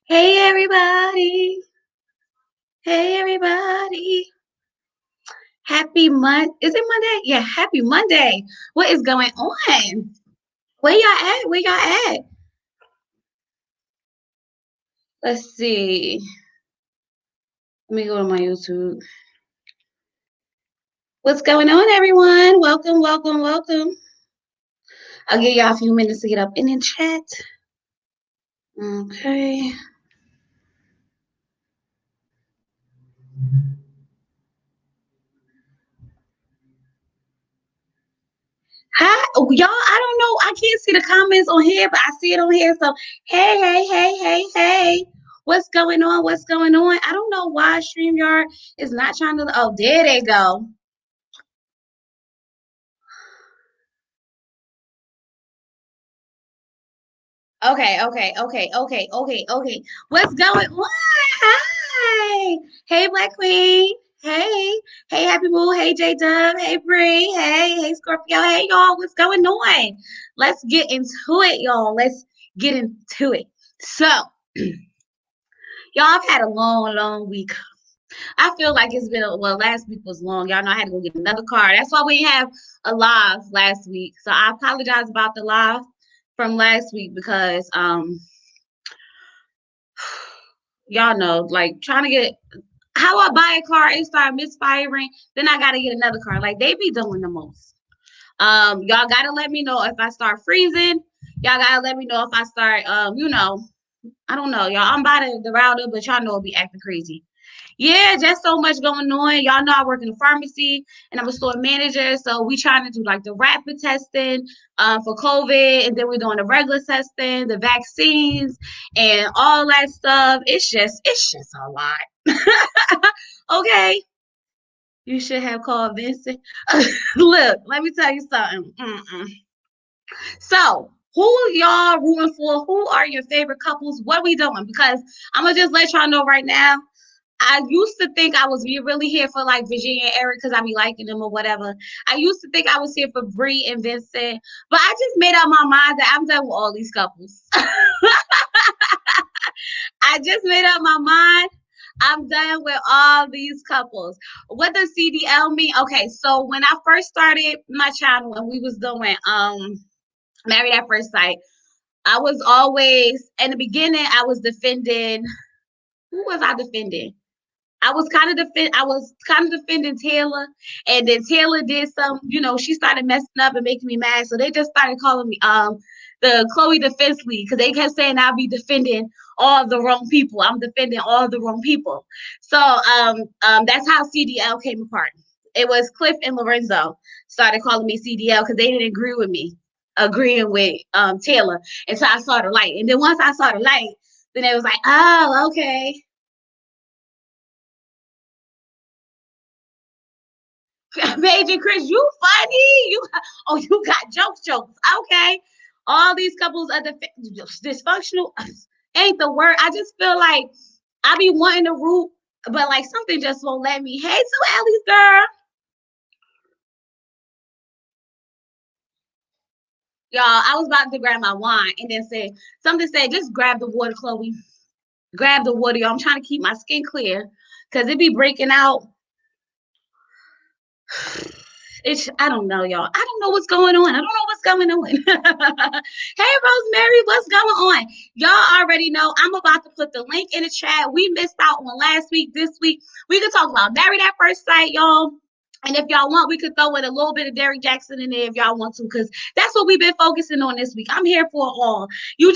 Hey everybody. Hey everybody. Happy Is it Monday? Yeah, happy Monday. What is going on? Where y'all at? Where y'all at? Let's see. Let me go to my YouTube. What's going on, everyone? Welcome, welcome, welcome. I'll give y'all a few minutes to get up in the chat. Okay. Hi, y'all. I don't know. I can't see the comments on here, but I see it on here. So, hey, hey, hey, hey, hey. What's going on? What's going on? I don't know why StreamYard is not trying to. Oh, there they go. Okay, okay, okay, okay, okay, okay. What's going on? Hi. Hey, Black Queen. Hey. Hey, Happy Boo. Hey, J Dub. Hey, Bree. Hey, Scorpio. Hey, y'all. What's going on? Let's get into it, y'all. Let's get into it. So, y'all, I've had a long, long week. I feel like it's been last week was long. Y'all know I had to go get another car. That's why we didn't have a live last week. So I apologize about the live from last week because y'all know, like trying to get how I buy a car, it started misfiring. Then I gotta get another car. Like they be doing the most. Y'all gotta let me know if I start freezing. Y'all gotta let me know if I start I don't know, y'all. I'm by the router, but y'all know it'll be acting crazy. Yeah, just so much going on. Y'all know I work in a pharmacy and I'm a store manager. So we trying to do like the rapid testing for COVID, and then we're doing the regular testing, the vaccines, and all that stuff. It's just a lot. Okay. You should have called Vincent. Look, let me tell you something. So, who y'all rooting for? Who are your favorite couples? What we doing? Because I'm gonna just let y'all know right now. I used to think I was really here for like Virginia and Eric because I be liking them or whatever. I used to think I was here for Bree and Vincent, but I just made up my mind that I'm done with all these couples. I just made up my mind. I'm done with all these couples. What does CDL mean? Okay, so when I first started my channel and we was doing Married at First Sight, I was always in the beginning I was defending who was I defending? I was kind of defending Taylor, and then Taylor did some, she started messing up and making me mad. So they just started calling me the Chloe Defense League because they kept saying I'll be defending all the wrong people. I'm defending all the wrong people. So that's how CDL came apart. It was Cliff and Lorenzo started calling me CDL because they didn't agree with me, agreeing with Taylor. And so I saw the light. And then once I saw the light, then it was like, oh, okay. Paige and Chris, you funny. You got jokes. Okay. All these couples are dysfunctional ain't the word. I just feel like I be wanting to root, but like something just won't let me. Hey, so Ellie's girl. Y'all, I was about to grab my wine and then say something said, just grab the water, Chloe. Grab the water, y'all. I'm trying to keep my skin clear because it be breaking out. I don't know, y'all. I don't know what's going on. I don't know what's going on. Hey, Rosemary, what's going on? Y'all already know I'm about to put the link in the chat. We missed out on last week. This week, we could talk about Married at First Sight, y'all. And if y'all want, we could throw in a little bit of Derrick Jackson in there if y'all want to, because that's what we've been focusing on this week. I'm here for it all. You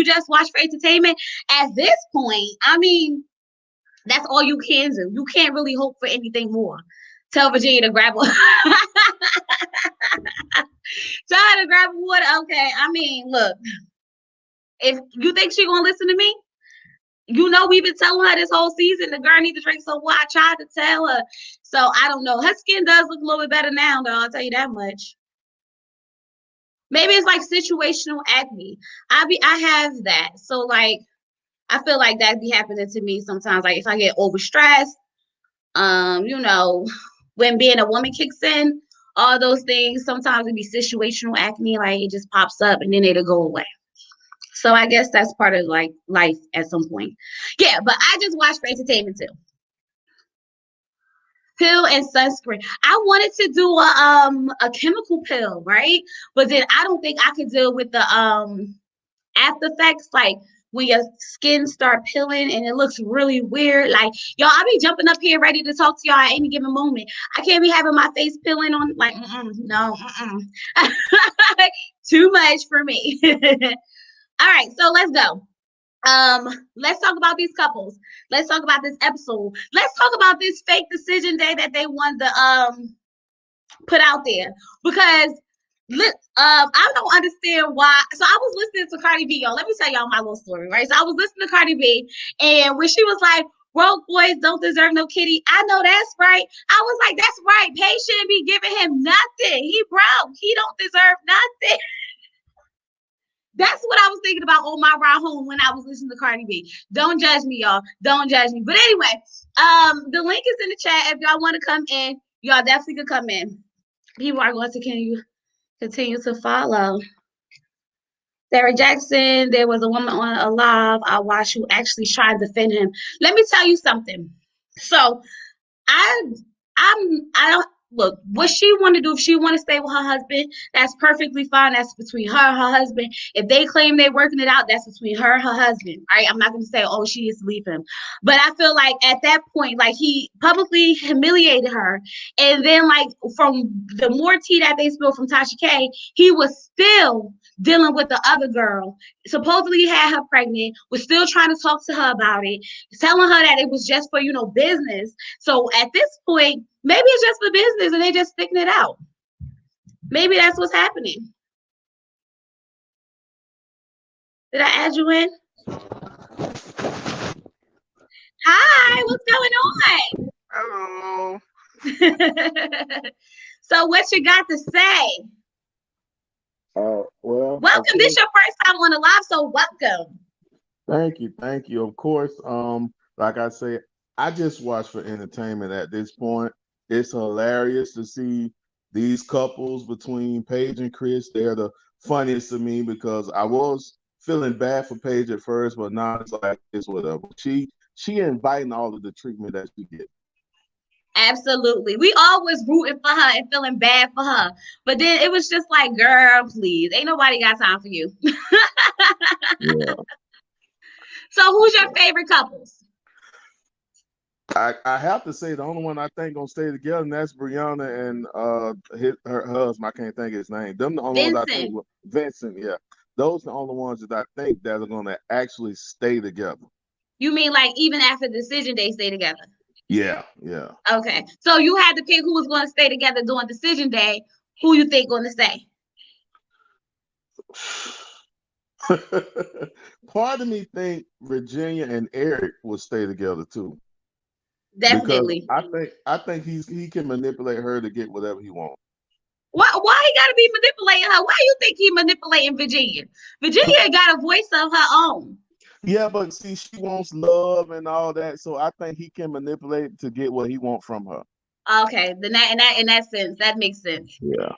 just watch for entertainment. At this point, I mean, that's all you can do. You can't really hope for anything more. Tell Virginia to grab one. Tell her to grab water. Okay. I mean, look, if you think she gonna listen to me, we've been telling her this whole season the girl need to drink some water. I tried to tell her. So I don't know. Her skin does look a little bit better now, though. I'll tell you that much. Maybe it's like situational acne. I have that. So like I feel like that be happening to me sometimes. Like if I get overstressed, when being a woman kicks in, all those things, sometimes it be situational acne, like it just pops up and then it'll go away. So I guess that's part of like life at some point. Yeah, but I just watched for entertainment too. Pill and sunscreen. I wanted to do a chemical pill, right? But then I don't think I could deal with the after effects, like when your skin start peeling and it looks really weird. Like y'all, I be jumping up here ready to talk to y'all at any given moment. I can't be having my face peeling on like no, too much for me. All right, so let's go. Let's talk about these couples. Let's talk about this episode. Let's talk about this fake decision day that they want to put out there because I don't understand why. So I was listening to Cardi B, y'all. Let me tell y'all my little story, right? So I was listening to Cardi B, and when she was like, "Broke boys don't deserve no kitty," I know that's right. I was like, "That's right. Paige shouldn't be giving him nothing. He broke. He don't deserve nothing." That's what I was thinking about on my ride home when I was listening to Cardi B. Don't judge me, y'all. Don't judge me. But anyway, the link is in the chat. If y'all want to come in, y'all definitely could come in. People are going to continue to follow. Sarah Jackson, there was a woman on a live I watched who actually tried to defend him. Let me tell you something. So I I don't look what she want to do. If she want to stay with her husband, that's perfectly fine. That's between her and her husband. If they claim they're working it out, that's between her and her husband. All right, I'm not gonna say, oh, she needs to leave him. But I feel like at that point, like he publicly humiliated her, and then like from the more tea that they spilled from Tasha K, he was still dealing with the other girl. Supposedly had her pregnant, was still trying to talk to her about it, telling her that it was just for business. So at this point, maybe it's just for business and they're just sticking it out. Maybe that's what's happening. Did I add you in? Hi, what's going Hello. on? So what you got to say? Well, of Welcome. This course, is your first time on the live, so welcome. thank you. Of course, like I say, I just watch for entertainment at this point. It's hilarious to see these couples between Paige and Chris. They're the funniest to me because I was feeling bad for Paige at first, but now it's like it's whatever. She inviting all of the treatment that she gets. Absolutely. We always rooting for her and feeling bad for her. But then it was just like, girl, please. Ain't nobody got time for you. Yeah. So who's your favorite couples? I have to say the only one I think gonna stay together, and that's Brianna and her husband. I can't think of his name. Them the only ones I think Vincent. Vincent. Yeah, those the only ones that I think that are gonna actually stay together. You mean like even after the decision they stay together? Yeah, yeah. Okay. So you had to pick who was going to stay together during decision day. Who you think going to stay? Part of me think Virginia and Eric will stay together too, because Definitely. I think he can manipulate her to get whatever he wants. Why he got to be manipulating her? Why you think he manipulating Virginia? Virginia got a voice of her own. Yeah, but see, she wants love and all that, so I think he can manipulate to get what he wants from her. Okay, then in that sense, that makes sense. Yeah.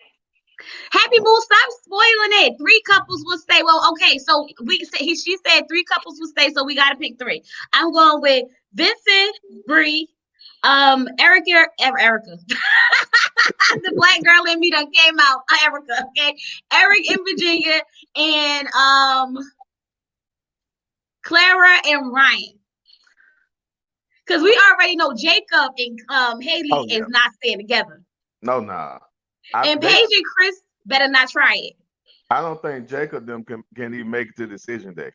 Happy Boo, stop spoiling it. Three couples will stay. Well, okay, so she said three couples will stay, so we got to pick three. I'm going with Vincent, Bree, Erica. The black girl in me that came out. Erica, okay, Eric in Virginia, and Clara and Ryan. Because we already know Jacob and Haley Oh is yeah. not staying together, No, nah. I and they Paige and Chris better not try it. I don't think Jacob them can even make it to decision day.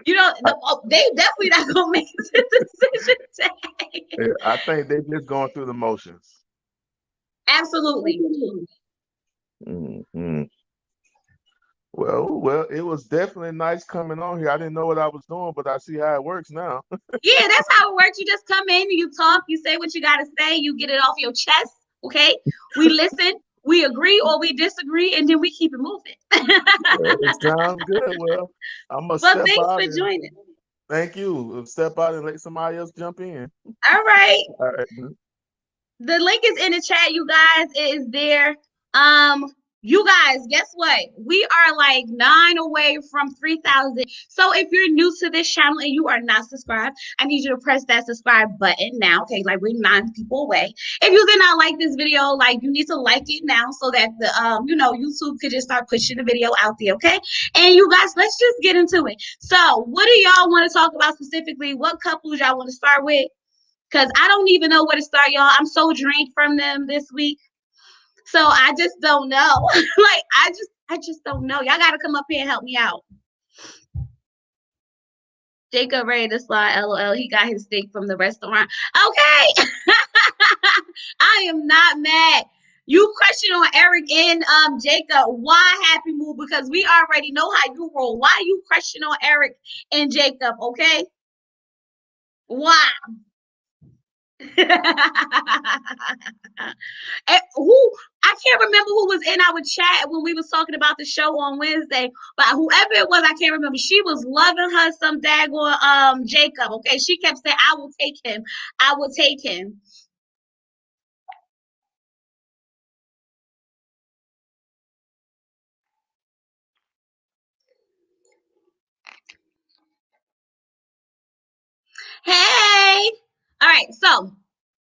You know, I, they definitely not gonna make it to decision day. I think they just going through the motions. Absolutely. Hmm. Well, it was definitely nice coming on here. I didn't know what I was doing, but I see how it works now. Yeah, that's how it works. You just come in, you talk, you say what you gotta say, you get it off your chest. Okay, we listen, we agree or we disagree, and then we keep it moving. Well, it sounds good. Well, I'm gonna Well, step thanks out for and joining. thank you. Step out and let somebody else jump in. All right. All right. The link is in the chat, you guys. It is there. Um, You guys, guess what? We are like 9 away from 3,000. So if you're new to this channel and you are not subscribed, I need you to press that subscribe button now. Okay, like we're 9 people away. If you did not like this video, like you need to like it now so that the YouTube could just start pushing the video out there. Okay, and you guys, let's just get into it. So what do y'all want to talk about specifically? What couples y'all want to start with? Because I don't even know where to start, y'all. I'm so drained from them this week. So I just don't know. Like I just don't know. Y'all gotta come up here and help me out. Jacob ready to slide, LOL. He got his steak from the restaurant. Okay. I am not mad. You question on Eric and Jacob. Why Happy Move? Because we already know how you roll. Why you question on Eric and Jacob? Okay. Why? And who I can't remember who was in our chat when we was talking about the show on Wednesday, but whoever it was, I can't remember. She was loving her some daggone Jacob. Okay, she kept saying, "I will take him. I will take him." Hey, all right. So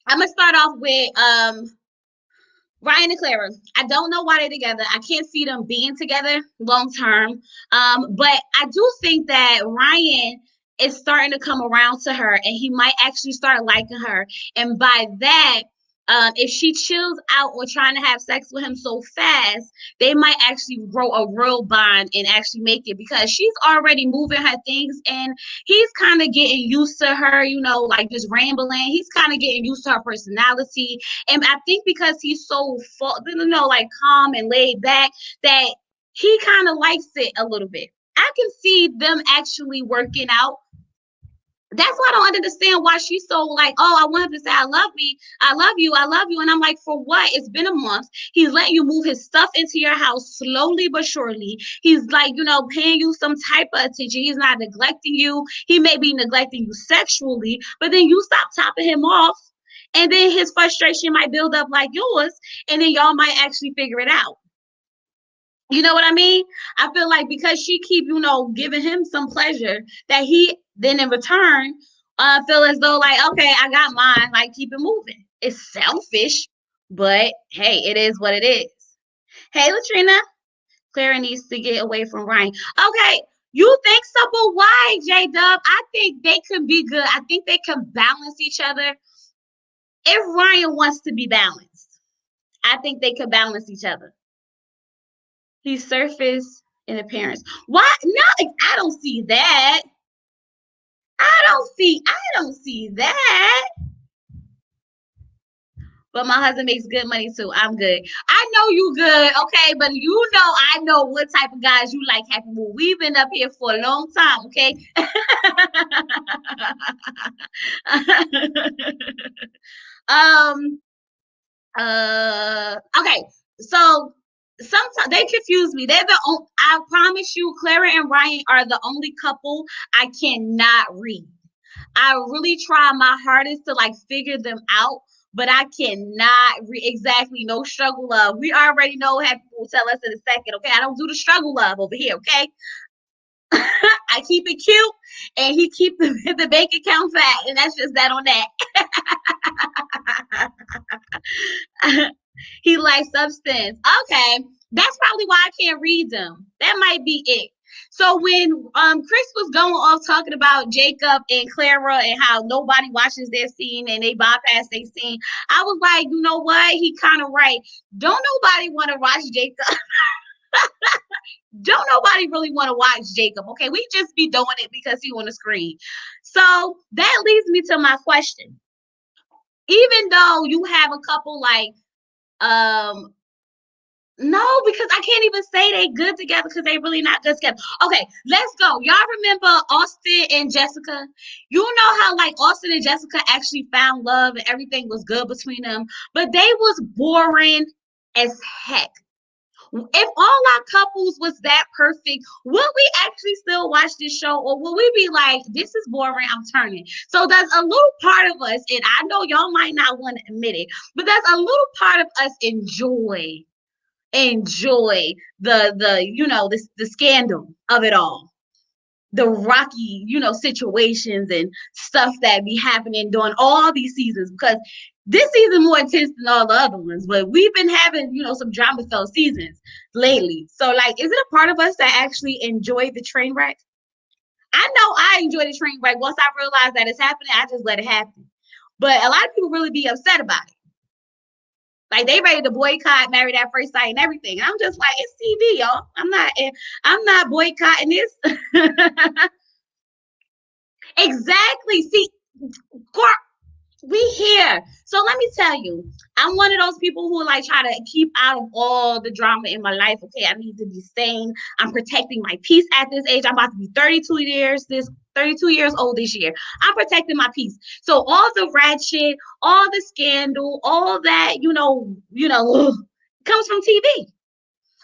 I'm gonna start off with Ryan and Clara. I don't know why they're together. I can't see them being together long term. But I do think that Ryan is starting to come around to her and he might actually start liking her. And by that, if she chills out or trying to have sex with him so fast, they might actually grow a real bond and actually make it because she's already moving her things and he's kind of getting used to her, like just rambling. He's kind of getting used to her personality. And I think because he's so like calm and laid back, that he kind of likes it a little bit. I can see them actually working out. That's why I don't understand why she's so like, oh, I want him to say, I love me, I love you, I love you. And I'm like, for what? It's been a month. He's letting you move his stuff into your house slowly but surely. He's like, paying you some type of attention. He's not neglecting you. He may be neglecting you sexually, but then you stop topping him off. And then his frustration might build up like yours. And then y'all might actually figure it out. You know what I mean? I feel like because she keep, giving him some pleasure that he then in return feel as though like, okay, I got mine, like keep it moving. It's selfish, but hey, it is what it is. Hey, Latrina, Clara needs to get away from Ryan. Okay, you think so, but why, J-Dub? I think they could be good. I think they can balance each other. If Ryan wants to be balanced, I think they could balance each other. He's surface in appearance. Why? No, I don't see that. I don't see that. But my husband makes good money too. I'm good. I know you good, okay? But I know what type of guys you like, Happy Move. We've been up here for a long time, okay? Okay. So sometimes they confuse me. I promise you, Clara and Ryan are the only couple I cannot read. I really try my hardest to like figure them out, but I cannot exactly no struggle love. We already know what Happy will tell us in a second, okay? I don't do the struggle love over here, okay? I keep it cute, and he keep the bank account fat, and that's just that on that. He likes substance. Okay, that's probably why I can't read them. That might be it. So when Chris was going off talking about Jacob and Clara and how nobody watches their scene and they bypass their scene, I was like, you know what? He kind of right. Don't nobody want to watch Jacob. Don't nobody really want to watch Jacob. Okay, we just be doing it because he on the screen. So that leads me to my question. Even though you have a couple like no, because I can't even say they good together because they really not good together. Okay, let's go. Y'all remember Austin and Jessica? You know how like Austin and Jessica actually found love and everything was good between them, but they was boring as heck. If all our couples was that perfect, would we actually still watch this show, or will we be like, this is boring, I'm turning? So there's a little part of us, and I know y'all might not want to admit it, but there's a little part of us enjoy enjoy the scandal of it all, the rocky, situations and stuff that be happening during all these seasons, because this season more intense than all the other ones, but we've been having, some drama filled seasons lately. So like, is it a part of us that actually enjoy the train wreck? I know I enjoy the train wreck. Once I realize that it's happening, I just let it happen. But a lot of people really be upset about it. Like they ready to boycott Married at First Sight and everything. And I'm just like, it's TV, y'all. I'm not boycotting this. Exactly. See, we here. So let me tell you, I'm one of those people who like try to keep out of all the drama in my life. Okay, I need to be sane. I'm protecting my peace at this age. I'm about to be 32 years old this year. I'm protecting my peace. So all the ratchet, all the scandal, all that, comes from TV.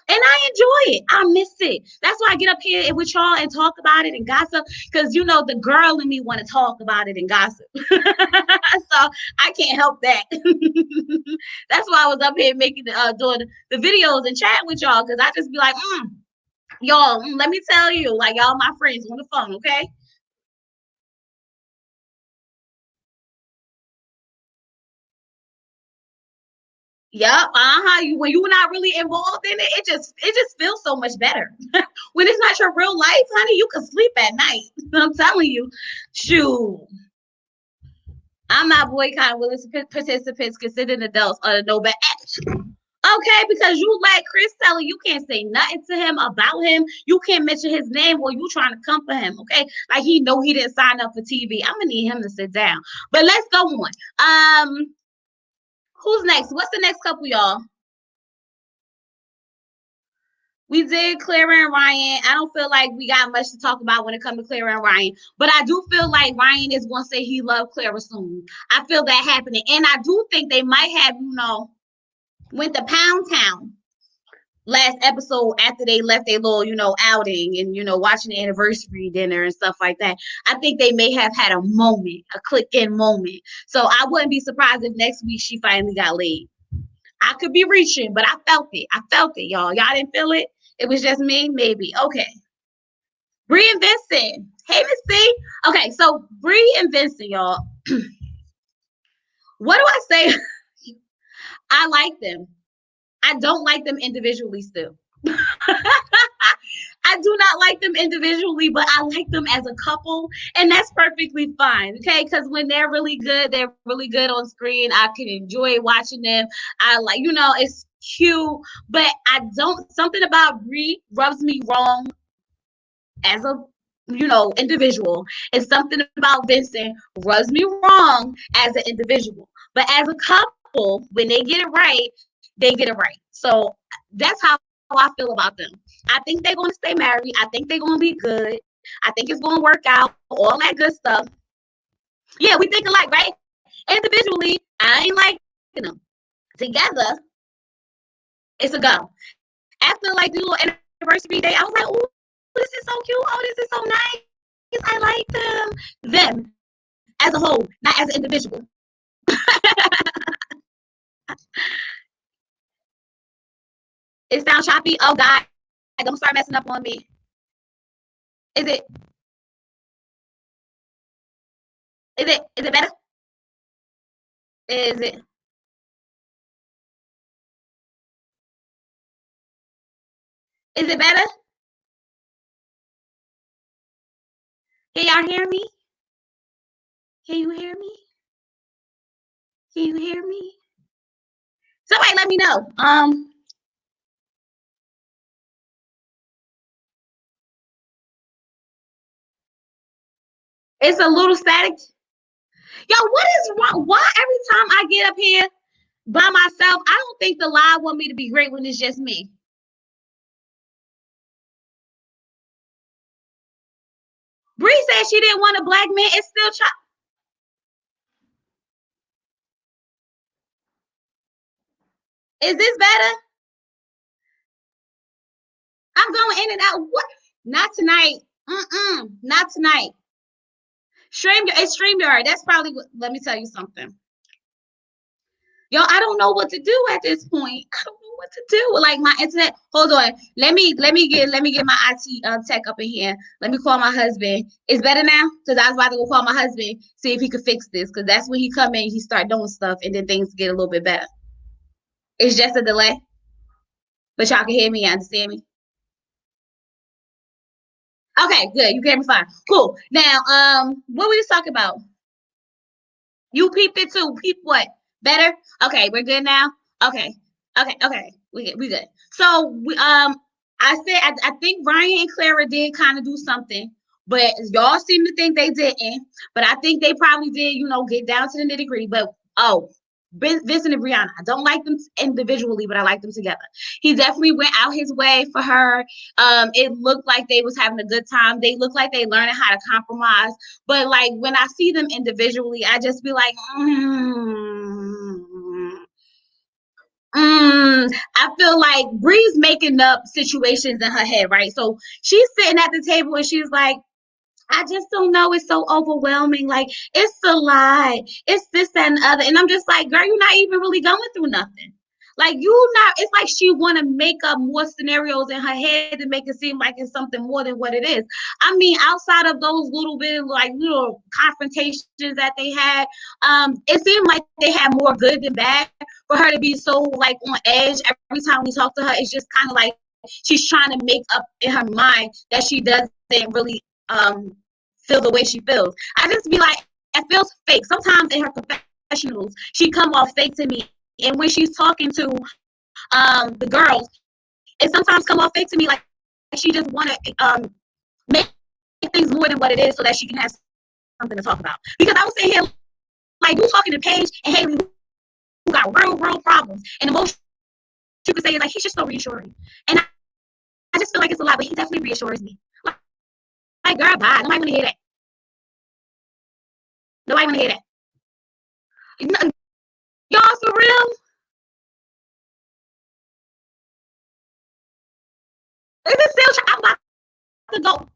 And I enjoy it. I miss it. That's why I get up here with y'all and talk about it and gossip. Because the girl in me want to talk about it and gossip. So I can't help that. That's why I was up here doing the videos and chatting with y'all. Because I just be like, y'all, let me tell you, like y'all my friends on the phone, okay? Yep, when you're not really involved in it, it just feels so much better. When it's not your real life, honey, you can sleep at night. I'm telling you, shoot. I'm not boycotting willing participants considered adults under no bad action. Okay, because you let Chris tell you can't say nothing to him about him. You can't mention his name or you trying to come for him. Okay, like he know he didn't sign up for TV. I'm gonna need him to sit down. But let's go on. Who's next? What's the next couple, y'all? We did Clara and Ryan. I don't feel like we got much to talk about when it comes to Clara and Ryan, but I do feel like Ryan is going to say he loved Clara soon. I feel that happening, and I do think they might have, went to Pound Town last episode after they left their little, outing and watching the anniversary dinner and stuff like that. I think they may have had a moment, a click in moment. So I wouldn't be surprised if next week she finally got laid. I could be reaching, but I felt it. I felt it, y'all. Y'all didn't feel it? It was just me? Maybe. Okay. Bree and Vincent. Hey, Miss C. Okay, so Bree and Vincent, y'all. What do I say? I like them. I don't like them individually still. I do not like them individually, but I like them as a couple, and that's perfectly fine. Okay, because when they're really good on screen. I can enjoy watching them. I like, it's cute, but I don't. Something about Brie rubs me wrong as a individual, and something about Vincent rubs me wrong as an individual. But as a couple, when they get it right, they get it right. So that's how I feel about them. I think they're going to stay married. I think they're going to be good. I think it's going to work out. All that good stuff. Yeah, we think alike, right? Individually, I ain't liking them. Together, it's a go. After like the little anniversary day, I was like, "Ooh, this is so cute. Oh, this is so nice. I like them as a whole, not as an individual." It sounds choppy. Oh God, don't start messing up on me. Is it? Is it? Is it better? Is it? Is it better? Can y'all hear me? Can you hear me? Can you hear me? Somebody let me know. It's a little static. Yo, what is wrong? Why every time I get up here by myself, I don't think the live want me to be great when it's just me. Bree said she didn't want a black man. It's still Is this better? I'm going in and out. What? Not tonight. Not tonight. It's StreamYard. That's probably what. Let me tell you something. Yo, I don't know what to do at this point. I don't know what to do. Like my internet. Hold on. Let me get my IT tech up in here. Let me call my husband. It's better now because I was about to go call my husband, see if he could fix this. Because that's when he come in, he start doing stuff, and then things get a little bit better. It's just a delay, but y'all can hear me and understand me. Okay, good. You can hear me fine. Cool. Now, what we just talking about? You peeped it too. Peep what? Better? Okay, we're good now. Okay, okay. We good. So I said I think Ryan and Clara did kind of do something, but y'all seem to think they didn't. But I think they probably did. Get down to the nitty gritty. But Vincent and Brianna, I don't like them individually, but I like them together. He definitely went out his way for her. It looked like they was having a good time. They looked like they learning how to compromise. But like when I see them individually, I just be like, I feel like Bree's making up situations in her head, right? So she's sitting at the table and she's like, I just don't know. It's so overwhelming. Like, it's a lie. It's this, that, and the other. And I'm just like, girl, you're not even really going through nothing. Like, it's like she want to make up more scenarios in her head to make it seem like it's something more than what it is. I mean, outside of those little confrontations that they had, it seemed like they had more good than bad. For her to be so like on edge every time we talk to her, it's just kind of like she's trying to make up in her mind that she doesn't really feel the way she feels. I just be like, it feels fake. Sometimes in her confessionals, she come off fake to me. And when she's talking to the girls, it sometimes come off fake to me like she just want to make things more than what it is so that she can have something to talk about. Because I was sitting here like you talking to Paige and Haley who got real problems. And the most you could say is like, he's just so reassuring. And I just feel like it's a lot, but he definitely reassures me. Like girl, bye. Nobody want to hear that. Nobody want to hear that. Y'all for real? Is it still? I'm about to go.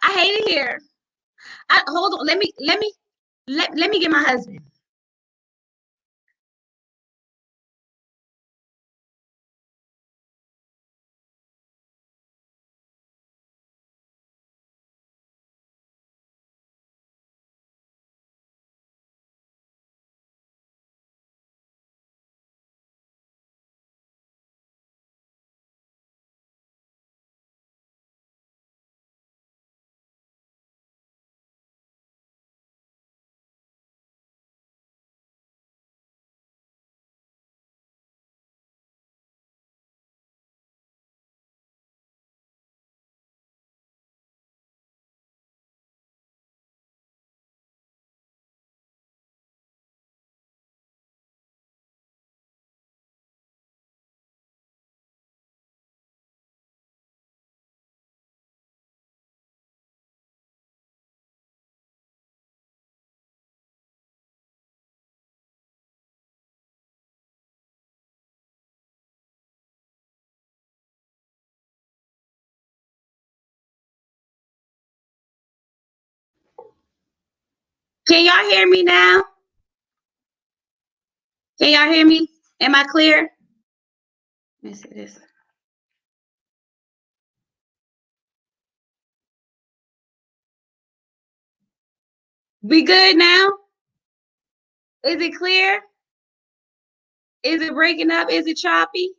I hate it here. Hold on. Let me get my husband. Can y'all hear me now? Can y'all hear me? Am I clear? Let me see this. We good now? Is it clear? Is it breaking up? Is it choppy?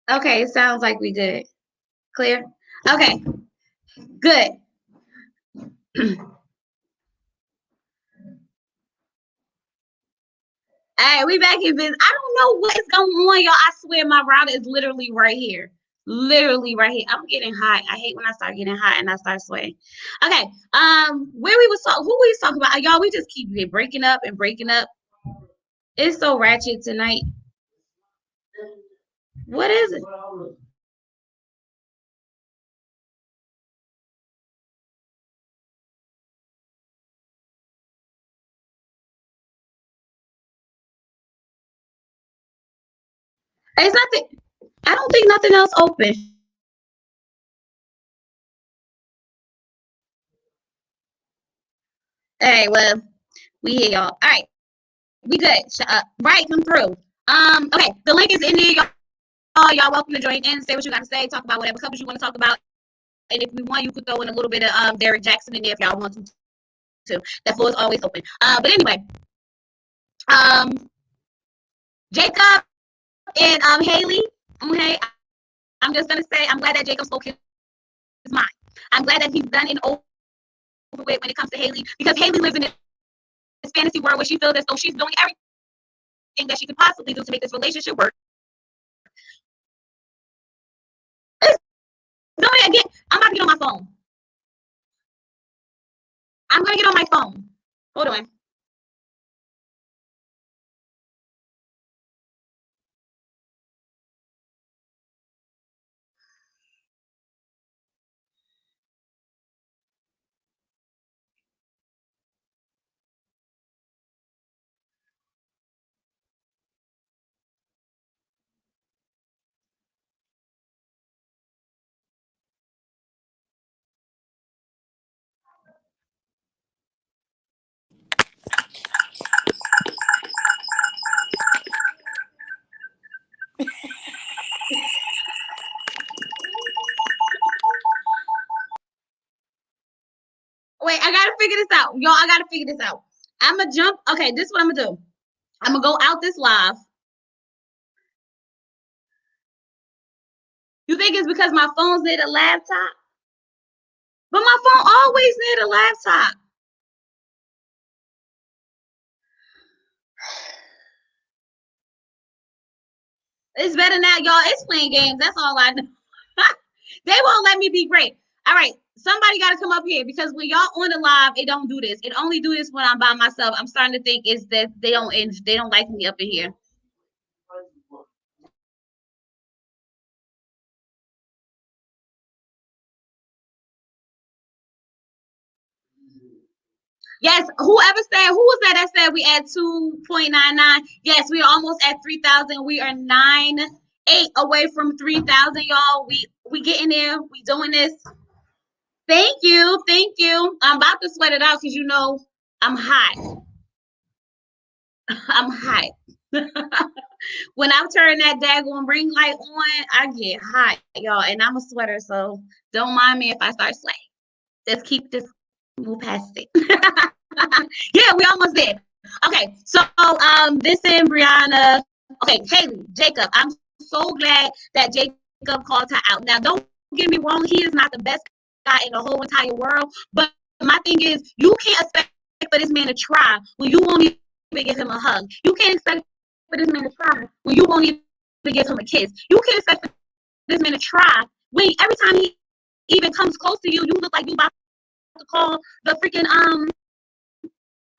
Okay, it sounds like we good. Clear? Okay, good. All right, we back in business. I don't know what is going on, y'all. I swear my router is literally right here. Literally right here. I'm getting hot. I hate when I start getting hot and I start sweating. Okay. Where we was talking, who we was talking about? Y'all, we just keep breaking up and breaking up. It's so ratchet tonight. What is it? It's nothing. I don't think nothing else open. Hey, well, we here, y'all. All right, we good. Right, come through. Okay, the link is in there, y'all. Y'all welcome to join in, say what you got to say, talk about whatever couples you want to talk about. And if we want, you could throw in a little bit of Derek Jackson in there if y'all want to. That floor is always open. But anyway, Jacob and Haley. Okay, I'm just gonna say I'm glad that Jacob spoke his mind. I'm glad that he's done and over with when it comes to Haley, because Haley lives in this fantasy world where she feels as though she's doing everything that she could possibly do to make this relationship work. No, again, I'm about to get on my phone. I'm gonna get on my phone. Hold on. Wait, I gotta figure this out. Y'all, I gotta figure this out. I'm gonna jump. Okay, this is what I'm gonna do. I'm gonna go out this live. You think it's because my phone's near the laptop? But my phone always near the laptop. It's better now, y'all. It's playing games. That's all I know. They won't let me be great. All right, somebody got to come up here, because when y'all on the live, it don't do this. It only do this when I'm by myself. I'm starting to think is that they don't like me up in here. Yes, who was that said we at 2.99? Yes, we are almost at 3,000. We are 9.8 away from 3,000, y'all. We getting there. We doing this. Thank you. Thank you. I'm about to sweat it out because I'm hot. I'm hot. When I turn that daggone ring light on, I get hot, y'all. And I'm a sweater, so don't mind me if I start sweating. Let's keep this move past it. Yeah, we almost there. Okay, so this is Brianna. Okay, Haley, Jacob. I'm so glad that Jacob called her out. Now, don't get me wrong, he is not the best guy in the whole entire world. But my thing is, you can't expect for this man to try when you won't even give him a hug. You can't expect for this man to try when you won't even give him a kiss. You can't expect for this man to try when every time he even comes close to you, you look like you about to call the freaking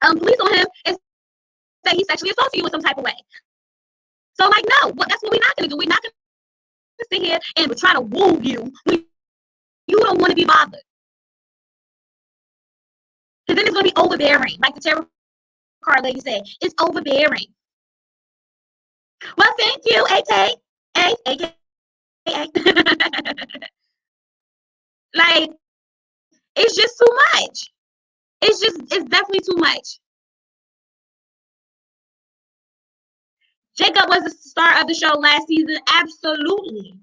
police on him and say he sexually assaulted you in some type of way. So, like, no, that's what we're not going to do. We're not going to sit here and try to woo you when you don't want to be bothered. Because then it's going to be overbearing. Like the tarot card lady said, it's overbearing. Well, thank you, AK. Like, it's just too much. It's definitely too much. Jacob was the star of the show last season. Absolutely.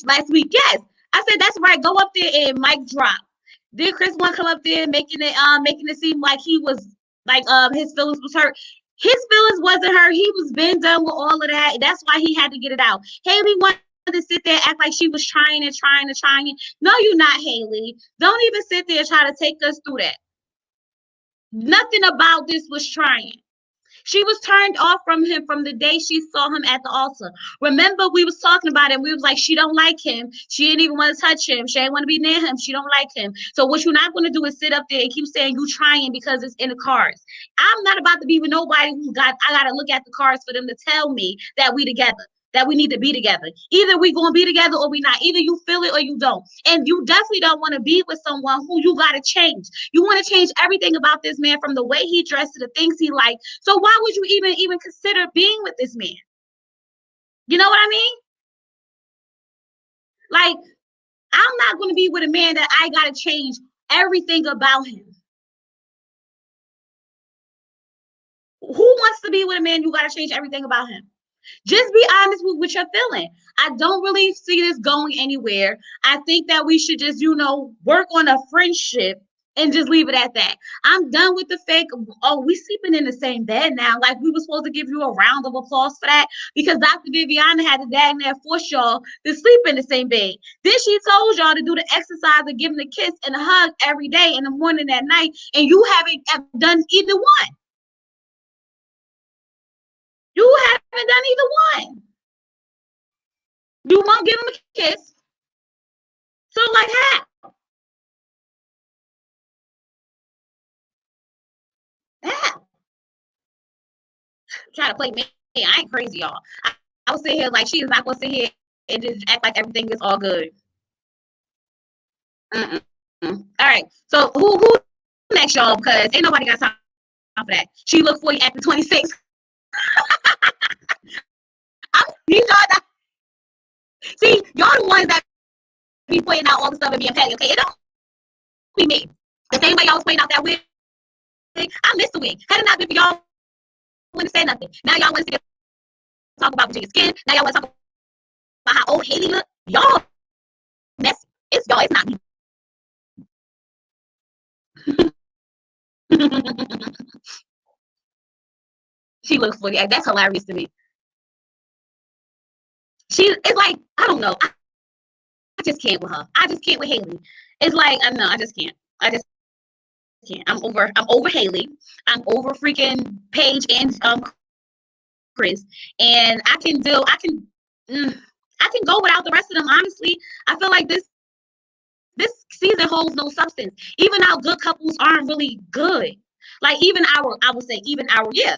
Last week. Yes. I said that's right. Go up there and mic drop. Did Chris want to come up there making it seem like he was like his feelings was hurt? His feelings wasn't hurt. He was been done with all of that. That's why he had to get it out. Haley wanted to sit there act like she was trying and trying and trying. No, you're not, Haley. Don't even sit there and try to take us through that. Nothing about this was trying. She was turned off from him from the day she saw him at the altar. Remember, we was talking about it. We was like, she don't like him. She didn't even want to touch him. She didn't want to be near him. She don't like him. So what you're not going to do is sit up there and keep saying you trying because it's in the cards. I'm not about to be with nobody I got to look at the cards for them to tell me that we together, that we need to be together. Either we going to be together or we not. Either you feel it or you don't. And you definitely don't want to be with someone who you got to change. You want to change everything about this man, from the way he dressed to the things he liked. So why would you even consider being with this man? You know what I mean? Like, I'm not going to be with a man that I got to change everything about him. Who wants to be with a man? You got to change everything about him. Just be honest with what you're feeling. I don't really see this going anywhere. I think that we should just, work on a friendship and just leave it at that. I'm done with the fake, oh, we sleeping in the same bed now. Like, we were supposed to give you a round of applause for that because Dr. Viviana had to dag there force y'all to sleep in the same bed. Then she told y'all to do the exercise of giving a kiss and a hug every day in the morning and at night, and you haven't done either one. You haven't done either one. You won't give him a kiss. So, like, how? How? Try to play me. I ain't crazy, y'all. I was sitting here like she is not going to sit here and just act like everything is all good. Mm-mm. All right. So, who next, y'all? Because ain't nobody got time for that. She looked 40 after 26. I need y'all to see, y'all the ones that be pointing out all the stuff and being petty, okay? It don't be me. The same way y'all was pointing out that wig, I missed the wig. Had it not been for y'all, wouldn't say nothing. Now y'all want to talk about Virginia skin. Now y'all want to talk about how old Haley look. Y'all messy. It's y'all. It's not me. She looks 40. That's hilarious to me. It's like, I don't know. I just can't with her. I just can't with Haley. It's like, no, I just can't. I just can't. I'm over Haley. I'm over freaking Paige and Chris. And I can go without the rest of them, honestly. I feel like this season holds no substance. Even our good couples aren't really good. Like,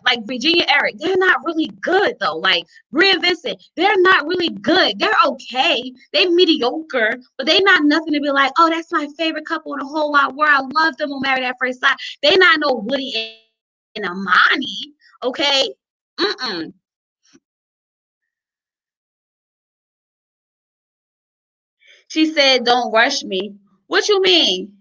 like Virginia, Eric, they're not really good though. Like Brie and Vincent, they're not really good. They're okay. They mediocre, but they not nothing to be like, oh, that's my favorite couple in the whole wide world. I love them on Married at First Sight. They not no Woody and Amani, okay? Mm-mm. She said, don't rush me. What you mean?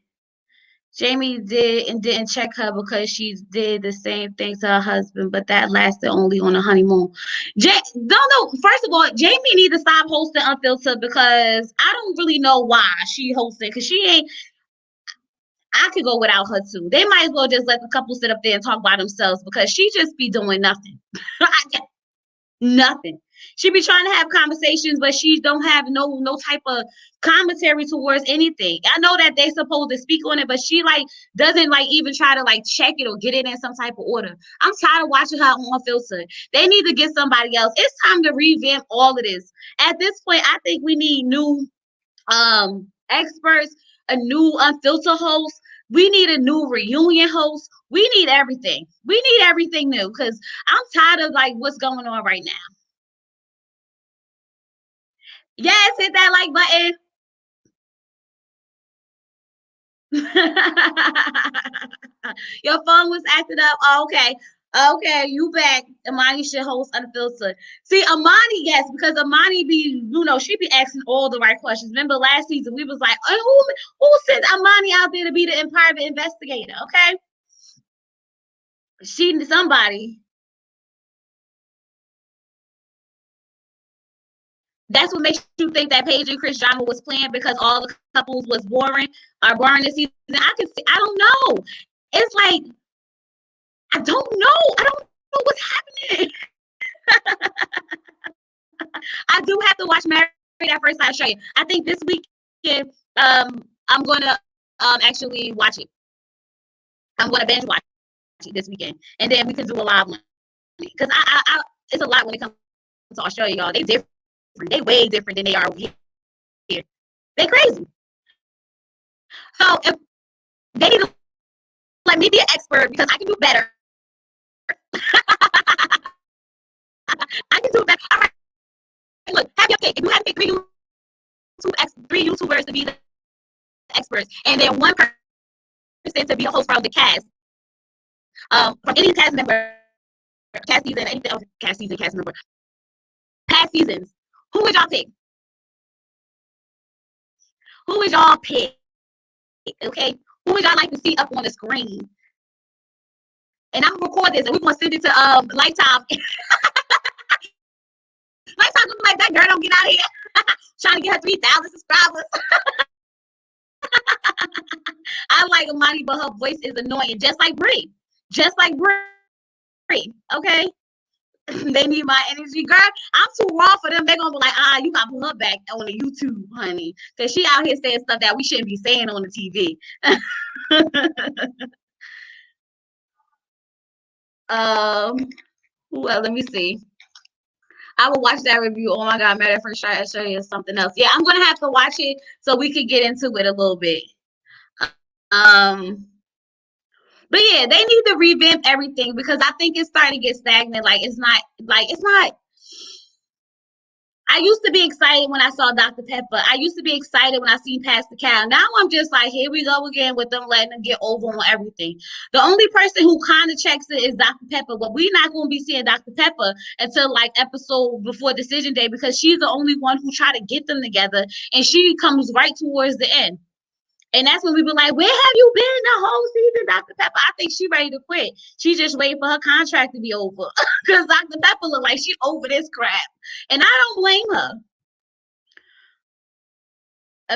Jamie did and didn't check her because she did the same thing to her husband, but that lasted only on a honeymoon. Don't know. First of all, Jamie need to stop hosting Unfiltered because I don't really know why she hosting because she ain't. I could go without her too. They might as well just let the couple sit up there and talk by themselves because she just be doing nothing. Nothing. She be trying to have conversations, but she don't have no type of commentary towards anything. I know that they supposed to speak on it, but she like doesn't like even try to like check it or get it in some type of order. I'm tired of watching her on Filter. They need to get somebody else. It's time to revamp all of this. At this point, I think we need new experts, a new unfiltered host. We need a new reunion host. We need everything. We need everything new because I'm tired of like what's going on right now. Yes, hit that like button. Your phone was acting up. Oh, okay. Okay, you back. Amani should host Unfiltered. See, Amani, yes, because Amani she be asking all the right questions. Remember last season, we was like, oh, who sent Amani out there to be the private investigator? Okay. Somebody. That's what makes you think that Paige and Chris drama was planned because all the couples was boring this season. I don't know. It's like I don't know. I don't know what's happening. I do have to watch Married at First Sight. I'll show you. I think this weekend, I'm gonna actually watch it. I'm gonna binge watch it this weekend, and then we can do a live one because I it's a lot when it comes to Australia, y'all. They different. They way different than they are here. They crazy. So if they need to let me be an expert because I can do better. I can do better. All right. Look, have your cake. If you have to pick three YouTubers to be the experts, and then one person to be a host from the cast, from any cast member, cast season, anything else, cast member, past seasons, who would y'all pick? Who would y'all pick? Okay, Who would y'all like to see up on the screen? And I'm gonna record this and we're gonna send it to Lifetime. Lifetime gonna be like, that girl don't get out here trying to get her 3,000 subscribers. I like Imani, but her voice is annoying, just like Brie. Just like Brie. Okay. They need my energy, girl. I'm too raw for them. They're gonna be like, you gotta put her back on the YouTube, honey, because she out here saying stuff that we shouldn't be saying on the TV. Well, let me see. I will watch that review. Oh my god, matter of fact, I'll show you something else. Yeah, I'm gonna have to watch it so we can get into it a little bit. But yeah, they need to revamp everything because I think it's starting to get stagnant. It's not. I used to be excited when I saw Dr. Pepper. I used to be excited when I seen Pastor Cal. Now I'm just like, here we go again with them letting them get over on everything. The only person who kind of checks it is Dr. Pepper, but we're not going to be seeing Dr. Pepper until episode before decision day because she's the only one who tried to get them together, and she comes right towards the end. And that's when we were like, where have you been the whole season, Dr. Pepper? I think she ready to quit. She's just waiting for her contract to be over. Because Dr. Pepper look like she over this crap. And I don't blame her.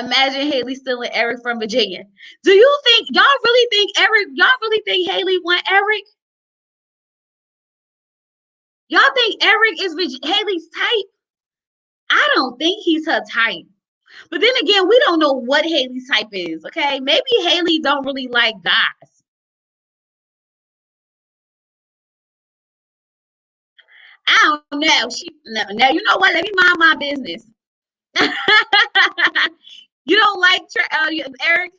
Imagine Haley stealing Eric from Virginia. Do you think, y'all really think Haley want Eric? Y'all think Eric is Haley's type? I don't think he's her type. But then again, we don't know what Haley's type is, okay? Maybe Haley don't really like guys. I don't know. Now, you know what? Let me mind my business. You don't like Eric?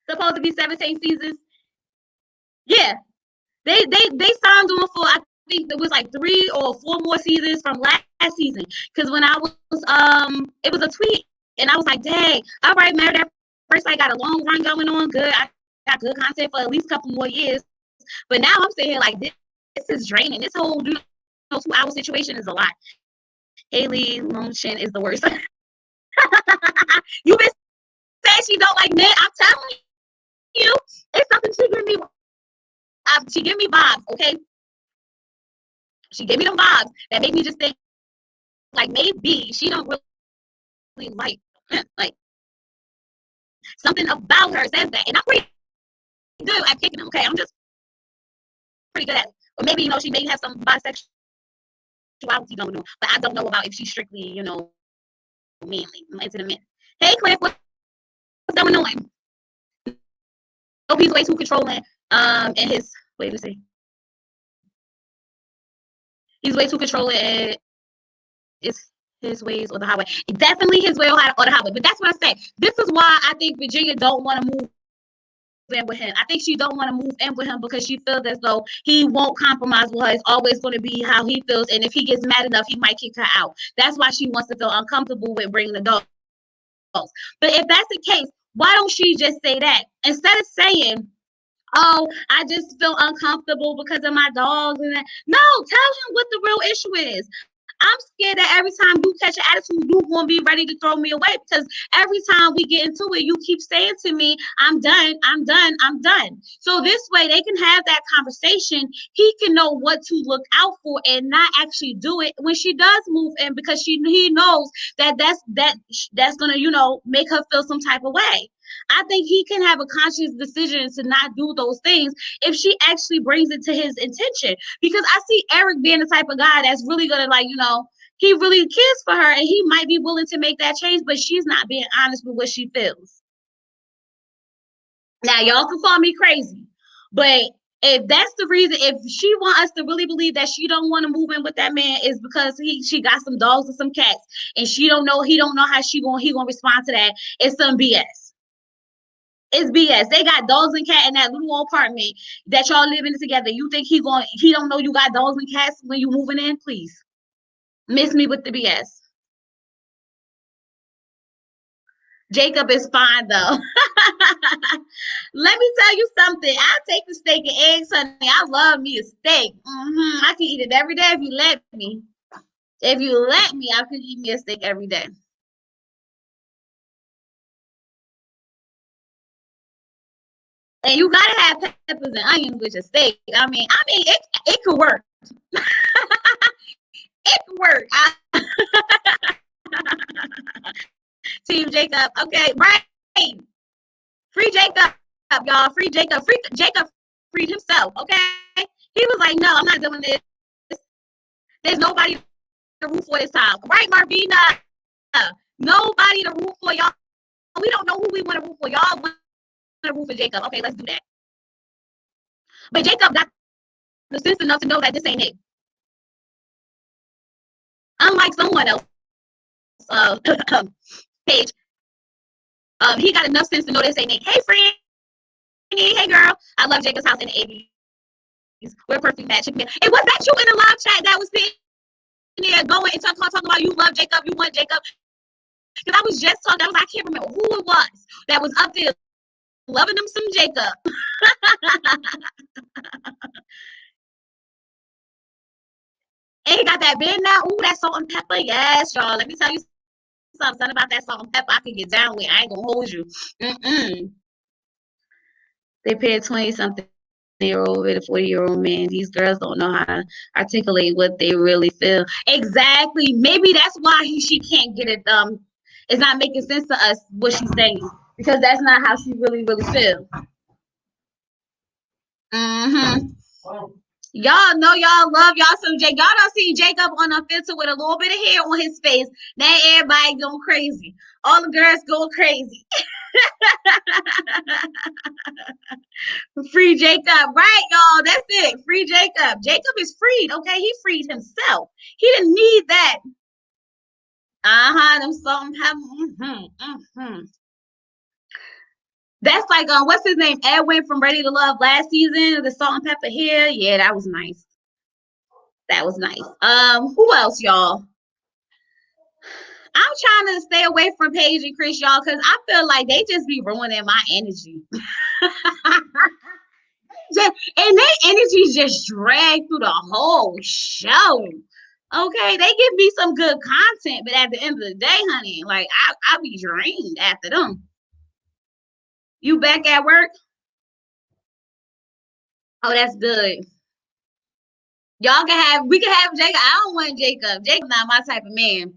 Supposed to be 17 seasons? Yeah. They signed on for, I think it was 3 or 4 more seasons from last season. Because when I was, it was a tweet, and I was like, dang, all right, man, that first I got a long run going on, good. I got good content for at least a couple more years. But now I'm sitting here like, this is draining. This whole 2-hour situation is a lot. Haley Lonchin is the worst. You been saying she don't like men. I'm telling you, it's something she give me. She give me vibes, okay? She gave me them vibes that make me just think, maybe she don't really like something about her says that. And I'm pretty good at picking them, okay? I'm just pretty good at it. Or maybe, she may have some bisexuality going on, but I don't know about if she's strictly, manly, into the men. Hey, Cliff, what's going on? Hope he's way too controlling, and his, wait, let me see. He's way too controlling, and it's his ways or the highway. Definitely his way or the highway. But that's what I say. This is why I think Virginia don't want to move in with him. I think she don't want to move in with him because she feels as though he won't compromise with her. It's always going to be how he feels, and if he gets mad enough, he might kick her out. That's why she wants to feel uncomfortable with bringing the dogs. But if that's the case, why don't she just say that instead of saying, oh, I just feel uncomfortable because of my dogs and that? No, tell him what the real issue is. I'm scared that every time you catch an attitude, you're going to be ready to throw me away because every time we get into it, you keep saying to me, I'm done, I'm done, I'm done. So this way they can have that conversation. He can know what to look out for and not actually do it when she does move in because he knows that that's going to, make her feel some type of way. I think he can have a conscious decision to not do those things if she actually brings it to his intention. Because I see Eric being the type of guy that's really gonna he really cares for her and he might be willing to make that change, but she's not being honest with what she feels. Now y'all can call me crazy, but if that's the reason, if she want us to really believe that she don't want to move in with that man is because she got some dogs and some cats and he don't know how he gonna respond to that, it's some BS. It's BS. They got dogs and cats in that little apartment that y'all living together. You think he don't know you got dogs and cats when you moving in? Please. Miss me with the BS. Jacob is fine though. Let me tell you something. I'll take the steak and eggs, honey. I love me a steak. I can eat it every day if you let me. If you let me, I can eat me a steak every day. And you gotta have peppers and onions with your steak. It could work. It could work. Team Jacob. Okay, right. Free Jacob, y'all. Free Jacob. Free Jacob freed himself. Okay. He was like, no, I'm not doing this. There's nobody to root for this time. Right, Marvina? Nobody to root for y'all. We don't know who we want to root for. Y'all want to root for Jacob. Okay, let's do that. But Jacob got the sense enough to know that this ain't it. Unlike someone else, Paige, he got enough sense to know this ain't it. Hey, friend. Hey, girl. I love Jacob's house in the 80s. We're a perfect match. And was that you in the live chat that was sitting there going and talking about you love Jacob, you want Jacob? Because I was just talking, I can't remember who it was that was up there loving them some Jacob. And he got that bed now. Ooh, that salt and pepper. Yes, y'all. Let me tell you something about that salt and pepper I can get down with. I ain't gonna hold you. They paid 20-something-year-old with a 40-year-old man. These girls don't know how to articulate what they really feel. Exactly. Maybe that's why she can't get it. It's not making sense to us what she's saying because that's not how she really feels. Y'all know y'all love y'all some Jake. Y'all don't see Jacob on a filter with a little bit of hair on his face. Now everybody going crazy. All the girls going crazy. Free Jacob, right, y'all? That's it. Free Jacob. Jacob is freed. Okay, he freed himself. He didn't need that. Them salt and pepper. That's like what's his name? Edwin from Ready to Love last season. The salt and pepper here. Yeah, that was nice. That was nice. Who else, y'all? I'm trying to stay away from Paige and Chris, y'all, because I feel like they just be ruining my energy. And their energy just drag through the whole show. Okay, they give me some good content, but at the end of the day, honey, like I be drained after them. You back at work? Oh, that's good. We can have Jacob. I don't want Jacob. Jacob's not my type of man.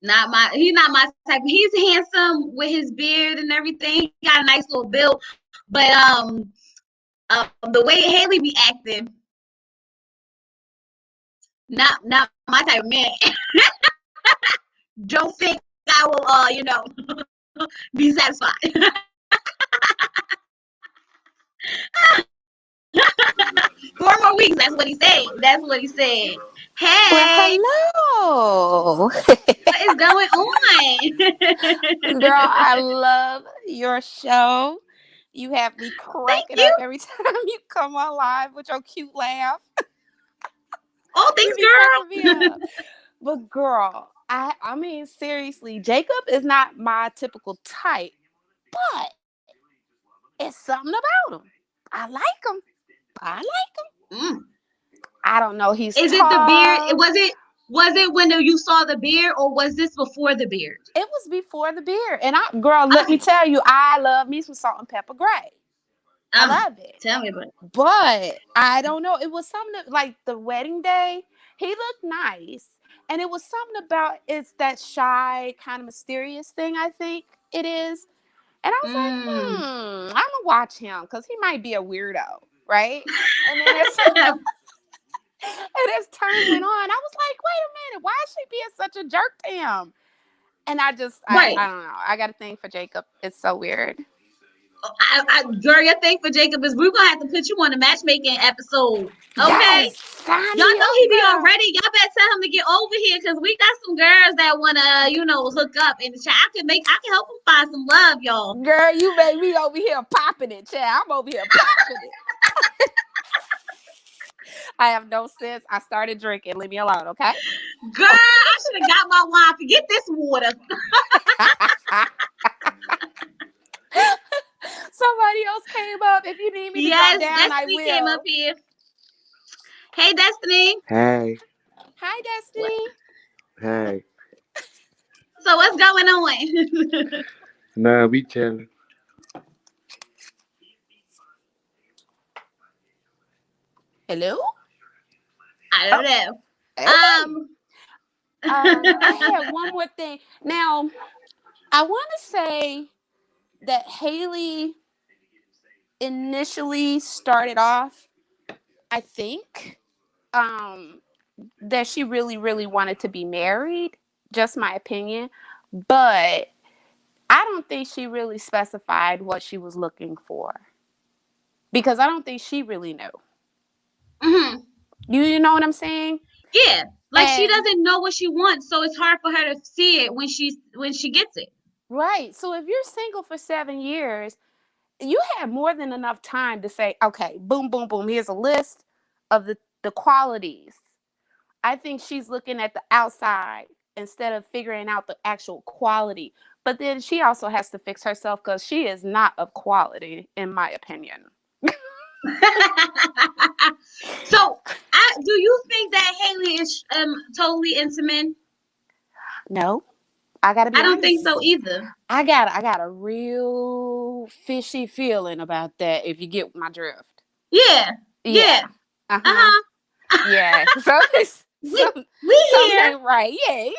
He's not my type. He's handsome with his beard and everything. He got a nice little build. But the way Haley be acting, not my type of man. Don't think I will be satisfied. 4 more weeks. That's what he said. Hey. Well, hello. What is going on? Girl, I love your show. You have me cracking up every time you come on live with your cute laugh. Oh, thanks, girl. But girl, I mean, seriously, Jacob is not my typical type, but it's something about him. I like him. I don't know. Is tall. It the beard? Was it when you saw the beard, or was this before the beard? It was before the beard. And let me tell you, I love me some salt and pepper gray. I love it. Tell me about it. But I don't know. It was something like the wedding day. He looked nice. And it was something about it's that shy, kind of mysterious thing, I think it is. And I was like, I'm going to watch him because he might be a weirdo, right? And then as time went on, I was like, wait a minute, why is she being such a jerk to him? And I don't know. I got a thing for Jacob. It's so weird. Girl, your thing for Jacob is we're gonna have to put you on a matchmaking episode. Okay, yes, y'all know he be already. Y'all better tell him to get over here because we got some girls that wanna hook up in the chat. I can help him find some love, y'all. Girl, you made me over here popping it, chat. I'm over here popping it. I have no sense. I started drinking. Leave me alone, okay? Girl, I should have got my wine. Forget this water. Somebody else came up. If you need me to drop down, I will. Destiny came up here. Hey, Destiny. Hey. Hi, Destiny. Hey. So what's going on? Nah, we chilling. Hello? I don't know. I had one more thing. Now, I want to say that Haley initially started off, I think, that she really, really wanted to be married. Just my opinion. But I don't think she really specified what she was looking for. Because I don't think she really knew. Mm-hmm. You know what I'm saying? Yeah. Like she And doesn't know what she wants, so it's hard for her to see it when she gets it. right. So if you're single for 7 years, you have more than enough time to say, okay, boom, boom, boom. Here's a list of the qualities. I think she's looking at the outside instead of figuring out the actual quality. But then she also has to fix herself because she is not of quality, in my opinion. So, do you think that Haley is totally into men? No, I gotta be I don't think honest. so either. I got a real fishy feeling about that. If you get my drift. Yeah. Yeah. Uh-huh. Yeah. So it's We something here. ain't right. Yeah.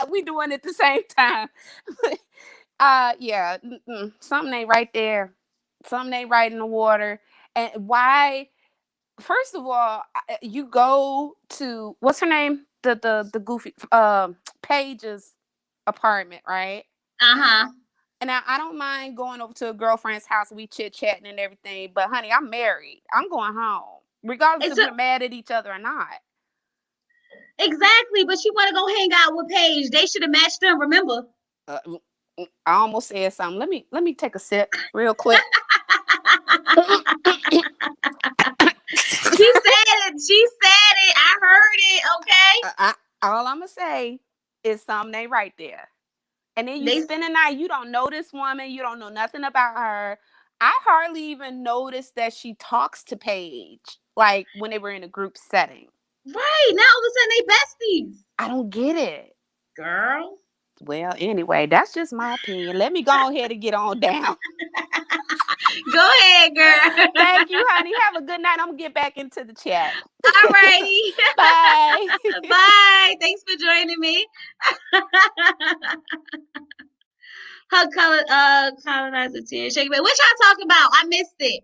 We doing it at the same time. Yeah. Something ain't right there. Something ain't right in the water. And why? First of all, you go to what's her name? The goofy Paige's apartment, right? Uh-huh. And I don't mind going over to a girlfriend's house. We chit chatting and everything. But honey, I'm married. I'm going home, regardless It's if we're mad at each other or not. exactly, but you want to go hang out with Paige. They should have matched them, remember? Uh, I almost said something. Let me take a sip real quick. She said it. She said it. I heard it. Okay. All I'm gonna say is something ain't right there. And then you They spend the night. You don't know this woman. You don't know nothing about her. I hardly even noticed that she talks to Paige, like when they were in a group setting. right now all of a sudden they besties. I don't get it. Girl. Well, anyway, that's just my opinion. Let me go ahead and get on down. Go ahead, girl. Thank you, honey. Have a good night. I'm gonna get back into the chat. All righty. Bye. Bye. Thanks for joining me. Her colonizer tear. Shake it. What y'all talking about? I missed it.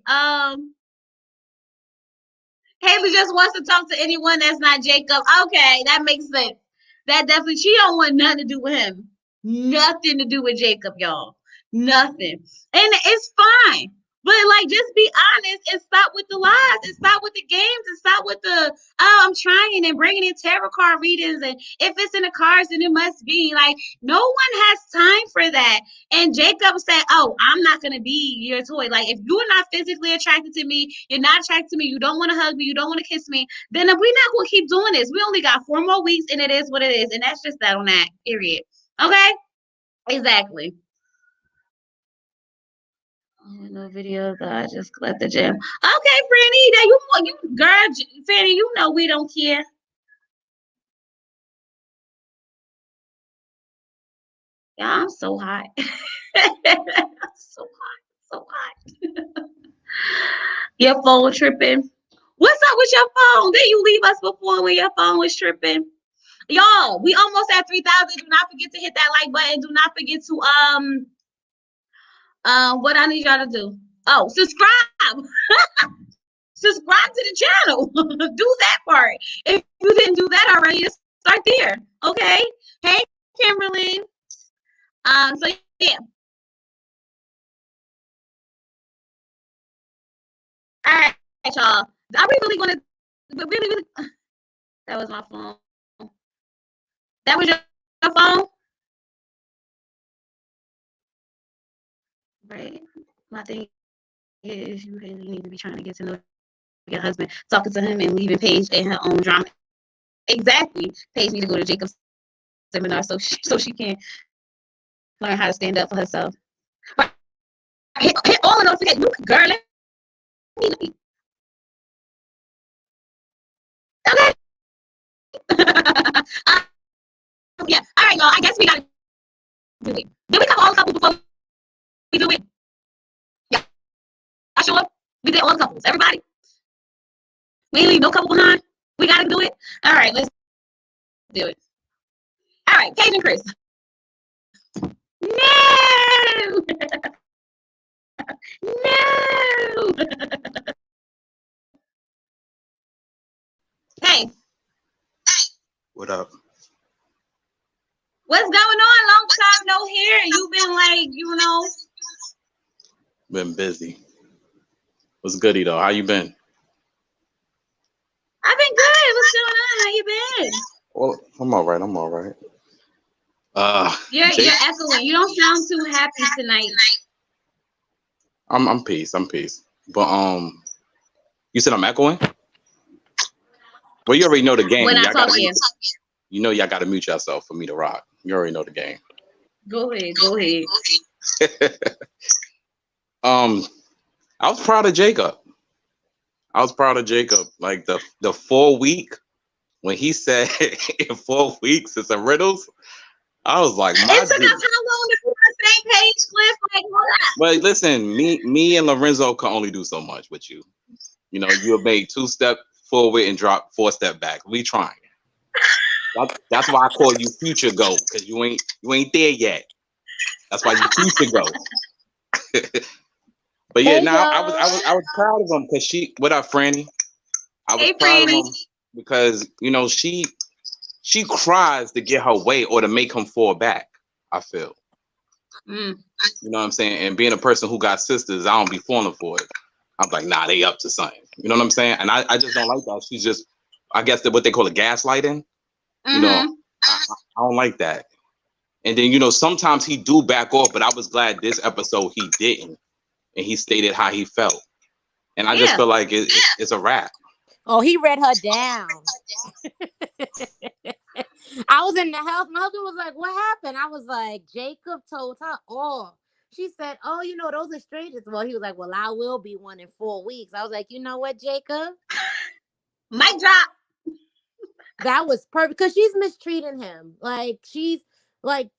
Haley just wants to talk to anyone that's not Jacob. Okay, that makes sense. That definitely, she don't want nothing to do with him. Nothing to do with Jacob, y'all. Nothing. And it's fine. But like, just be honest and stop with the lies and stop with the games and stop with the, oh, I'm trying and bringing in tarot card readings. And if it's in the cards, then it must be like, no one has time for that. And Jacob said, oh, I'm not going to be your toy. Like, if you're not physically attracted to me, you're not attracted to me, you don't want to hug me, you don't want to kiss me, then we're not going to keep doing this. We only got 4 more weeks and it is what it is. And that's just that on that, period. Okay? Exactly. Oh, no video. I just left the gym. Okay, Franny, now you girl, Franny, you know we don't care. Yeah, I'm so hot. So hot, so hot. Your phone tripping. What's up with your phone? Didn't you leave us before when your phone was tripping? Y'all, we almost at 3,000. Do not forget to hit that like button. Do not forget to what I need y'all to do. Oh, subscribe. Subscribe to the channel. Do that part. If you didn't do that already, just start there. Okay. Hey, Kimberly. So yeah. All right, y'all. Are we really gonna really that was my phone. That was your phone? Right. My thing is you really need to be trying to get to know your husband, talking to him and leaving Paige in her own drama. Exactly. Paige need to go to Jacob's seminar so she can learn how to stand up for herself. But hit all of those together. Girl, let me. Okay. Yeah. All right, y'all. I guess we gotta do it. Did we cover all the couples before we do it? Yeah. I sure we did all the couples. Everybody. We ain't leave no couple behind. We gotta do it. All right, let's do it. All right, Paige and Chris. No. No. Hey, What up? what's going on? Long time no hear. You've been like, Been busy. What's goody though? How you been? I've been good. What's going on? How you been? Well, I'm all right. I'm all right. You're Jake, echoing. You don't sound too happy tonight. I'm peace. I'm peace. But you said I'm echoing. Well, you already know the game. We're not Y'all gotta, talking. you know, y'all gotta mute yourself for me to rock. You already know the game. Go ahead. Go ahead. I was proud of Jacob. Like the 4 week when he said in 4 weeks it's a riddles. I was like, It took us how long to do the same page, Cliff? Like, hold up. But listen, me and Lorenzo can only do so much with you. You know, you have made 2 step forward and drop 4 step back. We trying. That's why I call you future go, because you ain't there yet. That's why you future go. But yeah, Hey, now I yo. was proud of him because what up, Franny? I was Hey, proud of Franny. him because she cries to get her way or to make him fall back. I feel. Mm. You know what I'm saying? And being a person who got sisters, I don't be falling for it. I'm like, nah, they up to something. You know what I'm saying? And I just don't like that. She's just, I guess what they call it gaslighting. Mm-hmm. You know, I don't like that. And then, sometimes he do back off, but I was glad this episode he didn't. And he stated how he felt. And I just feel like it's a wrap. Oh, he read her down. I was in the house. My husband was like, what happened? I was like, Jacob told her all. She said, oh, those are strangers. Well, he was like, well, I will be one in 4 weeks. I was like, you know what, Jacob? Mic drop. That was perfect because she's mistreating him. Like, she's like,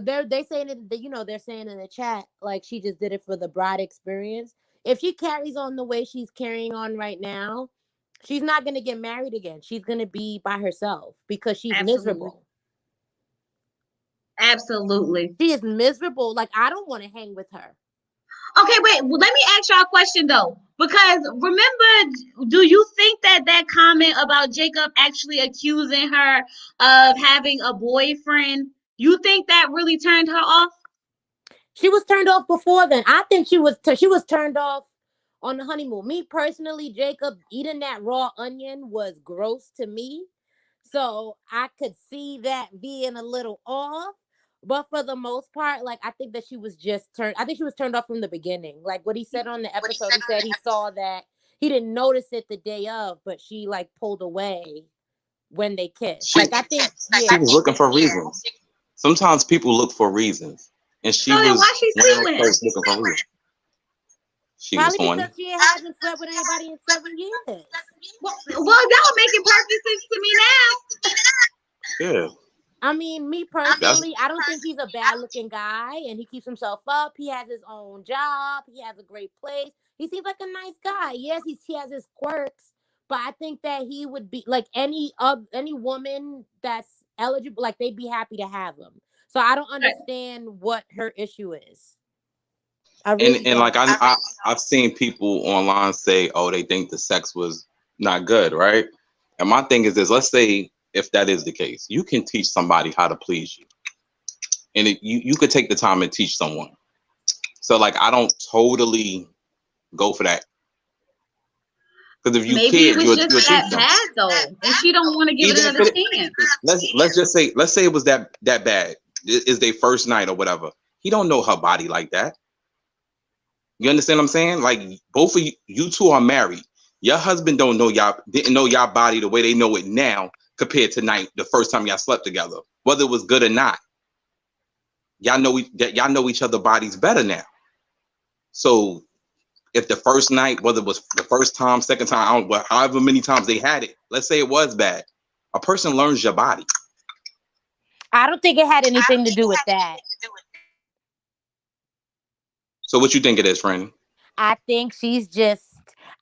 they saying it, they're saying in the chat, like, she just did it for the bride experience. If she carries on the way she's carrying on right now, she's not going to get married again. She's going to be by herself because she's miserable. Absolutely. She is miserable. Like, I don't want to hang with her. Okay, wait. Well, let me ask y'all a question, though. Because remember, do you think that comment about Jacob actually accusing her of having a boyfriend, you think that really turned her off? She was turned off before then. I think she was turned off on the honeymoon. Me personally, Jacob eating that raw onion was gross to me. So I could see that being a little off. But for the most part, like, I think that she was turned off from the beginning. Like what he said on the episode, he said he saw that he didn't notice it the day of, but she like pulled away when they kissed. I think she was looking for reasons. Sometimes people look for reasons. And she was why she sleep with him? Looking for reasons. She probably was horny. because she hasn't slept with anybody in 7 years. Well, y'all making perfect sense to me now. Yeah. I mean, me personally, I don't think he's a bad-looking guy, and he keeps himself up. He has his own job. He has a great place. He seems like a nice guy. Yes, he has his quirks, but I think that he would be like any woman that's eligible, like they'd be happy to have him. So I don't understand what her issue is. I really and like I've seen people online say, oh, they think the sex was not good, right? And my thing is this: let's say if that is the case, you can teach somebody how to please you, and you could take the time and teach someone. So like, I don't totally go for that. Because if you maybe it was just that bad though, and she don't want to give it another chance. Let's say it was that bad. Is their first night or whatever. He don't know her body like that. You understand what I'm saying? Like both of you two are married. Your husband didn't know y'all body the way they know it now compared to the first time y'all slept together, whether it was good or not. Y'all know each other bodies better now. So if the first night, whether it was the first time, second time, however many times they had it, let's say it was bad, a person learns your body. I don't think it had anything to do with that. So what you think it is, friend? I think she's just,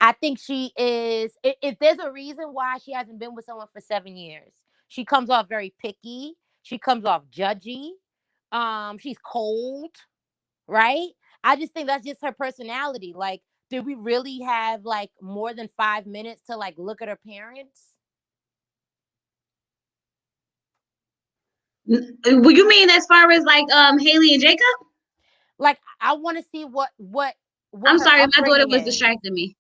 I think she is. If there's a reason why she hasn't been with someone for 7 years, she comes off very picky. She comes off judgy. She's cold, right? I just think that's just her personality. Like, did we really have like more than 5 minutes to like look at her parents? Well, you mean as far as like Haley and Jacob? Like, I want to see what I'm her sorry, my daughter upbringing was is. distracting me.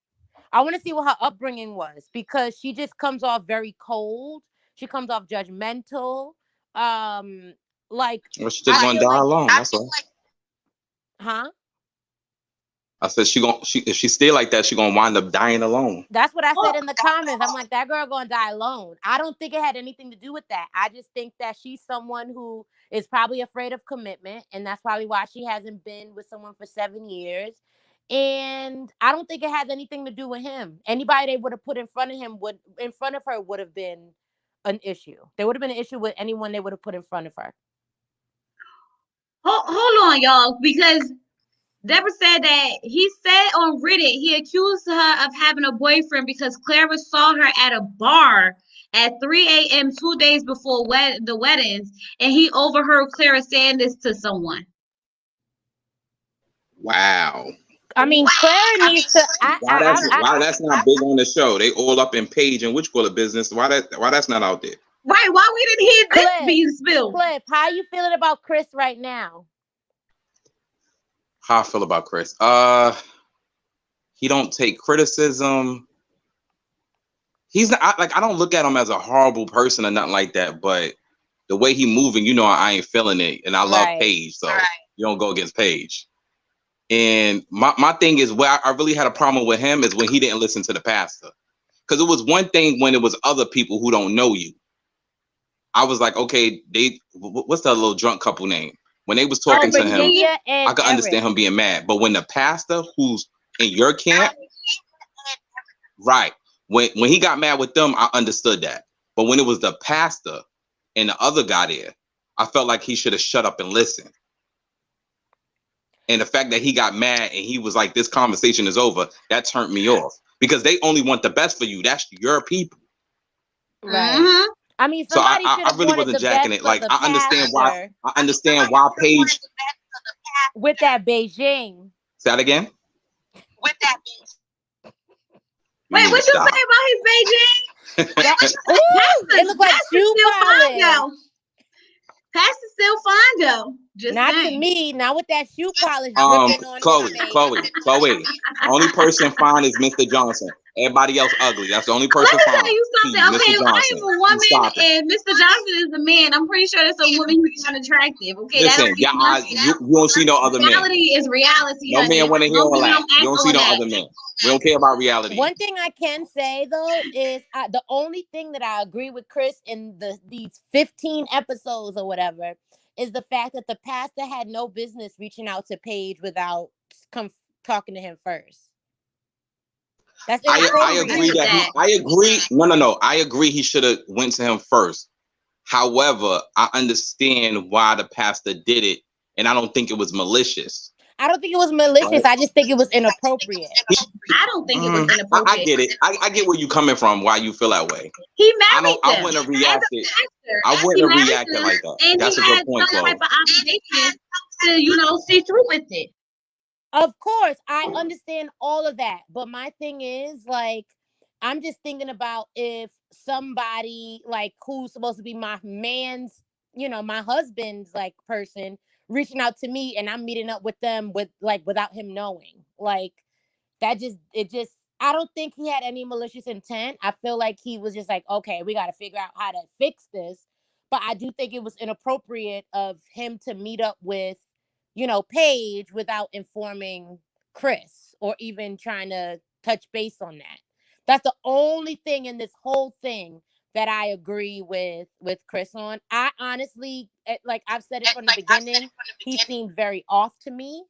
I want to see what her upbringing was, because she just comes off very cold. She comes off judgmental. Like, Well, she just I gonna feel die like, alone. That's all. huh? I said if she stay like that, she gonna wind up dying alone. That's what I said in the comments. I'm like, that girl gonna die alone. I don't think it had anything to do with that. I just think that she's someone who is probably afraid of commitment, and that's probably why she hasn't been with someone for 7 years. And I don't think it has anything to do with him. Anybody they would have put in front of her would have been an issue. There would have been an issue with anyone they would have put in front of her. Hold on, y'all, because Deborah said that he said on Reddit he accused her of having a boyfriend because Clara saw her at a bar at 3 a.m. 2 days before the weddings, and he overheard Clara saying this to someone. Wow. I mean, Clara needs to. Why that's not big on the show? They all up in Paige and Witchquiller business. Why that's not out there? Right? Why we didn't hear this being spilled? Cliff, how you feeling about Chris right now? How I feel about Chris? He don't take criticism. He's not I don't look at him as a horrible person or nothing like that, but the way he moving, I ain't feeling it. And I love Paige, so you don't go against Paige. And my thing is, where I really had a problem with him is when he didn't listen to the pastor. Because it was one thing when it was other people who don't know you. I was like, okay, what's that little drunk couple name? When they was talking to him, I could understand him being mad. But when the pastor who's in your camp, right, when he got mad with them, I understood that. But when it was the pastor and the other guy there, I felt like he should have shut up and listened. And the fact that he got mad and he was like, this conversation is over, that turned me off. Because they only want the best for you. That's your people. Right. Mm-hmm. I mean, so I really wasn't jacking it. Like, I understand why Paige with that Beijing. Say that again. With that Beijing. Wait, what you say about his Beijing? It looks like shoe polish. Pastor still fine though. Just not saying. To me, not with that shoe polish. Chloe. Only person fine is Mr. Johnson. Everybody else ugly. That's the only person fine. Let me tell you something. Okay, if I am a woman and Mr. Johnson is a man, I'm pretty sure that's a woman who's unattractive. Okay, listen, you don't see no other men. Reality is reality. No man want to hear all that. You don't see no other men. We don't care about reality. One thing I can say though is the only thing that I agree with Chris in these 15 episodes or whatever is the fact that the pastor had no business reaching out to Paige without talking to him first. That's I agree that I agree. No. I agree he should have went to him first. However, I understand why the pastor did it, and I don't think it was malicious. I don't think it was malicious. I just think it was inappropriate. I don't think it was inappropriate. I get it. I get where you're coming from, why you feel that way. He married them. I wouldn't have reacted. I wouldn't have reacted like that. And that's a good point, Chloe. Type of obligation to, see through with it. Of course, I understand all of that. But my thing is, like, I'm just thinking about if somebody, like, who's supposed to be my man's, my husband's, like, person reaching out to me and I'm meeting up with them without him knowing. Like, I don't think he had any malicious intent. I feel like he was just like, okay, we got to figure out how to fix this. But I do think it was inappropriate of him to meet up with, Paige without informing Chris or even trying to touch base on that. That's the only thing in this whole thing that I agree with Chris on. I honestly, like I've said it from the beginning, he seemed very off to me.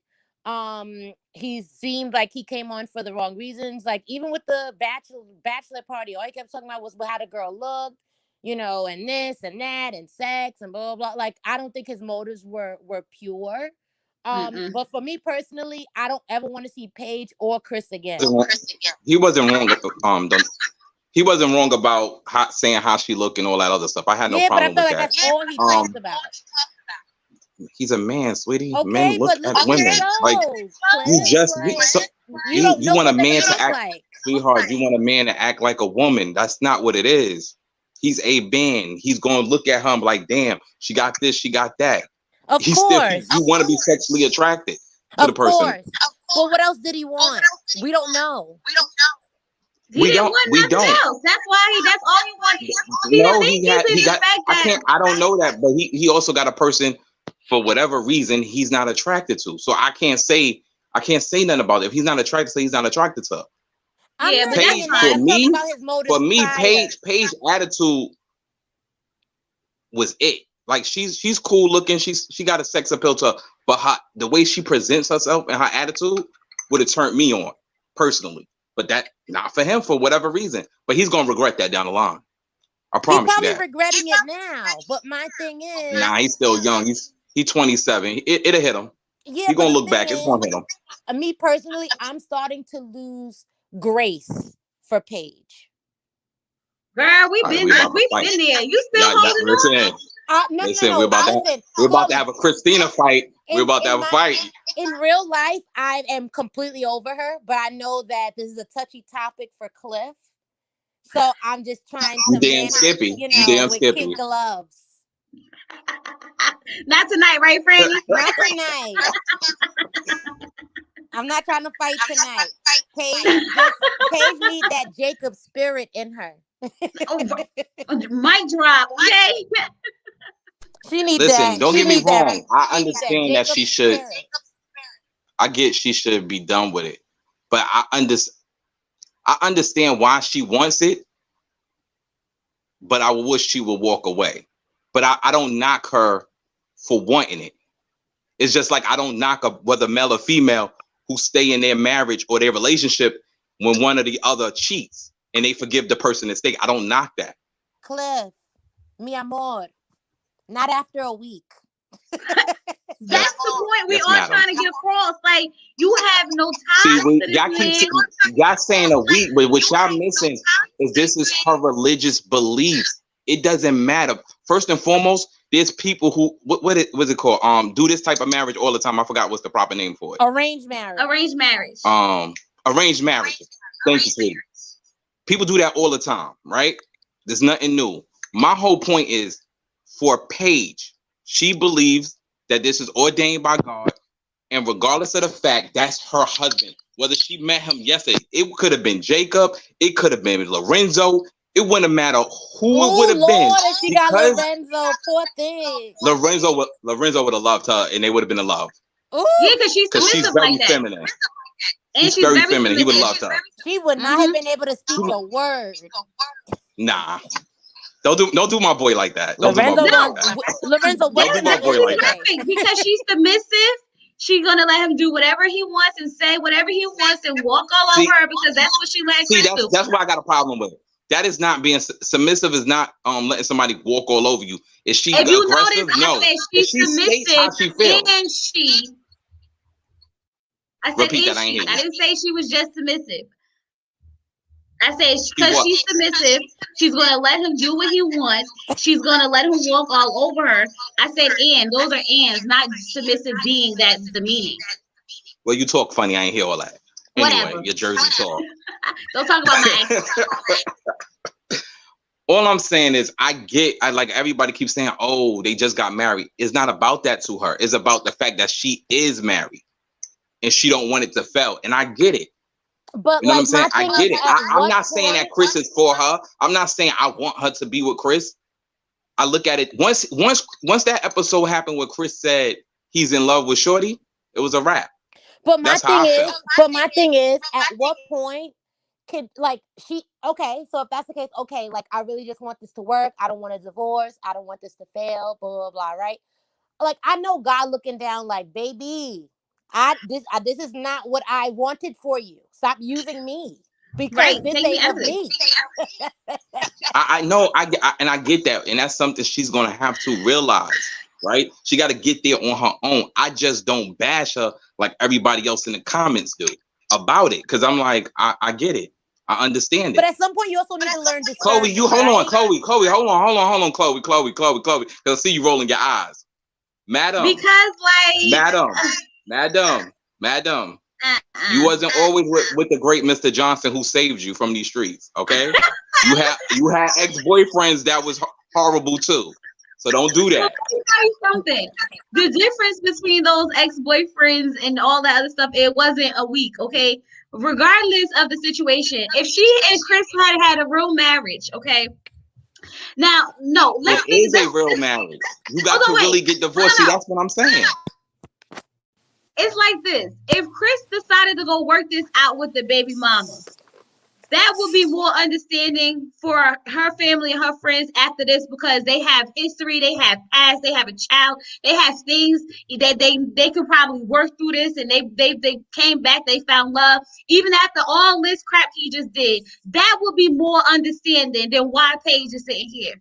He seemed like he came on for the wrong reasons. Like even with the bachelor party, all he kept talking about was how the girl looked, and this and that and sex and blah, blah, blah. Like, I don't think his motives were pure. Mm-mm. But for me personally, I don't ever want to see Paige or Chris again. He wasn't wrong. He wasn't wrong about saying how she looked and all that other stuff. I had no Yeah, but I problem feel with like that. that's all he talked about. He's a man, sweetie. Okay, Men look but look at at women like yourself, you. Cliff. Just Like, you don't you know want a what they man to look act, like. sweetheart. You want a man to act like a woman. That's not what it is. He's a man. He's going to look at her and be like, damn, she got this, she got that. Of He's still, course. you want to be sexually attracted to the Of person. course. But what else did he want? We don't know. He didn't want nothing else. That's why that's all he wanted. He No, didn't think he got. that. I don't know that, but he also got a person for whatever reason he's not attracted to. So I can't say nothing about it. If he's not attracted to her, he's not attracted to her. Yeah, but Paige, that's fine. for me, Paige attitude was it. Like she's cool looking. She got a sex appeal to her, but the way she presents herself and her attitude would have turned me on personally. But that not for him for whatever reason. But he's gonna regret that down the line. I promise He's probably you that. regretting it now. But my thing is, Nah, he's still young. He's 27. It'll hit him. Yeah, he's gonna look back. It's gonna hit him. Me personally, I'm starting to lose grace for Paige. Girl, we've been there. You still holding on? Listen, we're about to have a Christina fight. We're about to have a fight. In real life, I am completely over her, but I know that this is a touchy topic for Cliff. So I'm just trying to manage, Skippy. With kid gloves. Not tonight, right, Franny? Not tonight. I'm not trying to fight tonight. Paige needs that Jacob spirit in her. Mic drop, okay? She needs Listen, that. don't get me wrong. I understand that she should. I get she should be done with it, but I understand why she wants it. But I wish she would walk away. But I don't knock her for wanting it. It's just like I don't knock whether male or female who stay in their marriage or their relationship when one or the other cheats and they forgive the person that stay. I don't knock that. Cliff, mi amor, not after a week. That's the point we all trying to get across. Like, you have no time. Y'all saying a week, but what y'all missing is this is her religious beliefs. It doesn't matter. First and foremost, there's people who what was it called? Do this type of marriage all the time. I forgot what's the proper name for it. Arranged marriage. Arranged marriage. Arranged marriage. Thank you, sweetie. People do that all the time, right? There's nothing new. My whole point is for Paige, she believes that this is ordained by God, and regardless of the fact, that's her husband. Whether she met him yesterday, it could have been Jacob, it could have been Lorenzo. It wouldn't matter who it would have been. She got Lorenzo, poor thing. Lorenzo would have loved her, and they would have been in love. Ooh. Yeah, because she's very like feminine. And she's very feminine. He would have loved her. She would not have been able to speak a word. Nah. Don't do my boy like that. Lorenzo, because she's submissive. She's gonna let him do whatever he wants and say whatever he wants and walk all over her because that's what she likes to do. That's why I got a problem with it. That is not being submissive. Is not letting somebody walk all over you. Is she if you aggressive? Notice, no. I said she's submissive and she. I said repeat that. I didn't say she was just submissive. I said because she's submissive, she's gonna let him do what he wants. She's gonna let him walk all over her. I said and those are ands, not submissive being. That's the meaning. Well, you talk funny. I ain't hear all that. Anyway, whatever. Your Jersey talk. Don't talk about my ex. All I'm saying is I like everybody keeps saying, oh, they just got married. It's not about that to her. It's about the fact that she is married and she don't want it to fail. And I get it. But you know what I'm saying? I get it. I'm not saying that Chris is for her. I'm not saying I want her to be with Chris. I look at it once that episode happened where Chris said he's in love with Shorty, it was a wrap. But my thing is, at what point could so if that's the case, okay, like I really just want this to work. I don't want a divorce. I don't want this to fail, blah, blah, blah, right? Like I know God looking down like, baby, this is not what I wanted for you. Stop using me because this ain't of me. I know, I get that, and that's something she's gonna have to realize. right? She got to get there on her own. I just don't bash her like everybody else in the comments do about it, because I'm like, I get it. I understand it. But at some point, you also need to learn discernment. Chloe, you hold right? on, Chloe, hold on, Chloe, because I see you rolling your eyes. Madam. Because Madam. You wasn't always with the great Mr. Johnson who saved you from these streets, okay? You had ex-boyfriends that was horrible too. So don't do that. Let me tell you something. The difference between those ex-boyfriends and all that other stuff, it wasn't a week, okay? Regardless of the situation, if she and Chris had a real marriage, okay? Now, no, let's it is a real marriage. You got to really get divorced. See, that's what I'm saying. It's like this. If Chris decided to go work this out with the baby mama, that would be more understanding for her family and her friends after this, because they have history, they have past, they have a child, they have things that they could probably work through this, and they came back, they found love. Even after all this crap he just did, that would be more understanding than why Paige is sitting here.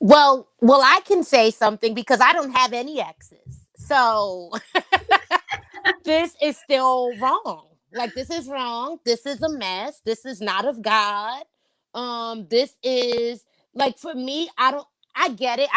Well, I can say something because I don't have any exes. So this is still wrong. Like, this is wrong. This is a mess. This is not of God. This is, like, for me, I get it.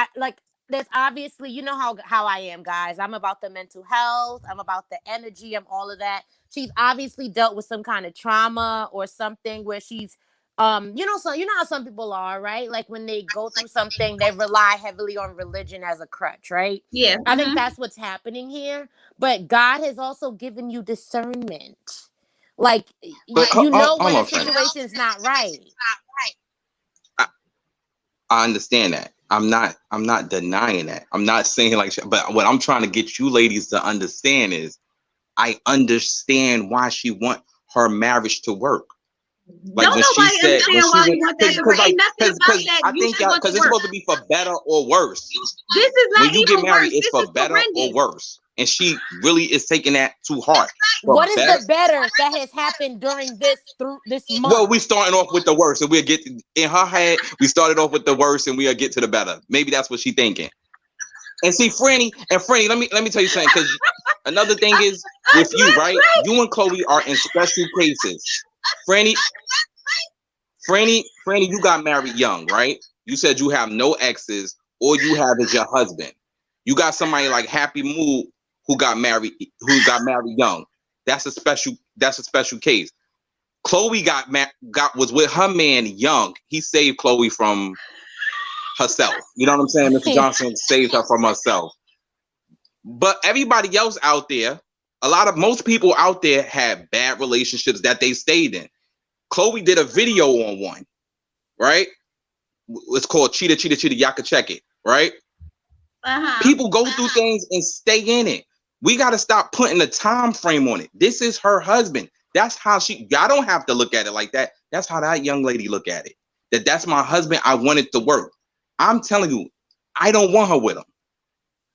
There's obviously, you know how I am, guys. I'm about the mental health. I'm about the energy. I'm all of that. She's obviously dealt with some kind of trauma or something where she's, so you know how some people are, right? Like, when they go through something, they rely heavily on religion as a crutch, right? Yeah. I think that's what's happening here. But God has also given you discernment. Like, when a situation's not right. I understand that. I'm not denying that. I'm not saying like, but what I'm trying to get you ladies to understand is, I understand why she want her marriage to work. Like, don't nobody understand why you want that to work. Ain't nothing about that. I think because it's supposed to be for better or worse. This is not when you even get married, worse. it's for better or worse. And she really is taking that too hard. What is the better that has happened during this month? Well, we starting off with the worst, and we'll get in her head. We started off with the worst, and we'll get to the better. Maybe that's what she's thinking. And see, Franny, let me tell you something. Because another thing is with you, right? You and Chloe are in special cases. Franny, you got married young, right? You said you have no exes. All you have is your husband. You got somebody like Happy Mood who got married young. That's a special case. Chloe was with her man young. He saved Chloe from herself. You know what I'm saying? Mr. Johnson saved her from herself. But everybody else out there, most people out there had bad relationships that they stayed in. Chloe did a video on one, right? It's called Cheetah, Cheetah, Cheetah. Y'all can check it, right? People go through things and stay in it. We got to stop putting a time frame on it. This is her husband. That's how y'all don't have to look at it like that. That's how that young lady look at it. That's my husband. I want it to work. I'm telling you, I don't want her with him.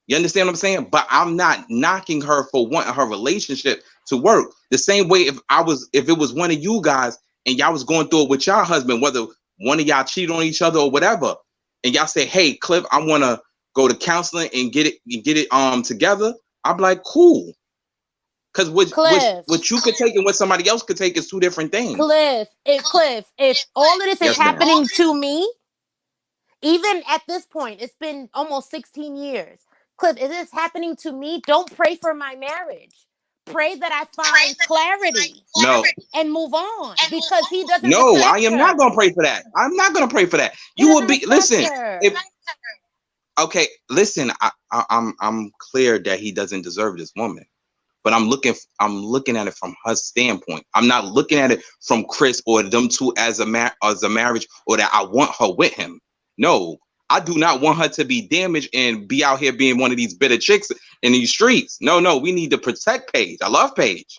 You understand what I'm saying? But I'm not knocking her for wanting her relationship to work. The same way if it was one of you guys and y'all was going through it with y'all husband, whether one of y'all cheated on each other or whatever, and y'all say, "Hey, Cliff, I want to go to counseling and get it together," I'm like, cool. Because what you could take and what somebody else could take is two different things. Cliff, if all of this is happening to me, even at this point, it's been almost 16 years. Cliff, if this happening to me, don't pray for my marriage. Pray that I find clarity. No. And move on, because he doesn't. No, I am not going to pray for that. I'm not going to pray for that. You will be. Listen. Okay, listen. I'm clear that he doesn't deserve this woman, but I'm looking at it from her standpoint. I'm not looking at it from Chris or them two as a marriage, or that I want her with him. No, I do not want her to be damaged and be out here being one of these bitter chicks in these streets. No, we need to protect Paige. I love Paige.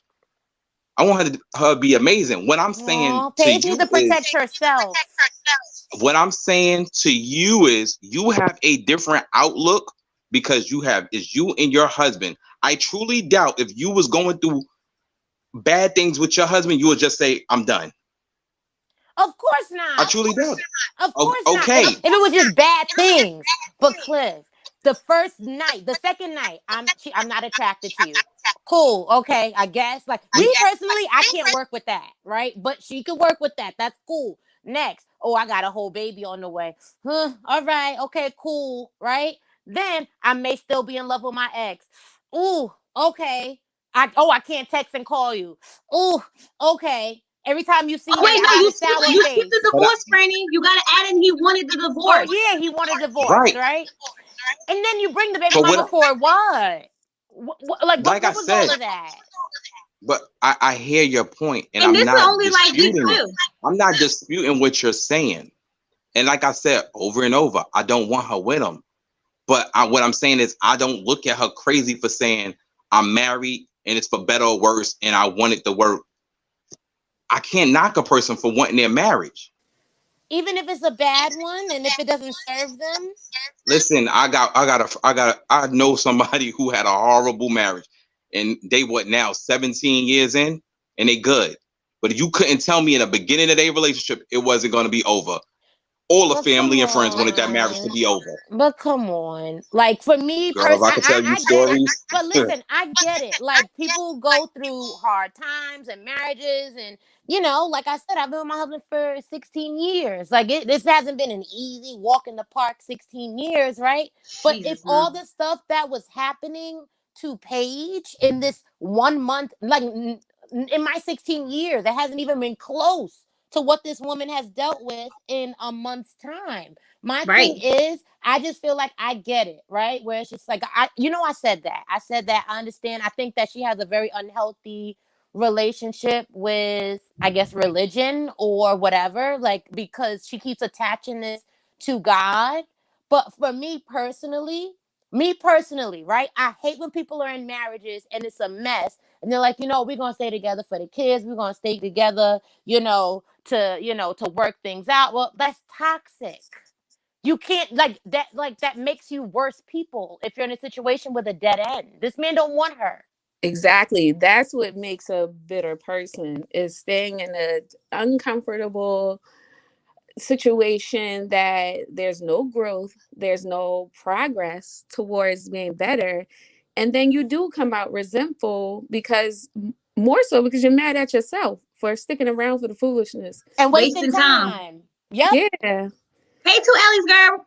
I want her to be amazing. What I'm saying Paige needs to protect herself. What I'm saying to you is you have a different outlook because you and your husband. I truly doubt if you was going through bad things with your husband, you would just say, "I'm done." Of course I not. truly don't. Of course not. Okay. If it was just bad things. But Cliff, the first night, the second night, I'm not attracted to you. Cool. Okay. I guess. Like me personally, I can't work with that, right? But she could work with that. That's cool. Next. Oh, I got a whole baby on the way. Huh. All right. Okay, cool. Right? Then I may still be in love with my ex. Ooh, okay. I can't text and call you. Ooh, okay. Every time you see me, Wait, I no, got you a sour skipped face. the But I, divorce, Franny. You gotta add in he wanted the Oh divorce. yeah, he wanted divorce, right. right? And then you bring the baby But mama for what? like I What was all said, of that? but I hear your point, and And I'm this is not only like week disputing it. 2. I'm not disputing what you're saying. And like I said over and over, I don't want her with him. But what I'm saying is, I don't look at her crazy for saying I'm married and it's for better or worse, and I wanted the work. I can't knock a person for wanting their marriage. Even if it's a bad one and if it doesn't serve them. Listen, I know somebody who had a horrible marriage, and they what now 17 years in, and they good. But you couldn't tell me in the beginning of their relationship it wasn't going to be over. All the But come family and friends wanted that marriage to on. be over. But come on. Like for me Girl, if personally, I could tell you I get it. stories, But listen, I get it. Like people go through hard times and marriages and like I said, I've been with my husband for 16 years. Like this hasn't been an easy walk in the park 16 years, right? But if Jesus, all no. the stuff that was happening to Paige in this 1 month, like in my 16 years, it hasn't even been close to what this woman has dealt with in a month's time. My Right. thing is, I just feel like I get it, right? Where it's just like I said that. I said that. I understand. I think that she has a very unhealthy relationship with, I guess, religion or whatever, like because she keeps attaching this to God. But for me personally, right? I hate when people are in marriages and it's a mess and they're like, we're gonna stay together for the kids, we're gonna stay together, to work things out. Well, that's toxic. You can't like that makes you worse people if you're in a situation with a dead end. This man don't want her. Exactly. That's what makes a bitter person, is staying in an uncomfortable situation that there's no growth, there's no progress towards being better. And then you do come out resentful because more so because you're mad at yourself for sticking around for the foolishness. And wasting Wasting time. time. Yep. Yeah. Pay 2 Ellie's, girl.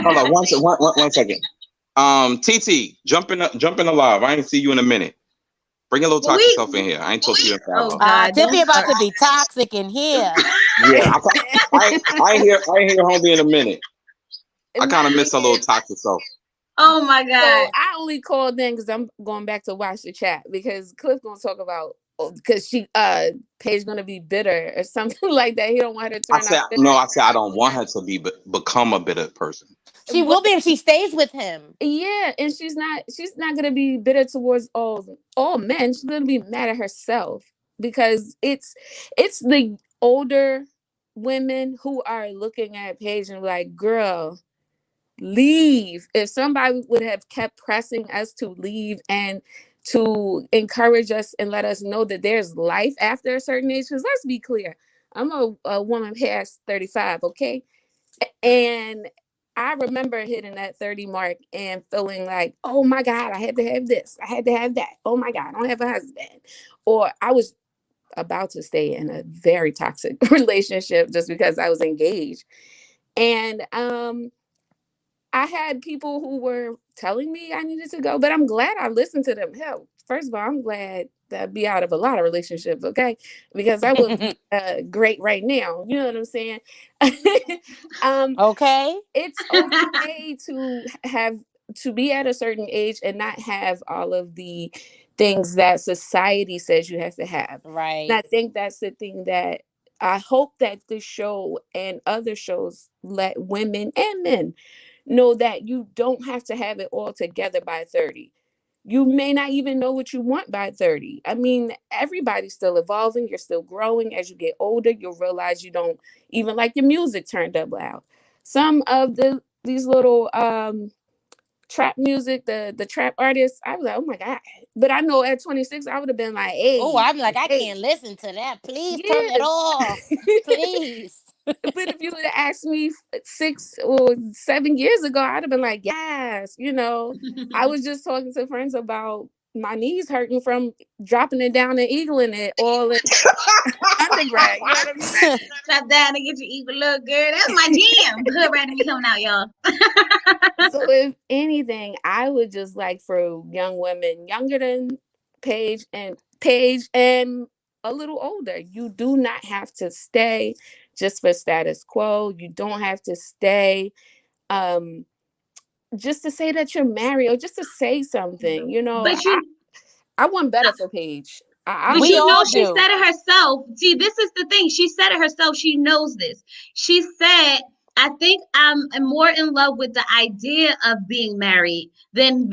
hold on one second. TT, jump in the live. I ain't see you in a minute. Bring your little toxic self in here. I ain't talked to you in Oh forever. God, Tiffy don't about to start. be toxic in here. Yeah, I ain't hear homie in a minute. I kind of miss a little toxic self. Oh my So God. I only called in because I'm going back to watch the chat because Cliff gonna talk about because Paige gonna be bitter or something like that. He don't want her to turn out bitter. I said I don't want her to become a bitter person. She will be if she stays with him. Yeah, and she's not gonna be bitter towards all men. She's gonna be mad at herself because it's the older women who are looking at Paige and like, girl, leave. If somebody would have kept pressing us to leave and to encourage us and let us know that there's life after a certain age, because let's be clear, I'm a woman past 35, okay? And I remember hitting that 30 mark and feeling like, oh my God, I had to have this. I had to have that. Oh my God, I don't have a husband. Or I was about to stay in a very toxic relationship just because I was engaged. And I had people who were telling me I needed to go, but I'm glad I listened to them. Hell, first of all, I'm glad that I'd be out of a lot of relationships, okay? Because I would be great right now. You know what I'm saying? Okay. It's okay to be at a certain age and not have all of the things that society says you have to have. Right. And I think that's the thing that I hope that this show and other shows let women and men know that you don't have to have it all together by 30. You may not even know what you want by 30. I mean, everybody's still evolving. You're still growing. As you get older, you'll realize you don't even like your music turned up loud. Some of these little trap music, the trap artists, I was like, oh my God. But I know at 26, I would have been like, hey. Oh, I'm like, I hey. can't listen to that. Please turn it Yes. off. Please. But if you would have asked me 6 or 7 years ago, I'd have been like, yes, I was just talking to friends about my knees hurting from dropping it down and eagling it all in undergrad. You know what I mean? Drop down and get your evil look, girl. That's my jam. Hood rat be coming out, y'all. So if anything, I would just like for young women younger than Paige and a little older, you do not have to stay just for status quo. You don't have to stay just to say that you're married or just to say something. But I want better for Paige. But We all she do. said it herself. See, this is the thing. She said it herself. She knows this. She said, I think I'm more in love with the idea of being married than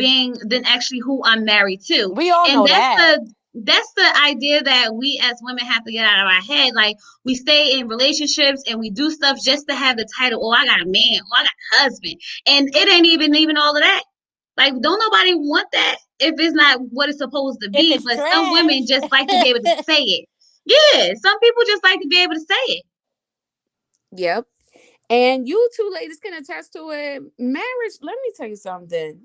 actually who I'm married to. We all And know that. that's the idea that we as women have to get out of our head. Like, we stay in relationships and we do stuff just to have the title, oh, I got a man, oh, I got a husband. And it ain't even all of that. Like, don't nobody want that if it's not what it's supposed to be. It's But trash. some women just like to be able to say it. Yeah, some people just like to be able to say it. Yep. And you two ladies can attest to it. Marriage, let me tell you something.